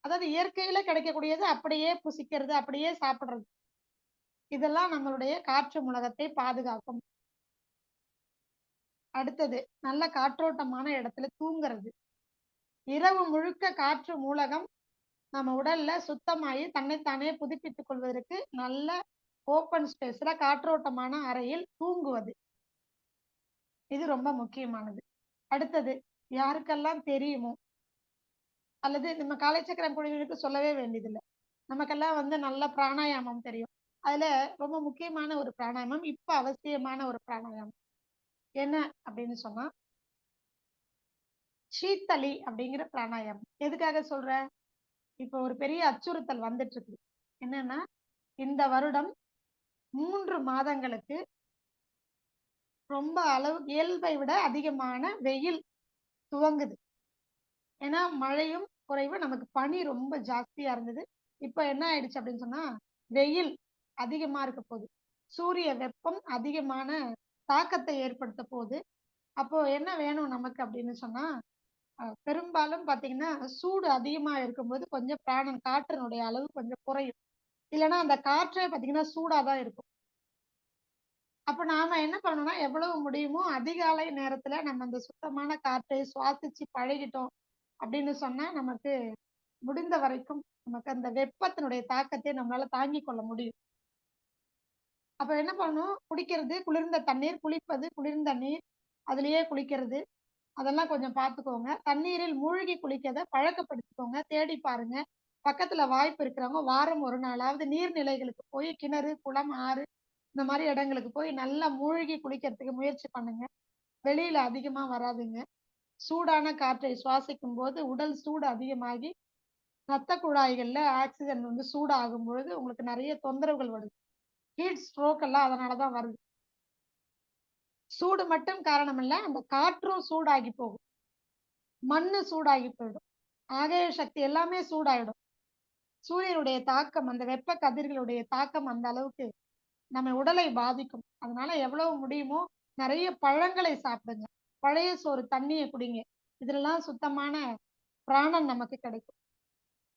S5: அதாவது இயற்கையில கிடைக்கக்கூடியது அப்படியே புசிக்கிறது, அப்படியே சாப்பிடுறது. இதெல்லாம் நம்மளுடைய காற்று மூலகத்தை பாதுகாக்கும். அடுத்தது, நல்ல காற்றோட்டமான இடத்துல தூங்குறது. இரவு முழுக்க காற்று மூலகம் நம்ம உடல்ல சுத்தமாயி தன்னைத்தானே புதுப்பித்துக் கொள்வதற்கு நல்ல ஓப்பன் ஸ்பேஸ்ல காற்றோட்டமான அறையில் தூங்குவது. இது ரொம்ப முக்கியமானது. அடுத்தது, யாருக்கெல்லாம் தெரியுமோ அல்லது நம்ம காலைச்சக்கரம் குழுவினருக்கு சொல்லவே வேண்டியதில்லை. நமக்கெல்லாம் நல்ல பிராணாயாமம் தெரியும். அதுல ரொம்ப முக்கியமான ஒரு பிராணாயாமம், இப்ப அவசியமான ஒரு பிராணாயாமம் என்ன அப்படின்னு சொன்னா சீத்தளி அப்படிங்கிற பிராணாயாமம். எதுக்காக சொல்றேன்? இப்போ ஒரு பெரிய அச்சுறுத்தல் வந்துட்டு இருக்கு. என்னன்னா இந்த வருடம் 3 மாதங்களுக்கு ரொம்ப அளவு இயல்பை விட அதிகமான வெயில் துவங்குது. ஏன்னா மழையும் குறைவு, நமக்கு பனி ரொம்ப ஜாஸ்தியா இருந்தது. இப்ப என்ன ஆயிடுச்சு அப்படின்னு சொன்னா, வெயில் அதிகமா இருக்க போகுது. சூரிய வெப்பம் அதிகமான தாக்கத்தை ஏற்படுத்த போகுது. அப்போ என்ன வேணும் நமக்கு அப்படின்னு சொன்னா, பெரும்பாலும் பாத்தீங்கன்னா, சூடு அதிகமா இருக்கும்போது கொஞ்சம் காற்றினுடைய அளவு கொஞ்சம் குறையும். இல்லன்னா அந்த காற்றே பாத்தீங்கன்னா சூடா தான் இருக்கும். அப்ப நாம என்ன பண்ணணும்னா, எவ்வளவு முடியுமோ அதிகாலை நேரத்துல நம்ம அந்த சுத்தமான காற்றை சுவாசிச்சு பழகிட்டோம் அப்படின்னு சொன்னா, நமக்கு முடிந்த வரைக்கும் நமக்கு அந்த வெப்பத்தினுடைய தாக்கத்தை நம்மளால தாங்கிக் கொள்ள முடியும். அப்ப என்ன பண்ணணும், குடிக்கிறது குளிர்ந்த தண்ணீர், குளிப்பது குளிர்ந்த நீர், அதிலேயே குளிக்கிறது, அதெல்லாம் கொஞ்சம் பார்த்துக்கோங்க. தண்ணீரில் மூழ்கி குளிக்கிறத பழக்கப்படுத்திக்கோங்க. தேடி பாருங்க. பக்கத்துல வாய்ப்பு இருக்கிறவங்க வாரம் 1 நாளாவது நீர்நிலைகளுக்கு போய் கிணறு, குளம், ஆறு இந்த மாரி இடங்களுக்கு போய் நல்லா மூழ்கி குளிக்கிறதுக்கு முயற்சி பண்ணுங்க. வெளியில அதிகமா வராதீங்க. சூடான காற்றை சுவாசிக்கும்போது உடல் சூடு அதிகமாகி, ரத்த குழாய்கள்ல ஆக்ஸிஜன் வந்து சூடாகும் பொழுது உங்களுக்கு நெறைய தொந்தரவுகள் வருது. ஹீட் ஸ்ட்ரோக் எல்லாம் அதனால தான் வருது. சூடு மட்டும் காரணம் இல்ல, அந்த காற்றும் சூடாகி போகும். மண்ணு சூடாகி போயிடும். ஆகாய சக்தி எல்லாமே சூடாயிடும். சூரியனுடைய தாக்கம், அந்த வெப்ப கதிர்களுடைய தாக்கம் அந்த அளவுக்கு நம்ம உடலை பாதிக்கும். அதனால எவ்வளவு முடியுமோ நெறைய பழங்களை சாப்பிடுங்க. பழைய சோறு தண்ணிய குடிங்க. இதுலலாம் சுத்தமான பிராணன் நமக்கு கிடைக்கும்.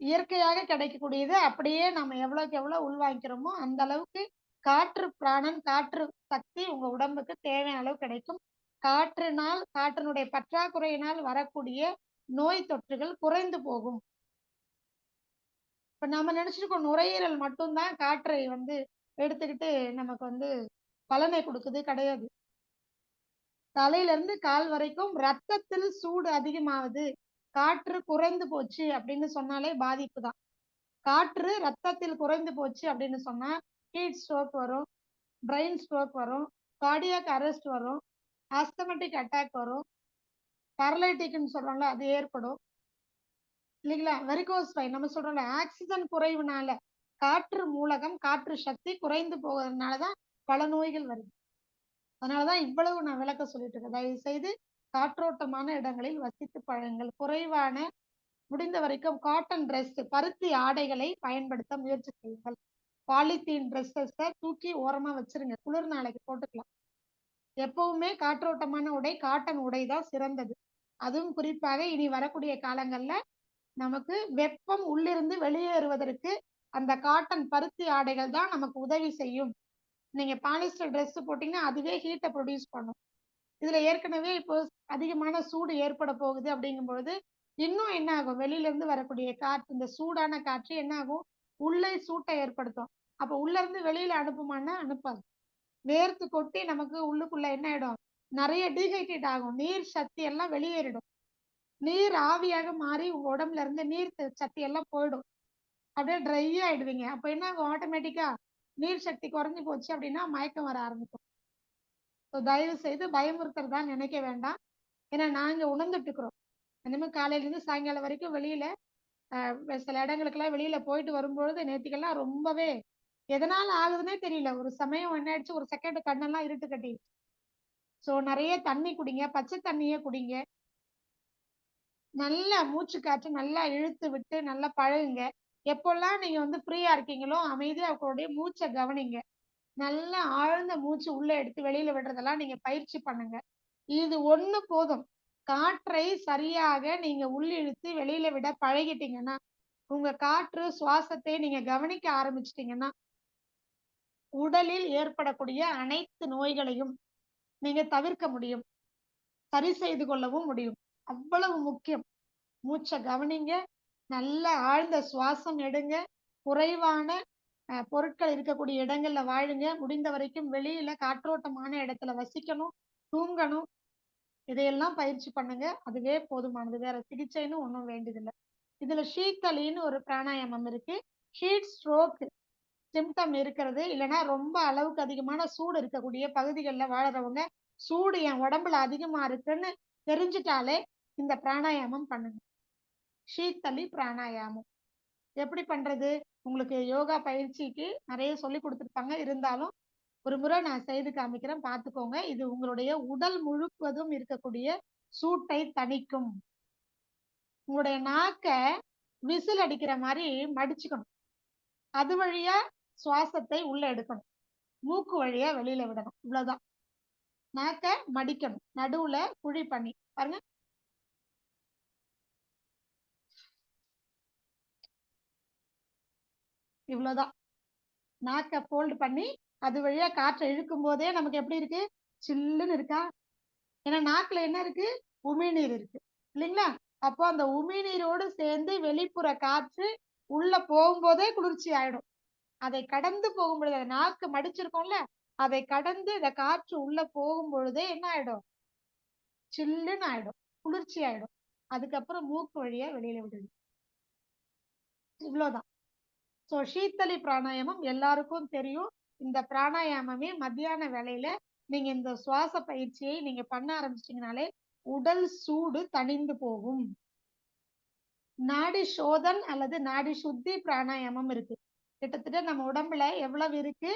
S5: இயற்கையாக கிடைக்கக்கூடியது அப்படியே நம்ம எவ்வளவுக்கு எவ்வளவு உள்வாங்கிக்கிறோமோ, அந்த அளவுக்கு காற்று பிராணன், காற்று சக்தி உங்க உடம்புக்கு தேவையான அளவு கிடைக்கும். காற்றினுடைய பற்றாக்குறையினால் வரக்கூடிய நோய் தொற்றுகள் குறைந்து போகும். இப்ப நாம நினைச்சிருக்கோம் நுரையீரல் மட்டும் தான் காற்றை வந்து எடுத்துக்கிட்டு நமக்கு வந்து பலனை குடுக்குது. கிடையாது. தலையில இருந்து கால் வரைக்கும் ரத்தத்தில் சூடு அதிகமாகுது. காற்று குறைந்து போச்சு அப்படின்னு சொன்னாலே பாதிப்பு தான். காற்று ரத்தத்தில் குறைந்து போச்சு அப்படின்னு சொன்னா, ஹீட் ஸ்ட்ரோக் வரும், பிரெயின் ஸ்ட்ரோக் வரும், கார்டியாக் அரெஸ்ட் வரும், ஆஸ்தமேட்டிக் அட்டாக் வரும், பாரலைட்டிக்ன்னு சொல்றோம்ல அது ஏற்படும். இல்லைங்களா? வெரிகோஸ் வெயின் நம்ம சொல்றோம்ல, ஆக்ஸிஜன் குறைவுனால, காற்று மூலகம், காற்று சக்தி குறைந்து போவதனால தான் பல நோய்கள் வருது. அதனால தான் இவ்வளவு நான் விளக்க சொல்லிட்டு இருக்கேன். தயவு செய்து காற்றோட்டமான இடங்களில் வசித்து பழகுங்கள். குறைவான முடிந்த வரைக்கும் காட்டன் டிரெஸ், பருத்தி ஆடைகளை பயன்படுத்த முயற்சி செய்யுங்கள். பாலித்தீன் ட்ரெஸ்ஸஸ தூக்கி ஓரமா வச்சிருங்க. குளிர் நாளைக்கு போட்டுக்கலாம். எப்பவுமே காற்றோட்டமான உடை, காட்டன் உடை தான் சிறந்தது. அதுவும் குறிப்பாக இனி வரக்கூடிய காலங்கள்ல நமக்கு வெப்பம் உள்ளிருந்து வெளியேறுவதற்கு அந்த காட்டன் பருத்தி ஆடைகள் தான் நமக்கு உதவி செய்யும். நீங்க பாலிஸ்டர் ட்ரெஸ் போட்டீங்கன்னா அதுவே ஹீட்ட ப்ரொடியூஸ் பண்ணும். இதுல ஏற்கனவே இப்போ அதிகமான சூடு ஏற்பட போகுது அப்படிங்கும்பொழுது, இன்னும் என்ன ஆகும்? வெளியில இருந்து வரக்கூடிய காற்று, இந்த சூடான காற்று என்ன ஆகும்? உள்ளே சூட்டை ஏற்படுத்தும். அப்ப உள்ள இருந்து வெளியில அனுப்புமான்னா அனுப்பாது. வேர்த்து கொட்டி நமக்கு உள்ளுக்குள்ள என்ன ஆயிடும்? நெறைய டீஹைட்ரேட் ஆகும். நீர் சக்தி எல்லாம் வெளியேறிடும். நீர் ஆவியாக மாறி உங்க உடம்புல இருந்து சக்தி எல்லாம் போயிடும். அப்படியே ட்ரை ஆயிடுவீங்க. அப்ப என்ன ஆகும்? ஆட்டோமேட்டிக்கா நீர் சக்தி குறைஞ்சு போச்சு அப்படின்னா மயக்கம் வர ஆரம்பிக்கும். தயவு செய்து பயமுறுத்துறதா நினைக்க வேண்டாம். ஏன்னா நாங்க உணர்ந்துட்டு இருக்கிறோம். இனிமே காலையில இருந்து சாயங்காலம் வரைக்கும் வெளியில சில இடங்களுக்கெல்லாம் வெளியில போயிட்டு வரும்பொழுது நேத்திக்கெல்லாம் ரொம்பவே எதனால ஆகுதுன்னே தெரியல. ஒரு சமயம் என்ன ஆயிடுச்சு, ஒரு செகண்ட் கண்ணெல்லாம் இருட்டு கட்டிடுச்சு. சோ நெறைய தண்ணி குடிங்க. பச்சை தண்ணியே குடிங்க. நல்லா மூச்சு காற்று நல்லா இழுத்து விட்டு நல்லா பழகுங்க. எப்போல்லாம் நீங்க வந்து ஃப்ரீயா இருக்கீங்களோ, அமைதியா உங்களுடைய மூச்ச கவனிங்க. நல்லா ஆழ்ந்த மூச்சு உள்ள எடுத்து வெளியில விடுறதெல்லாம் நீங்க பயிற்சி பண்ணுங்க. இது ஒண்ணு போதும். காற்றை சரியாக நீங்க உள்ளிழுத்து வெளியில விட பழகிட்டீங்கன்னா, உங்க காற்று சுவாசத்தை நீங்க கவனிக்க ஆரம்பிச்சிட்டீங்கன்னா, உடலில் ஏற்படக்கூடிய அனைத்து நோய்களையும் நீங்க தவிர்க்க முடியும். சரி செய்து கொள்ளவும் முடியும். அவ்வளவு முக்கியம். மூச்ச கவனிங்க. நல்ல ஆழ்ந்த சுவாசம் எடுங்க. குறைவான பொருட்கள் இருக்கக்கூடிய இடங்கள்ல வாழுங்க. முடிந்த வரைக்கும் வெளியில காற்றோட்டமான இடத்துல வசிக்கணும், தூங்கணும். இதையெல்லாம் பயிற்சி பண்ணுங்க. அதுவே போதுமானது. வேற சிகிச்சைன்னு ஒண்ணும் வேண்டியதில்ல. இதுல ஷீத்தலின்னு ஒரு பிராணாயாமம் இருக்கு. ஹீட் ஸ்ட்ரோக் சிம்டம் இருக்கிறது, இல்லைன்னா ரொம்ப அளவுக்கு அதிகமான சூடு இருக்கக்கூடிய பகுதிகள்ல வாழறவங்க, சூடு என் உடம்புல அதிகமா இருக்குன்னு தெரிஞ்சுட்டாலே இந்த பிராணாயாமம் பண்ணுங்க. ஷீத்தலி பிராணாயாமம். எப்படி பண்றது? உங்களுக்கு யோகா பயிற்சிக்கு நிறைய சொல்லி கொடுத்துருப்பாங்க. இருந்தாலும் ஒரு முறை நான் செய்து காமிக்கிறேன், பார்த்துக்கோங்க. இது உங்களுடைய உடல் முழுவதும் இருக்கக்கூடிய சூட்டை தணிக்கும். உங்களுடைய நாக்க விசில் அடிக்கிற மாதிரி மடிச்சுக்கணும். அது வழியா சுவாசத்தை உள்ள எடுக்கணும், மூக்கு வழியா வெளியில விடணும். இவ்வளவுதான். நாக்க மடிக்கணும், நடுவுல குழி பண்ணி பாருங்க. இவ்வளவுதான். நாக்க ஃபோல்ட் பண்ணி அது வழியா காற்றை இழுக்கும் போதே நமக்கு எப்படி இருக்கு? சில்லுன்னு இருக்கா? ஏன்னா நாக்குல என்ன இருக்கு? உமிழ்நீர் இருக்கு இல்லைங்களா? அப்போ அந்த உமிழ்நீரோடு சேர்ந்து வெளிப்புற காற்று உள்ள போகும்போதே குளிர்ச்சி ஆயிடும். அதை கடந்து போகும் பொழுது, அந்த நாக்கு மடிச்சிருக்கோம்ல, அதை கடந்து இந்த காற்று உள்ள போகும் பொழுதே என்ன ஆயிடும்? சில்லுன்னு ஆயிடும், குளிர்ச்சி ஆயிடும். அதுக்கப்புறம் மூக்கு வழியா வெளியில விடுது. இவ்வளவுதான். சோ சீத்தளி பிராணாயாமம் எல்லாருக்கும் தெரியும். இந்த பிராணாயாமமே மத்தியான வேளையில நீங்க இந்த சுவாச பயிற்சியை நீங்க பண்ண ஆரம்பிச்சிட்டீங்கனாலே உடல் சூடு தணிந்து போகும். நாடி சோதன் அல்லது நாடி சுத்தி பிராணாயாமம் இருக்கு. கிட்டத்தட்ட நம்ம உடம்புல எவ்வளவு இருக்கு?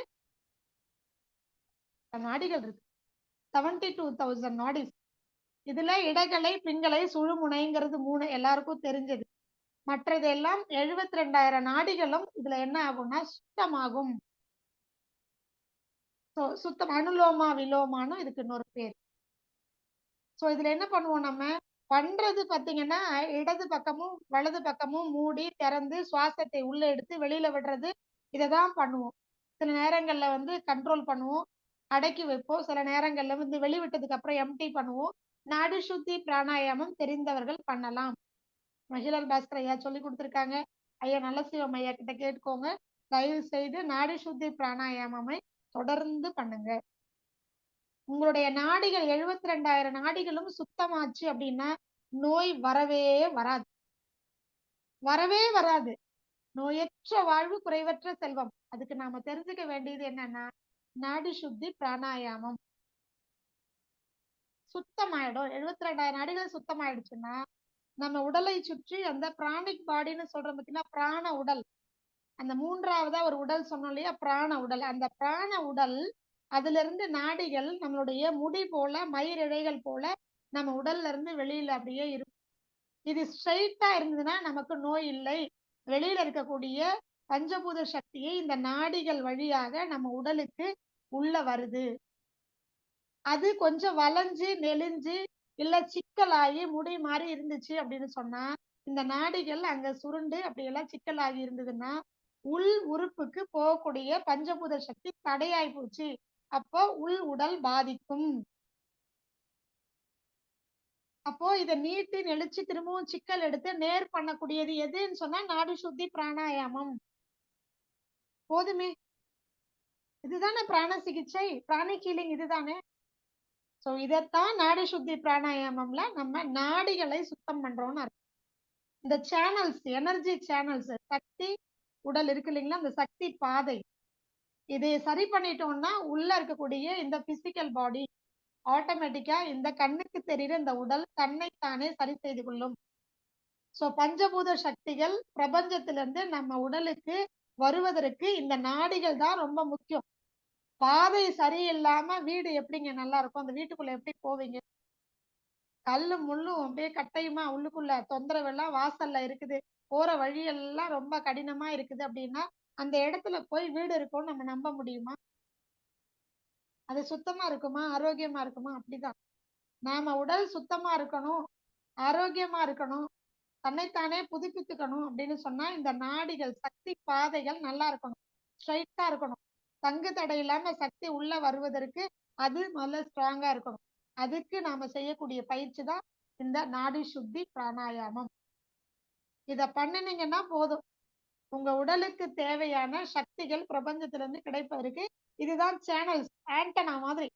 S5: நாடிகள் இருக்கு. 72,000 நாடிஸ். இதுல இடகலை, பிங்களை, சுழுமுனைங்கிறது 3 எல்லாருக்கும் தெரிஞ்சது. மற்றதெல்லாம் 72,000 நாடிகளும் இதுல என்ன ஆகும்னா சுத்தமாகும். சுத்தம் அனுலோமா விலோமான்னு இதுக்கு இன்னொரு பேர். சோ இதுல என்ன பண்ணுவோம் நம்ம? பண்றது பாத்தீங்கன்னா இடது பக்கமும் வலது பக்கமும் மூடி திறந்து சுவாசத்தை உள்ள எடுத்து வெளியில விடுறது, இததான் பண்ணுவோம். சில நேரங்கள்ல வந்து கண்ட்ரோல் பண்ணுவோம், அடக்கி வைப்போம். சில நேரங்கள்ல வந்து வெளிவிட்டதுக்கு அப்புறம் எம்டி பண்ணுவோம். நாடி சுத்தி பிராணாயாமம் தெரிந்தவர்கள் பண்ணலாம். மகிழன் பாஸ்கர் ஐயா சொல்லி கொடுத்துருக்காங்க. ஐயா நல்லசிவம் ஐயா கிட்ட கேட்டுக்கோங்க. தயவு செய்து நாடி சுத்தி பிராணாயாமமை தொடர்ந்து பண்ணுங்க. உங்களுடைய நாடிகள் 72,000 நாடிகளும் சுத்தமாச்சு அப்படின்னா நோய் வரவே வராது, வரவே வராது. நோயற்ற வாழ்வு குறைவற்ற செல்வம். அதுக்கு நாம தெரிஞ்சுக்க வேண்டியது என்னன்னா, நாடி சுத்தி பிராணாயாமம் சுத்தமாயிடும். 72,000 நாடிகள் சுத்தமாயிடுச்சுன்னா நம்ம உடலை சுற்றி அந்த பிராணிக் பாடின்னு சொல்றோம் பார்த்தீங்கன்னா, பிராண உடல். அந்த 3வதா ஒரு உடல் சொன்னோம் இல்லையா? பிராண உடல். அந்த பிராண உடல், அதுல இருந்து நாடிகள் நம்மளுடைய முடி போல, மயிரிழைகள் போல நம்ம உடல்ல இருந்து வெளியில அப்படியே இருக்கும். இது ஸ்ட்ரைட்டா இருந்ததுன்னா நமக்கு நோய் இல்லை. வெளியில இருக்கக்கூடிய பஞ்சபூத சக்தியை இந்த நாடிகள் வழியாக நம்ம உடலுக்கு உள்ள வருது. அது கொஞ்சம் வளைஞ்சு நெளிஞ்சு இல்ல சிக்கலாகி முடி மாதிரி இருந்துச்சு அப்படின்னு சொன்னா, இந்த நாடிகள் அங்க சுருண்டு அப்படியெல்லாம் சிக்கலாகி இருந்ததுன்னா உள் உறுப்புக்கு போகக்கூடிய பஞ்சபூத சக்தி தடையாய் போச்சு. அப்போ உள் உடல் பாதிக்கும். அப்போ இதை நீட்டி நெளிச்சு திரும்பவும் சிக்கல் எடுத்து நேர் பண்ணக்கூடியது எதுன்னு சொன்னா நாடி சுத்தி பிராணாயாமம். போதுமே, இதுதானே பிராண சிகிச்சை, பிராணிக் ஹீலிங் இதுதானே. சோ இதைத்தான் நாடி சுத்தி பிராணாயாமம்ல நம்ம நாடிகளை சுத்தம் பண்றோம்னு அர்த்தம். இந்த சேனல்ஸ், எனர்ஜி சேனல்ஸ், சக்தி உடல் இருக்கு இல்லைங்களா, அந்த சக்தி பாதை, இதை சரி பண்ணிட்டோம்னா உள்ள இருக்கக்கூடிய இந்த பிசிக்கல் பாடி ஆட்டோமேட்டிக்கா இந்த கண்ணுக்கு தெரிகிற இந்த உடல் தன்னைத்தானே சரி செய்து கொள்ளும். சோ பஞ்சபூத சக்திகள் பிரபஞ்சத்திலிருந்து நம்ம உடலுக்கு வருவதற்கு இந்த நாடிகள் தான் ரொம்ப முக்கியம். பாதை சரியில்லாம வீடு எப்படிங்க நல்லா இருக்கும்? அந்த வீட்டுக்குள்ள எப்படி போவீங்க? கல்லு முள்ளும் அப்படியே கட்டையுமா உள்ளுக்குள்ள தொந்தரவு எல்லாம் வாசல்ல இருக்குது, போற வழியெல்லாம் ரொம்ப கடினமா இருக்குது அப்படின்னா அந்த இடத்துல போய் வீடு இருக்கும்னு நம்ம நம்ப முடியுமா? அது சுத்தமா இருக்குமா? ஆரோக்கியமா இருக்குமா? அப்படிதான் நாம உடல் சுத்தமா இருக்கணும், ஆரோக்கியமா இருக்கணும், தன்னைத்தானே புதுப்பித்துக்கணும் அப்படின்னு சொன்னா இந்த நாடிகள், சக்தி பாதைகள் நல்லா இருக்கணும், ஸ்ட்ரைட்டா இருக்கணும். தங்கு தடை இல்லாம சக்தி உள்ள வருவதற்கு அது முதல்ல ஸ்ட்ராங்கா இருக்கணும். அதுக்கு நாம செய்யக்கூடிய பயிற்சி தான் இந்த நாடி சுத்தி பிராணாயாமம். இத பண்ணுனீங்கன்னா போதும், உங்க உடலுக்கு தேவையான சக்திகள் பிரபஞ்சத்திலிருந்து கிடைப்பதற்கு இதுதான் சேனல்ஸ், ஆண்டனா மாதிரி.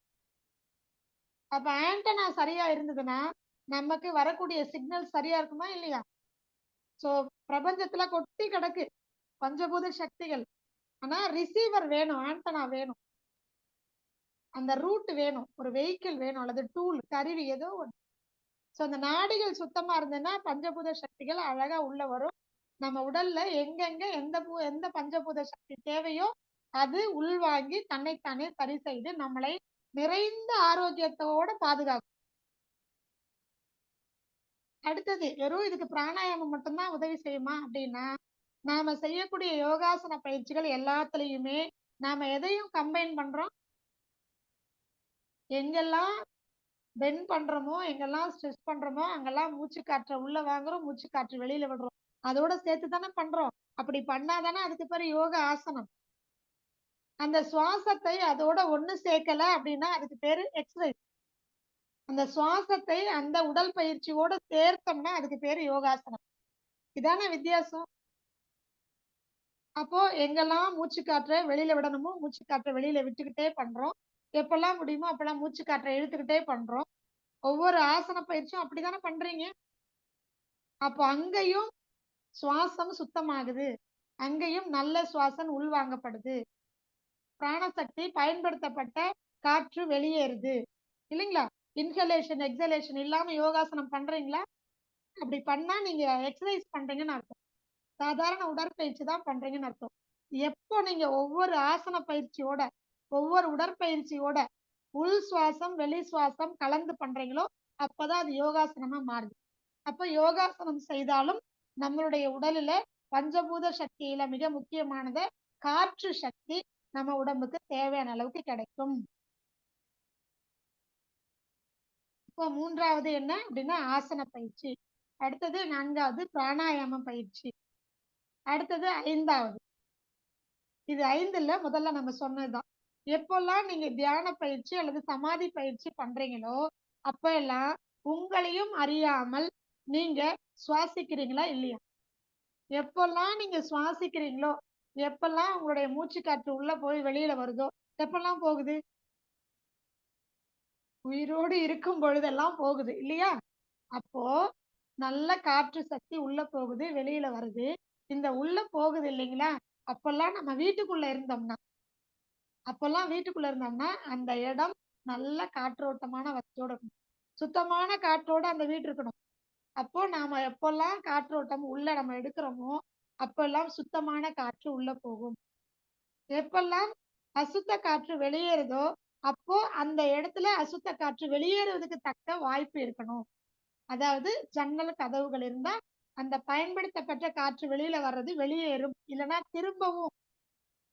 S5: அப்ப ஆண்டனா சரியா இருந்ததுன்னா நமக்கு வரக்கூடிய சிக்னல் சரியா இருக்குமா இல்லையா? சோ பிரபஞ்சத்துல கொட்டி கிடக்கு பஞ்சபூத சக்திகள். ஆனா ரிசீவர் வேணும், ஆண்டனா வேணும், அந்த ரூட் வேணும், ஒரு வெஹிக்கிள் வேணும் அல்லது டூல், கருவி ஏதோ ஒன்று. சோ அந்த நாடிகள் சுத்தமா இருந்ததுன்னா பஞ்சபூத சக்திகள் அழகா உள்ள வரும். நம்ம உடல்ல எங்கெங்க எந்த பஞ்சபூத சக்தி தேவையோ அது உள்வாங்கி தன்னைத்தானே சரி செய்து நம்மளை நிறைந்த ஆரோக்கியத்தோட பாதுகாக்கும். அடுத்தது வெறும் இதுக்கு பிராணாயாமம் மட்டும்தான் உதவி செய்யுமா அப்படின்னா, நாம செய்யக்கூடிய யோகாசன பயிற்சிகள் எல்லாத்துலயுமே நாம எதையும் கம்பைன் பண்றோம். எங்கெல்லாம் பெண்ட் பண்றோமோ, எங்கெல்லாம் ஸ்ட்ரெச் பண்றோமோ, அங்கெல்லாம் மூச்சு காற்றை உள்ள வாங்குறோம், மூச்சு காற்று வெளியில விடுறோம். அதோட சேர்த்து தானே பண்றோம். அப்படி பண்ணாதானே அதுக்கு பேரு யோக ஆசனம். அந்த சுவாசத்தை அதோட ஒண்ணு சேர்க்கல அப்படின்னா அதுக்கு பேரு எக்ஸர்சைஸ். அந்த சுவாசத்தை அந்த உடல் பயிற்சியோட சேர்த்தோம்னா அதுக்கு பேரு யோகாசனம். இதானே வித்தியாசம். அப்போ எங்கெல்லாம் மூச்சு காற்றை வெளியில விடணுமோ மூச்சு காற்றை வெளியில விட்டுக்கிட்டே பண்றோம். எப்பெல்லாம் முடியுமோ அப்பெல்லாம் மூச்சு காற்றை இழுத்துக்கிட்டே பண்றோம். ஒவ்வொரு ஆசன பயிற்சியும் அப்படித்தானே பண்றீங்க. அப்போ அங்கேயும் சுவாசம் சுத்தமாகுது. அங்கேயும் நல்ல சுவாசம் உள்வாங்கப்படுது. பிராணசக்தி பயன்படுத்தப்பட்ட காற்று வெளியேறுது. இல்லைங்களா? இன்ஹலேஷன், எக்ஸலேஷன் இல்லாம யோகாசனம் பண்றீங்களா? அப்படி பண்ணா நீங்க எக்ஸர்சைஸ் பண்றீங்கன்னு அர்த்தம். சாதாரண உடற்பயிற்சி தான் பண்றீங்கன்னு அர்த்தம். எப்போ நீங்க ஒவ்வொரு ஆசன பயிற்சியோட, ஒவ்வொரு உடற்பயிற்சியோட உள் சுவாசம், வெளி சுவாசம் கலந்து பண்றீங்களோ, அப்பதான் அது யோகாசனமா மாறுது. அப்ப யோகாசனம் செய்தாலும் நம்மளுடைய உடலில பஞ்சபூத சக்தியில மிக முக்கியமானது காற்று சக்தி நம்ம உடம்புக்கு தேவையான அளவுக்கு கிடைக்கும். இப்போ 3வது என்ன அப்படின்னா ஆசன பயிற்சி. அடுத்தது 4வது பிராணாயாம பயிற்சி. அடுத்தது 5வது. இது 5ல முதல்ல நம்ம சொன்னதுதான். எப்பெல்லாம் நீங்க தியான பயிற்சி அல்லது சமாதி பயிற்சி பண்றீங்களோ, அப்ப எல்லாம் உங்களையும் அறியாமல் நீங்க சுவாசிக்கிறீங்களா இல்லையா? எப்பெல்லாம் நீங்க சுவாசிக்கிறீங்களோ, எப்பெல்லாம் உங்களுடைய மூச்சு காற்று உள்ள போய் வெளியில வருதோ, எப்பெல்லாம் போகுது? உயிரோடு இருக்கும் பொழுதெல்லாம் போகுது இல்லையா? அப்போ நல்ல காற்று சக்தி உள்ள போகுது, வெளியில வருது. இந்த உள்ள போகுது இல்லைங்களா? அப்பெல்லாம் நம்ம வீட்டுக்குள்ள இருந்தோம்னா அந்த இடம் நல்ல காற்றோட்டமான வசதியோட இருக்கணும். சுத்தமான காற்றோட அந்த வீடு இருக்கணும். அப்போ நாம எப்பெல்லாம் காற்றோட்டம் உள்ள நம்ம எடுக்கிறோமோ, அப்பெல்லாம் சுத்தமான காற்று உள்ள போகும். எப்பெல்லாம் அசுத்த காற்று வெளியேறுதோ, அப்போ அந்த இடத்துல அசுத்த காற்று வெளியேறுவதற்கு தக்க வாய்ப்பு இருக்கணும். அதாவது ஜன்னல் கதவுகள் இருந்தா அந்த பயன்படுத்தப்பட்ட காற்று வெளியில வர்றது வெளியேறும். இல்லைன்னா திரும்பவும்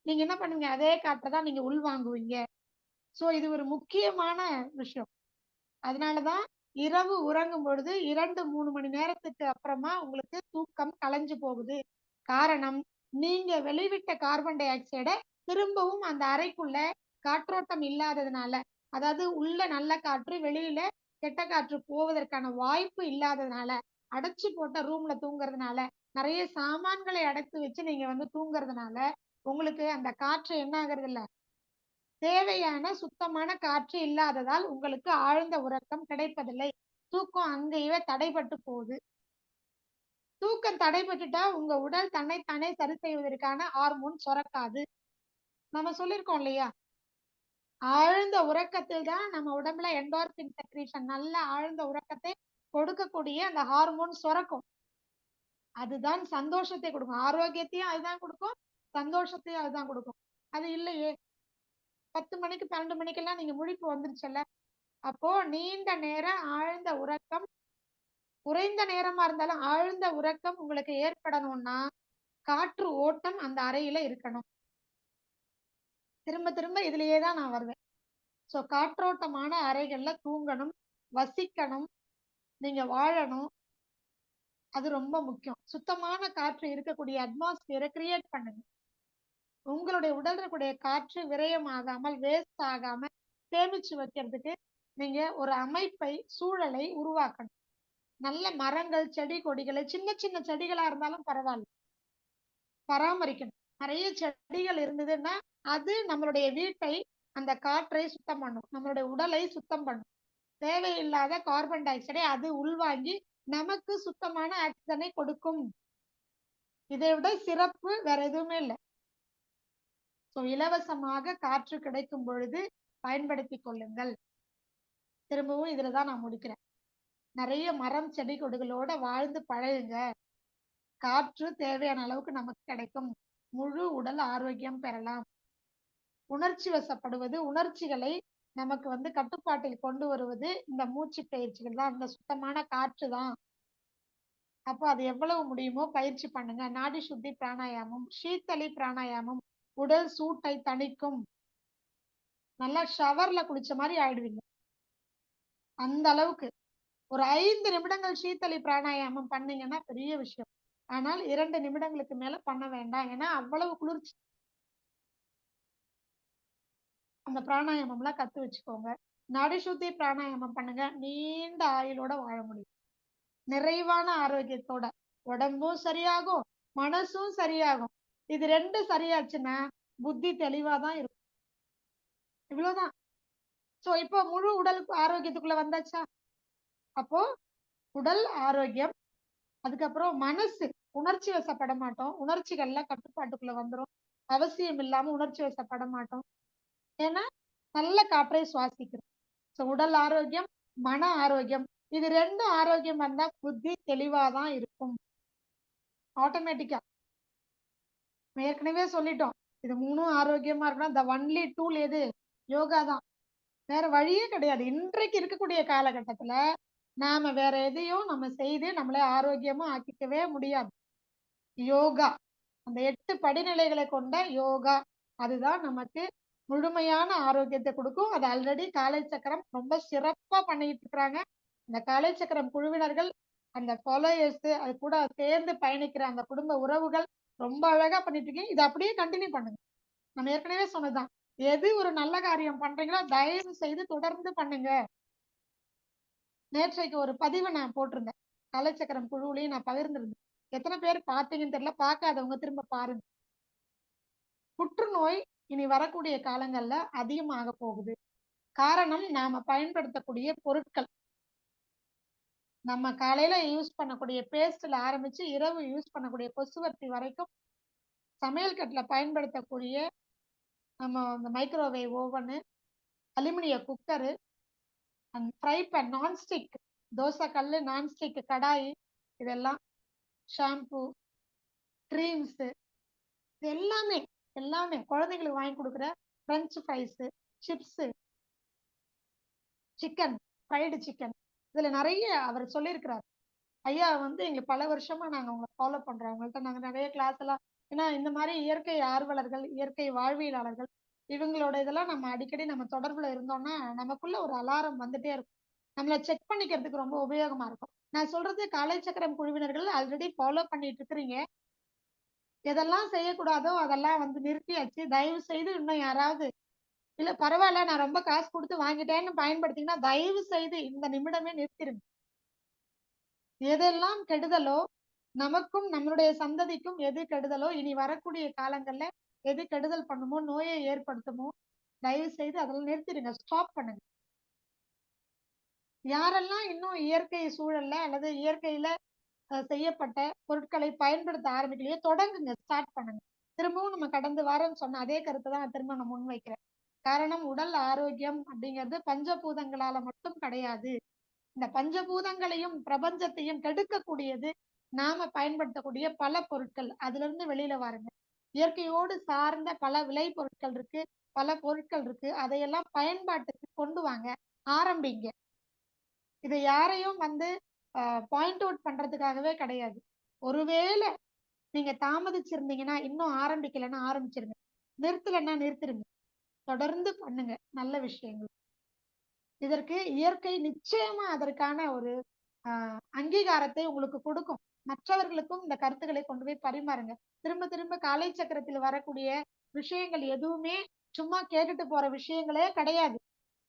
S5: நீங்க என்ன பண்ணுவீங்க? அதே காற்றை தான் நீங்க உள்வாங்குவீங்க. சோ இது ஒரு முக்கியமான விஷயம். அதனாலதான் இரவு உறங்கும் பொழுது 2, 3 மணி நேரத்துக்கு அப்புறமா உங்களுக்கு தூக்கம் கலைஞ்சு போகுது. காரணம், நீங்க வெளிவிட்ட கார்பன் டை ஆக்சைடை திரும்பவும் அந்த அறைக்குள்ள காற்றோட்டம் இல்லாததுனால, அதாவது உள்ள நல்ல காற்று வெளியில கெட்ட காற்று போவதற்கான வாய்ப்பு இல்லாததுனால, அடைச்சு போட்ட ரூம்ல தூங்குறதுனால, நிறைய சாமான்களை அடைத்து வச்சு நீங்க தூங்குறதுனால உங்களுக்கு அந்த காற்று என்ன ஆகுறது இல்ல, தேவையான சுத்தமான காற்று இல்லாததால் உங்களுக்கு ஆழ்ந்த உறக்கம் கிடைப்பதில்லை. தூக்கம் அங்கேயே தடைபட்டு போகுது. தூக்கம் தடைபட்டுட்டா உங்க உடல் தன்னைத்தானே சரி செய்வதற்கான ஹார்மோன் சுரக்காது. நம்ம சொல்லியிருக்கோம் இல்லையா? ஆழ்ந்த உறக்கத்தில் தான் நம்ம உடம்புல என்டார்பின் செக்ரீஷன், நல்ல ஆழ்ந்த உறக்கத்தை கொடுக்கக்கூடிய அந்த ஹார்மோன் சுரக்கும். அதுதான் சந்தோஷத்தை கொடுக்கும். ஆரோக்கியத்தையும் அதுதான் கொடுக்கும், சந்தோஷத்தையும் அதுதான் கொடுக்கும். அது இல்லையே. 10 மணிக்கு 12 மணிக்கெல்லாம் நீங்க முழிப்பு வந்துருச்சுல்ல, அப்போ நீண்ட நேரம் ஆழ்ந்த உறக்கம், குறைந்த நேரமா இருந்தாலும் ஆழ்ந்த உறக்கம் உங்களுக்கு ஏற்படணும்னா காற்று ஓட்டம் அந்த அறையில இருக்கணும். திரும்ப திரும்ப இதுலயே தான் நான் வருவேன். சோ காற்றோட்டமான அறைகள்ல தூங்கணும், வசிக்கணும், நீங்க வாழணும். அது ரொம்ப முக்கியம். சுத்தமான காற்று இருக்கக்கூடிய அட்மாஸ்பியரை கிரியேட் பண்ணுங்க. உங்களுடைய உடல் இருக்கக்கூடிய காற்று விரயமாகாமல், வேஸ்ட் ஆகாம சேமிச்சு வைக்கிறதுக்கு நீங்க ஒரு அமைப்பை, சூழலை உருவாக்கணும். நல்ல மரங்கள், செடி கொடிகளை, சின்ன சின்ன செடிகளா இருந்தாலும் பரவாயில்ல, பராமரிக்கணும். நிறைய செடிகள் இருந்ததுன்னா அது நம்மளுடைய வீட்டை, அந்த காற்றை சுத்தம் பண்ணும், நம்மளுடைய உடலை சுத்தம் பண்ணும். தேவையில்லாத கார்பன் டை ஆக்சைடை அது உள்வாங்கி நமக்கு சுத்தமான ஆக்சிஜனை கொடுக்கும். இதை விட சிறப்பு வேற எதுவுமே இல்லை. சோ இலவசமாக காற்று கிடைக்கும் பொழுது பயன்படுத்தி கொள்ளுங்கள். திரும்பவும் இதுலதான் நான் முடிக்கிறேன். நிறைய மரம் செடி கொடிகளோட வாழ்ந்து பழகுங்க. காற்று தேவையான அளவுக்கு நமக்கு கிடைக்கும். முழு உடல் ஆரோக்கியம் பெறலாம். உணர்ச்சி வசப்படுவது, உணர்ச்சிகளை நமக்கு கட்டுப்பாட்டில் கொண்டு வருவது இந்த மூச்சு பயிற்சிகள் தான், இந்த சுத்தமான காற்று தான். அப்போ அது எவ்வளவு முடியுமோ பயிற்சி பண்ணுங்க. நாடி சுத்தி பிராணாயாமம், சீத்தளி பிராணாயாமம் உடல் சூட்டை தணிக்கும். நல்லா ஷவர்ல குளிச்ச மாதிரி ஆயிடுவீங்க. அந்த அளவுக்கு ஒரு 5 நிமிடங்கள் சீத்தளி பிராணாயாமம் பண்ணீங்கன்னா பெரிய விஷயம். ஆனால் 2 நிமிடங்களுக்கு மேல பண்ண வேண்டாம். ஏன்னா அவ்வளவு குளிர்ச்சி. அந்த பிராணாயாமம்லாம் கத்து வச்சுக்கோங்க. நாடி சுத்தி பிராணாயாமம் பண்ணுங்க. நீண்ட ஆயுளோட வாழ முடியும். நிறைவான ஆரோக்கியத்தோட. உடம்பும் சரியாகும், மனசும் சரியாகும். இது 2 சரியாச்சுன்னா புத்தி தெளிவா தான் இருக்கும். இவ்வளவுதான். சோ இப்போ முழு உடல் ஆரோக்கியத்துக்குள்ள வந்தாச்சா? அப்போ உடல் ஆரோக்கியம், அதுக்கப்புறம் மனசு உணர்ச்சி வசப்பட மாட்டோம். உணர்ச்சிகள்லாம் கட்டுப்பாட்டுக்குள்ள வந்துரும். அவசியம் இல்லாம உணர்ச்சி வசப்பட மாட்டோம். ஏன்னா நல்ல காற்றை சுவாசிக்கிறோம். சோ உடல் ஆரோக்கியம், மன ஆரோக்கியம், இது 2ம் ஆரோக்கியம் வந்தா புத்தி தெளிவா தான் இருக்கும். ஆட்டோமேட்டிக்கா. ஏற்கனவே சொல்லிட்டோம். இது 3ம் ஆரோக்கியமா இருக்கணும். த ஒன்லி டூல் எது? யோகா தான். வேற வழியே கிடையாது. இன்றைக்கு இருக்கக்கூடிய காலகட்டத்துல நாம வேற எதையும் நம்ம செய்து நம்மள ஆரோக்கியமா ஆக்கிக்கவே முடியாது. யோகா, அந்த 8 படிநிலைகளை கொண்ட யோகா, அதுதான் நமக்கு முழுமையான ஆரோக்கியத்தை கொடுக்கும். அது ஆல்ரெடி காலை சக்கரம் ரொம்ப சிறப்பா பண்ணிட்டு இருக்கிறாங்க. இந்த காலை சக்கரம் குழுவினர்கள், அந்த ஃபாலோயர்ஸ், அது கூட சேர்ந்து பயணிக்கிற அந்த குடும்ப உறவுகள் ரொம்ப அழகா பண்ணிட்டு இருக்கீங்க. இதை அப்படியே கண்டினியூ பண்ணுங்க. நம்ம ஏற்கனவே சொன்னதுதான். எது ஒரு நல்ல காரியம் பண்றீங்களோ தயவு செய்து தொடர்ந்து பண்ணுங்க. நேற்றைக்கு ஒரு பதிவை நான் போட்டிருந்தேன். கலைச்சக்கரம் குழுவிலையும் நான் பகிர்ந்திருந்தேன். எத்தனை பேர் பார்த்தீங்கன்னு தெரியல. பார்க்காதவங்க திரும்ப பாருங்க. புற்றுநோய் இனி வரக்கூடிய காலங்கள்ல அதிகமாக போகுது. காரணம் நாம பயன்படுத்தக்கூடிய பொருட்கள். நம்ம காலையில யூஸ் பண்ணக்கூடிய பேஸ்ட்ல ஆரம்பிச்சு இரவு யூஸ் பண்ணக்கூடிய கொசுவர்த்தி வரைக்கும், சமையல் கட்டுல பயன்படுத்தக்கூடிய நம்ம இந்த மைக்ரோவேவ் ஓவனு, அலுமினிய cooker, fry pan, nonstick dosa கல்லு, நான்ஸ்டிக் கடாயி, இதெல்லாம் ஷாம்பு, கிரீம்ஸ், இது எல்லாமே எல்லாமே குழந்தைங்களுக்கு வாங்கி கொடுக்குற French fries, chips, chicken, fried chicken, இதுல நிறைய அவர் சொல்லியிருக்கிறார். ஐயா வந்து எங்களுக்கு பல வருஷமா நாங்க உங்களை ஃபாலோ பண்றோம். உங்கள்ட்ட நாங்க நிறைய கிளாஸ் எல்லாம், ஏன்னா இந்த மாதிரி இயற்கை ஆர்வலர்கள், இயற்கை வாழ்வியலாளர்கள், இவங்களோட இதெல்லாம் நம்ம அடிக்கடி நம்ம தொடர்புல இருந்தோம்னா நமக்குள்ள ஒரு அலாரம் வந்துட்டே இருக்கும். நம்மள செக் பண்ணிக்கிறதுக்கு ரொம்ப உபயோகமா இருக்கும். நான் சொல்றது காலை சக்கரம் குழுவினர்கள் ஆல்ரெடி ஃபாலோ பண்ணிட்டு இருக்கிறீங்க. எதெல்லாம் செய்யக்கூடாதோ அதெல்லாம் வந்து நிறுத்தியாச்சு. தயவு செய்து இன்னும் யாராவது, இல்ல பரவாயில்ல நான் ரொம்ப காசு கொடுத்து வாங்கிட்டேன்னு பயன்படுத்திங்கன்னா தயவு செய்து இந்த நிமிடமே நிறுத்திருங்க. எதெல்லாம் கெடுதலோ, நமக்கும் நம்மளுடைய சந்ததிக்கும் எது கெடுதலோ, இனி வரக்கூடிய காலங்கள்ல எது கெடுதல் பண்ணுமோ, நோயை ஏற்படுத்துமோ, தயவு செய்து அதெல்லாம் நிறுத்திடுங்க. ஸ்டாப் பண்ணுங்க. யாரெல்லாம் இன்னும் இயற்கை சூழல்ல அல்லது இயற்கையில செய்யப்பட்ட பொருட்களை பயன்படுத்த ஆரம்பிக்கலையோ தொடங்குங்க, ஸ்டார்ட் பண்ணுங்க. திரும்பவும் நம்ம கடந்த வாரம் சொன்ன அதே கருத்தை தான் திரும்ப நான் முன்வைக்கிறேன். காரணம் உடல் ஆரோக்கியம் அப்படிங்கிறது பஞ்சபூதங்களால மட்டும் கிடையாது. இந்த பஞ்சபூதங்களையும் பிரபஞ்சத்தையும் கெடுக்கக்கூடியது நாம பயன்படுத்தக்கூடிய பல பொருட்கள். அதுல இருந்து வெளியில வாருங்க. இயற்கையோடு சார்ந்த பல விளை பொருட்கள் இருக்கு, பல பொருட்கள் இருக்கு. அதையெல்லாம் பயன்பாட்டுக்கு கொண்டு வாங்க, ஆரம்பிங்க. இதை யாரையும் வந்து பாயிண்ட் அவுட் பண்றதுக்காகவே கிடையாது. ஒருவேளை நீங்க தாமதிச்சிருந்தீங்கன்னா, இன்னும் ஆரம்பிக்கலைன்னா ஆரம்பிச்சிருங்க. நிறுத்தலைன்னா நிறுத்திருங்க. தொடர்ந்து பண்ணுங்க நல்ல விஷயங்கள். இதற்கு இயற்கை நிச்சயமா அதற்கான ஒரு அங்கீகாரத்தை உங்களுக்கு கொடுக்கும். மற்றவர்களுக்கும் இந்த கருத்துக்களை கொண்டு போய் பரிமாறுங்க. திரும்ப திரும்ப காலை சக்கரத்தில் வரக்கூடிய விஷயங்கள் எதுவுமே சும்மா கேட்டுட்டு போற விஷயங்களே கிடையாது.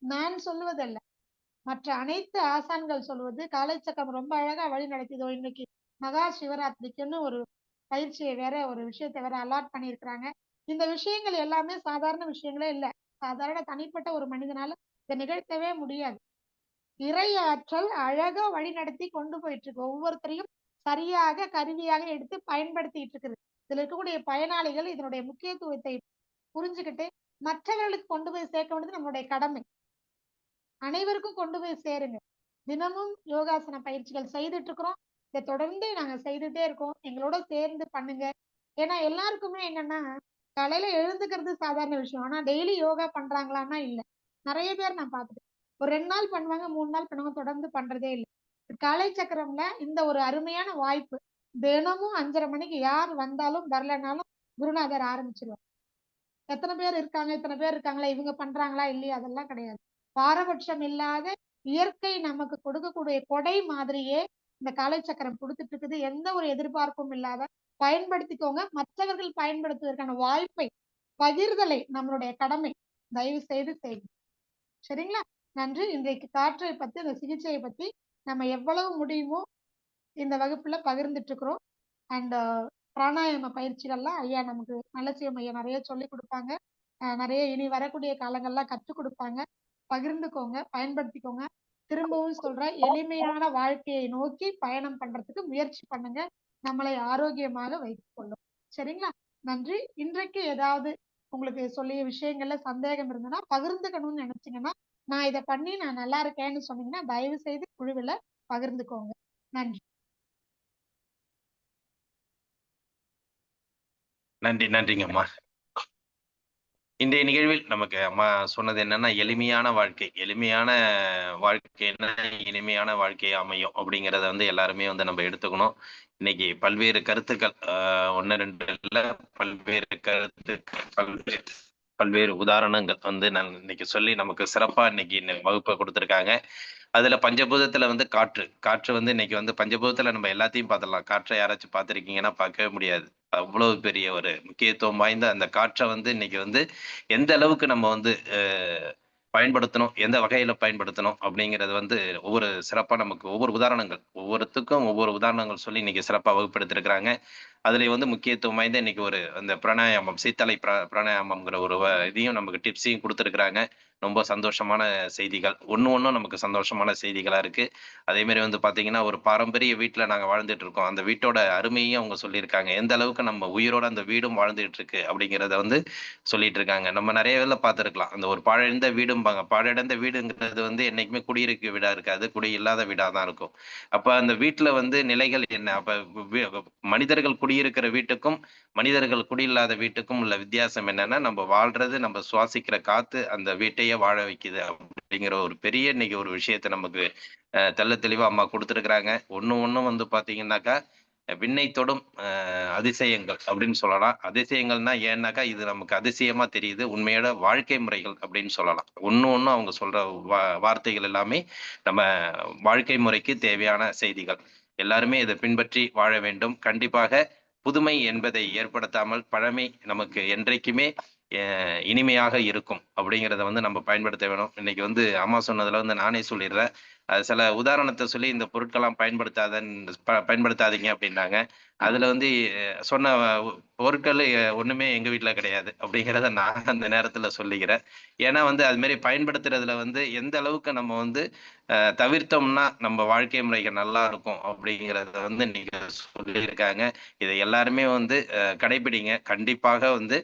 S5: நான் சொல்லுவதல்ல, மற்ற அனைத்து ஆசான்கள் சொல்வது. காலை சக்கரம் ரொம்ப அழகா வழி நடத்திதோ. இன்னைக்கு மகா சிவராத்திரிக்குன்னு ஒரு பயிற்சியை வேற, ஒரு விஷயத்தை வேற அலாட் பண்ணியிருக்கிறாங்க. இந்த விஷயங்கள் எல்லாமே சாதாரண விஷயங்களே இல்ல. சாதாரண தனிப்பட்ட ஒரு மனிதனால இதை நிகழ்த்தவே முடியாது. இறை ஆற்றல் அழகா வழி நடத்தி கொண்டு போயிட்டு இருக்கு. ஒவ்வொருத்தரையும் சரியாக கருவியாக எடுத்து பயன்படுத்திட்டு இருக்குது. இதுல இருக்கக்கூடிய பயனாளிகள் இதனுடைய முக்கியத்துவத்தை புரிஞ்சுக்கிட்டு மற்றவர்களுக்கு கொண்டு போய் சேர்க்க வேண்டியது நம்மளுடைய கடமை. அனைவருக்கும் கொண்டு போய் சேருங்க. தினமும் யோகாசன பயிற்சிகள் செய்துட்டு இருக்கிறோம். இதை தொடர்ந்து நாங்க செய்துட்டே இருக்கோம். எங்களோட சேர்ந்து பண்ணுங்க. ஏன்னா எல்லாருக்குமே என்னன்னா, காலையில எழுந்துக்கிறது சாதாரண விஷயம். ஆனா டெய்லி யோகா பண்றாங்களான்னா இல்ல. நிறைய பேர் நான் பார்த்துட்டேன். ஒரு 2 நாள் பண்ணுவாங்க, 3 நாள் பண்ணுவாங்க, தொடர்ந்து பண்றதே இல்லை. காலை சக்கரம்ல இந்த ஒரு அருமையான வாய்ப்பு. தினமும் 5:30 மணிக்கு யார் வந்தாலும் வரலனாலும் குருநாதர் ஆரம்பிச்சிருவார். எத்தனை பேர் இருக்காங்க, இத்தனை பேர் இருக்காங்களா, இவங்க பண்றாங்களா இல்லையா, அதெல்லாம் கிடையாது. பாரபட்சம் இல்லாத இயற்கை நமக்கு கொடுக்கக்கூடிய கொடை மாதிரியே இந்த காலை சக்கரம் கொடுத்துட்டு இருக்குது. எந்த ஒரு எதிர்பார்ப்பும் இல்லாத பயன்படுத்திக்கோங்க. மற்றவர்கள் பயன்படுத்துவதற்கான வாய்ப்பை, பகிர்தலை நம்மளுடைய கடமை. தயவு செய்து செய்யுங்க. சரிங்களா? நன்றி. இன்றைக்கு காற்றை பத்தி, இந்த சிகிச்சையை பத்தி நம்ம எவ்வளவு முடியுமோ இந்த வகுப்புல பகிர்ந்துட்டு இருக்கிறோம். அண்ட் பிராணாயாம பயிற்சிகள்லாம் ஐயா நமக்கு நல்லசிவம் ஐயா நிறைய சொல்லி கொடுப்பாங்க. நிறைய இனி வரக்கூடிய காலங்கள்லாம் கற்றுக் கொடுப்பாங்க. பகிர்ந்துக்கோங்க, பயன்படுத்திக்கோங்க. திரும்பவும் சொல்றேன், எளிமையான வாழ்க்கையை நோக்கி பயணம் பண்றதுக்கு முயற்சி பண்ணுங்க. நம்மளை ஆரோக்கியமாக வைத்துக் கொள்ளும். சரிங்களா? நன்றி. இன்றைக்கு ஏதாவது உங்களுக்கு சொல்லிய விஷயங்கள்ல சந்தேகம் இருந்ததுன்னா பகிர்ந்துக்கணும்னு நினைச்சீங்கன்னா, நான் இதை பண்ணி நான் நல்லா இருக்கேன்னு சொன்னீங்கன்னா தயவு செய்து குழுவில் பகிர்ந்துக்கோங்க. நன்றி.
S1: நன்றிங்க அம்மா. இன்றைய நிகழ்வில் நமக்கு அம்மா சொன்னது என்னன்னா, எளிமையான வாழ்க்கைன்னா இனிமையான வாழ்க்கை அமையும் அப்படிங்கிறத வந்து எல்லாருமே வந்து நம்ம எடுத்துக்கணும். இன்னைக்கு பல்வேறு கருத்துக்கள், 1, 2 இல்ல, பல்வேறு கருத்துக்கள், பல்வேறு உதாரணங்கள் வந்து நான் இன்னைக்கு சொல்லி நமக்கு சிறப்பா இன்னைக்கு வகுப்பை கொடுத்துருக்காங்க. அதுல பஞ்சபூதத்துல வந்து காற்று வந்து இன்னைக்கு வந்து பஞ்சபூதத்துல நம்ம எல்லாத்தையும் பார்த்துடலாம். காற்றை யாராச்சும் பார்த்துருக்கீங்கன்னா பார்க்கவே முடியாது. அவ்வளவு பெரிய ஒரு முக்கியத்துவம் வாய்ந்த அந்த காற்றை வந்து இன்னைக்கு வந்து எந்த அளவுக்கு நம்ம வந்து பயன்படுத்தணும், எந்த வகையில பயன்படுத்தணும் அப்படிங்கிறது வந்து ஒவ்வொரு சிறப்பா நமக்கு ஒவ்வொருத்துக்கும் ஒவ்வொரு உதாரணங்கள் சொல்லி இன்னைக்கு சிறப்பா வகுப்பெடுத்திருக்கிறாங்க. அதுல வந்து முக்கியத்துவம் வாய்ந்த இன்னைக்கு ஒரு அந்த பிராணாயாமம், சீத்தலை பிராணாயாமம்ங்கிற ஒரு இதையும் நமக்கு டிப்ஸையும் கொடுத்துருக்குறாங்க. ரொம்ப சந்தோஷமான செய்திகள். ஒண்ணும் நமக்கு சந்தோஷமான செய்திகளா இருக்கு. அதே மாதிரி வந்து பாத்தீங்கன்னா, ஒரு பாரம்பரிய வீட்டுல நாங்க வாழ்ந்துட்டு இருக்கோம். அந்த வீட்டோட அருமையும் அவங்க சொல்லியிருக்காங்க. எந்த அளவுக்கு நம்ம உயிரோட அந்த வீடும் வாழ்ந்துட்டு இருக்கு அப்படிங்கிறத வந்து சொல்லிட்டு இருக்காங்க. நம்ம நிறைய வேலை பார்த்திருக்கலாம். அந்த ஒரு பாழடைந்த வீடும்பாங்க. பாழடைந்த வீடுங்கிறது வந்து என்னைக்குமே குடியிருக்க வீடா இருக்காது. குடி இல்லாத வீடா தான் இருக்கும். அப்ப அந்த வீட்டுல வந்து நிலைகள் என்ன? அப்ப மனிதர்கள் குடியிருக்கிற வீட்டுக்கும் மனிதர்கள் குடியில்லாத வீட்டுக்கும் உள்ள வித்தியாசம் என்னன்னா, நம்ம வாழ்றது, நம்ம சுவாசிக்கிற காத்து அந்த வீட்டையே வாழ வைக்குது அப்படிங்கிற ஒரு பெரிய இன்னைக்கு ஒரு விஷயத்த நமக்கு தெள்ள தெளிவா அம்மா கொடுத்துருக்குறாங்க. ஒண்ணும் வந்து பாத்தீங்கன்னாக்கா, விண்ணை தொடும் அதிசயங்கள் அப்படின்னு சொல்லலாம். அதிசயங்கள்னா ஏன்னாக்கா, இது நமக்கு அதிசயமா தெரியுது. உண்மையோட வாழ்க்கை முறைகள் அப்படின்னு சொல்லலாம். ஒண்ணும் அவங்க சொல்ற வார்த்தைகள் எல்லாமே நம்ம வாழ்க்கை முறைக்கு தேவையான செய்திகள். எல்லாருமே இதை பின்பற்றி வாழ வேண்டும். கண்டிப்பாக புதுமை என்பதை ஏற்படுத்தாமல் பழமை நமக்கு என்றைக்குமே இனிமையாக இருக்கும் அப்படிங்கிறத வந்து நம்ம பயன்படுத்த வேணும். இன்னைக்கு வந்து அம்மா சொன்னதுல வந்து நானே சொல்லிடுறேன். சில உதாரணத்தை சொல்லி இந்த பொருட்கள்லாம் பயன்படுத்தாதீங்க அப்படின்னாங்க. அதுல வந்து சொன்ன பொருட்கள் ஒண்ணுமே எங்க வீட்டுல கிடையாது அப்படிங்கிறத நான் அந்த நேரத்துல சொல்லிக்கிறேன். ஏன்னா வந்து அது மாதிரி பயன்படுத்துறதுல வந்து எந்த அளவுக்கு நம்ம வந்து தவிர்த்தோம்னா நம்ம வாழ்க்கை முறைகள் நல்லா இருக்கும் அப்படிங்கிறத வந்து நீங்க சொல்லியிருக்காங்க. இதை எல்லாருமே வந்து கடைபிடிங்க. கண்டிப்பாக வந்து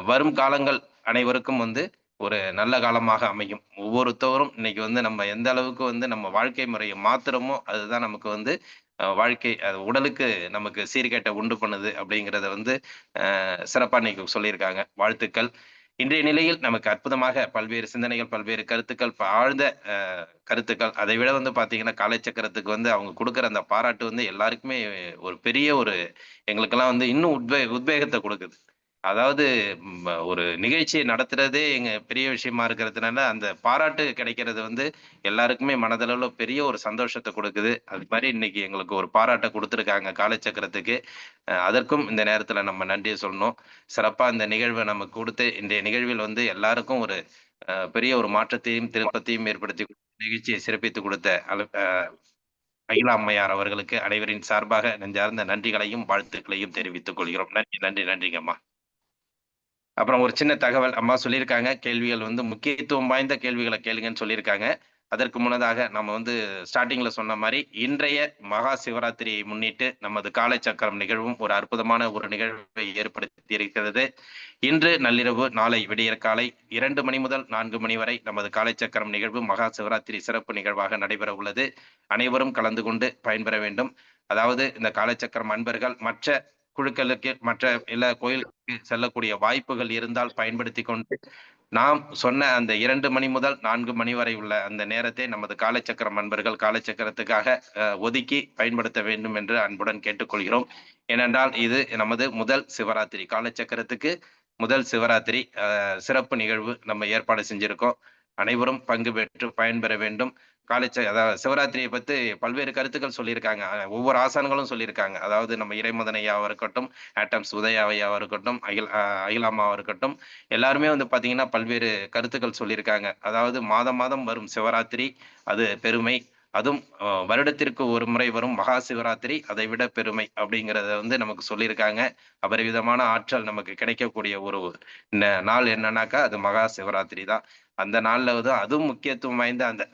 S1: வரும் காலங்கள் அனைவருக்கும் வந்து ஒரு நல்ல காலமாக அமையும். ஒவ்வொருத்தவரும் இன்னைக்கு வந்து நம்ம எந்த அளவுக்கு வந்து நம்ம வாழ்க்கை முறையை மாத்துறோமோ அதுதான் நமக்கு வந்து வாழ்க்கை உடலுக்கு நமக்கு சீர்கேட்டை உண்டு பண்ணுது அப்படிங்கிறத வந்து சிறப்பா இன்னைக்கு சொல்லியிருக்காங்க. வாழ்த்துக்கள். இன்றைய நிலையில் நமக்கு அற்புதமாக பல்வேறு சிந்தனைகள், பல்வேறு கருத்துக்கள், ஆழ்ந்த கருத்துக்கள். அதை விட வந்து பாத்தீங்கன்னா, காலை சக்கரத்துக்கு வந்து அவங்க கொடுக்குற அந்த பாராட்டு வந்து எல்லாருக்குமே ஒரு பெரிய ஒரு எங்களுக்கெல்லாம் வந்து இன்னும் உத்வேகத்தை கொடுக்குது. அதாவது ஒரு நிகழ்ச்சியை நடத்துறதே எங்க பெரிய விஷயமா இருக்கிறதுனால, அந்த பாராட்டு கிடைக்கிறது வந்து எல்லாருக்குமே மனதளவுல பெரிய ஒரு சந்தோஷத்தை கொடுக்குது. அது மாதிரி இன்னைக்கு எங்களுக்கு ஒரு பாராட்ட குடுத்துருக்காங்க காலச்சக்கரத்துக்கு. அதற்கும் இந்த நேரத்துல நம்ம நன்றிய சொல்லணும். சிறப்பா இந்த நிகழ்வ நமக்கு குடுத்து, இன்றைய நிகழ்வில் வந்து எல்லாருக்கும் ஒரு பெரிய ஒரு மாற்றத்தையும், திருப்பத்தையும் ஏற்படுத்தி நிகழ்ச்சியை சிறப்பித்துக் கொடுத்த அகிலா அம்மையார் அவர்களுக்கு அனைவரின் சார்பாக நெஞ்சார்ந்த நன்றிகளையும், வாழ்த்துக்களையும் தெரிவித்துக் கொள்கிறோம். நன்றிங்கம்மா. அப்புறம் ஒரு சின்ன தகவல் அம்மா சொல்லியிருக்காங்க. கேள்விகள் வந்து முக்கியத்துவம் வாய்ந்த கேள்விகளை கேளுங்கன்னு சொல்லியிருக்காங்க. அதற்கு முன்னதாக நம்ம வந்து ஸ்டார்ட்டிங்ல சொன்ன மாரி, இன்றைய மகா சிவராத்திரியை முன்னிட்டு நமது காலை சக்கரம் நிகழ்வும் ஒரு அற்புதமான ஒரு நிகழ்வை ஏற்படுத்தி இருக்கிறது. இன்று நள்ளிரவு, நாளை விடியற்காலை 2 மணி முதல் 4 மணி வரை நமது காலை சக்கரம் நிகழ்வு மகா சிவராத்திரி சிறப்பு நிகழ்வாக நடைபெற உள்ளது. அனைவரும் கலந்து கொண்டு பயன்பெற வேண்டும். அதாவது இந்த காலச்சக்கரம் அன்பர்கள் மற்ற குழுக்களுக்கு, மற்ற இல்ல கோயிலுக்கு செல்லக்கூடிய வாய்ப்புகள் இருந்தால் பயன்படுத்திக் கொண்டு நாம் சொன்ன அந்த 2 மணி முதல் 4 மணி வரை உள்ள அந்த நேரத்தை நமது காலச்சக்கரம் அன்பர்கள் காலச்சக்கரத்துக்காக ஒதுக்கி பயன்படுத்த வேண்டும் என்று அன்புடன் கேட்டுக்கொள்கிறோம். ஏனென்றால் இது நமது முதல் சிவராத்திரி, காலச்சக்கரத்துக்கு முதல் சிவராத்திரி சிறப்பு நிகழ்வு நம்ம ஏற்பாடு செஞ்சிருக்கோம். அனைவரும் பங்கு பெற்று பயன்பெற வேண்டும். அதாவது சிவராத்திரியை பத்தி பல்வேறு கருத்துக்கள் சொல்லியிருக்காங்க. ஒவ்வொரு ஆசான்களும் சொல்லியிருக்காங்க. அதாவது நம்ம இறைமதன் ஐயாவா இருக்கட்டும், ஆட்டம்ஸ் உதயா ஐயாவா இருக்கட்டும், அகிலாமாவா இருக்கட்டும், எல்லாருமே வந்து பாத்தீங்கன்னா பல்வேறு கருத்துக்கள் சொல்லியிருக்காங்க. அதாவது மாதம் மாதம் வரும் சிவராத்திரி அது பெருமை, அதுவும் வருடத்திற்கு ஒரு முறை வரும் மகா சிவராத்திரி அதை விட பெருமை அப்படிங்கிறத வந்து நமக்கு சொல்லியிருக்காங்க. அபரிவிதமான ஆற்றல் நமக்கு கிடைக்கக்கூடிய ஒரு நாள் என்னன்னாக்கா அது மகா சிவராத்திரி தான். அந்த நாள்ல வந்து அதுவும் முக்கியத்துவம் வாய்ந்த அந்த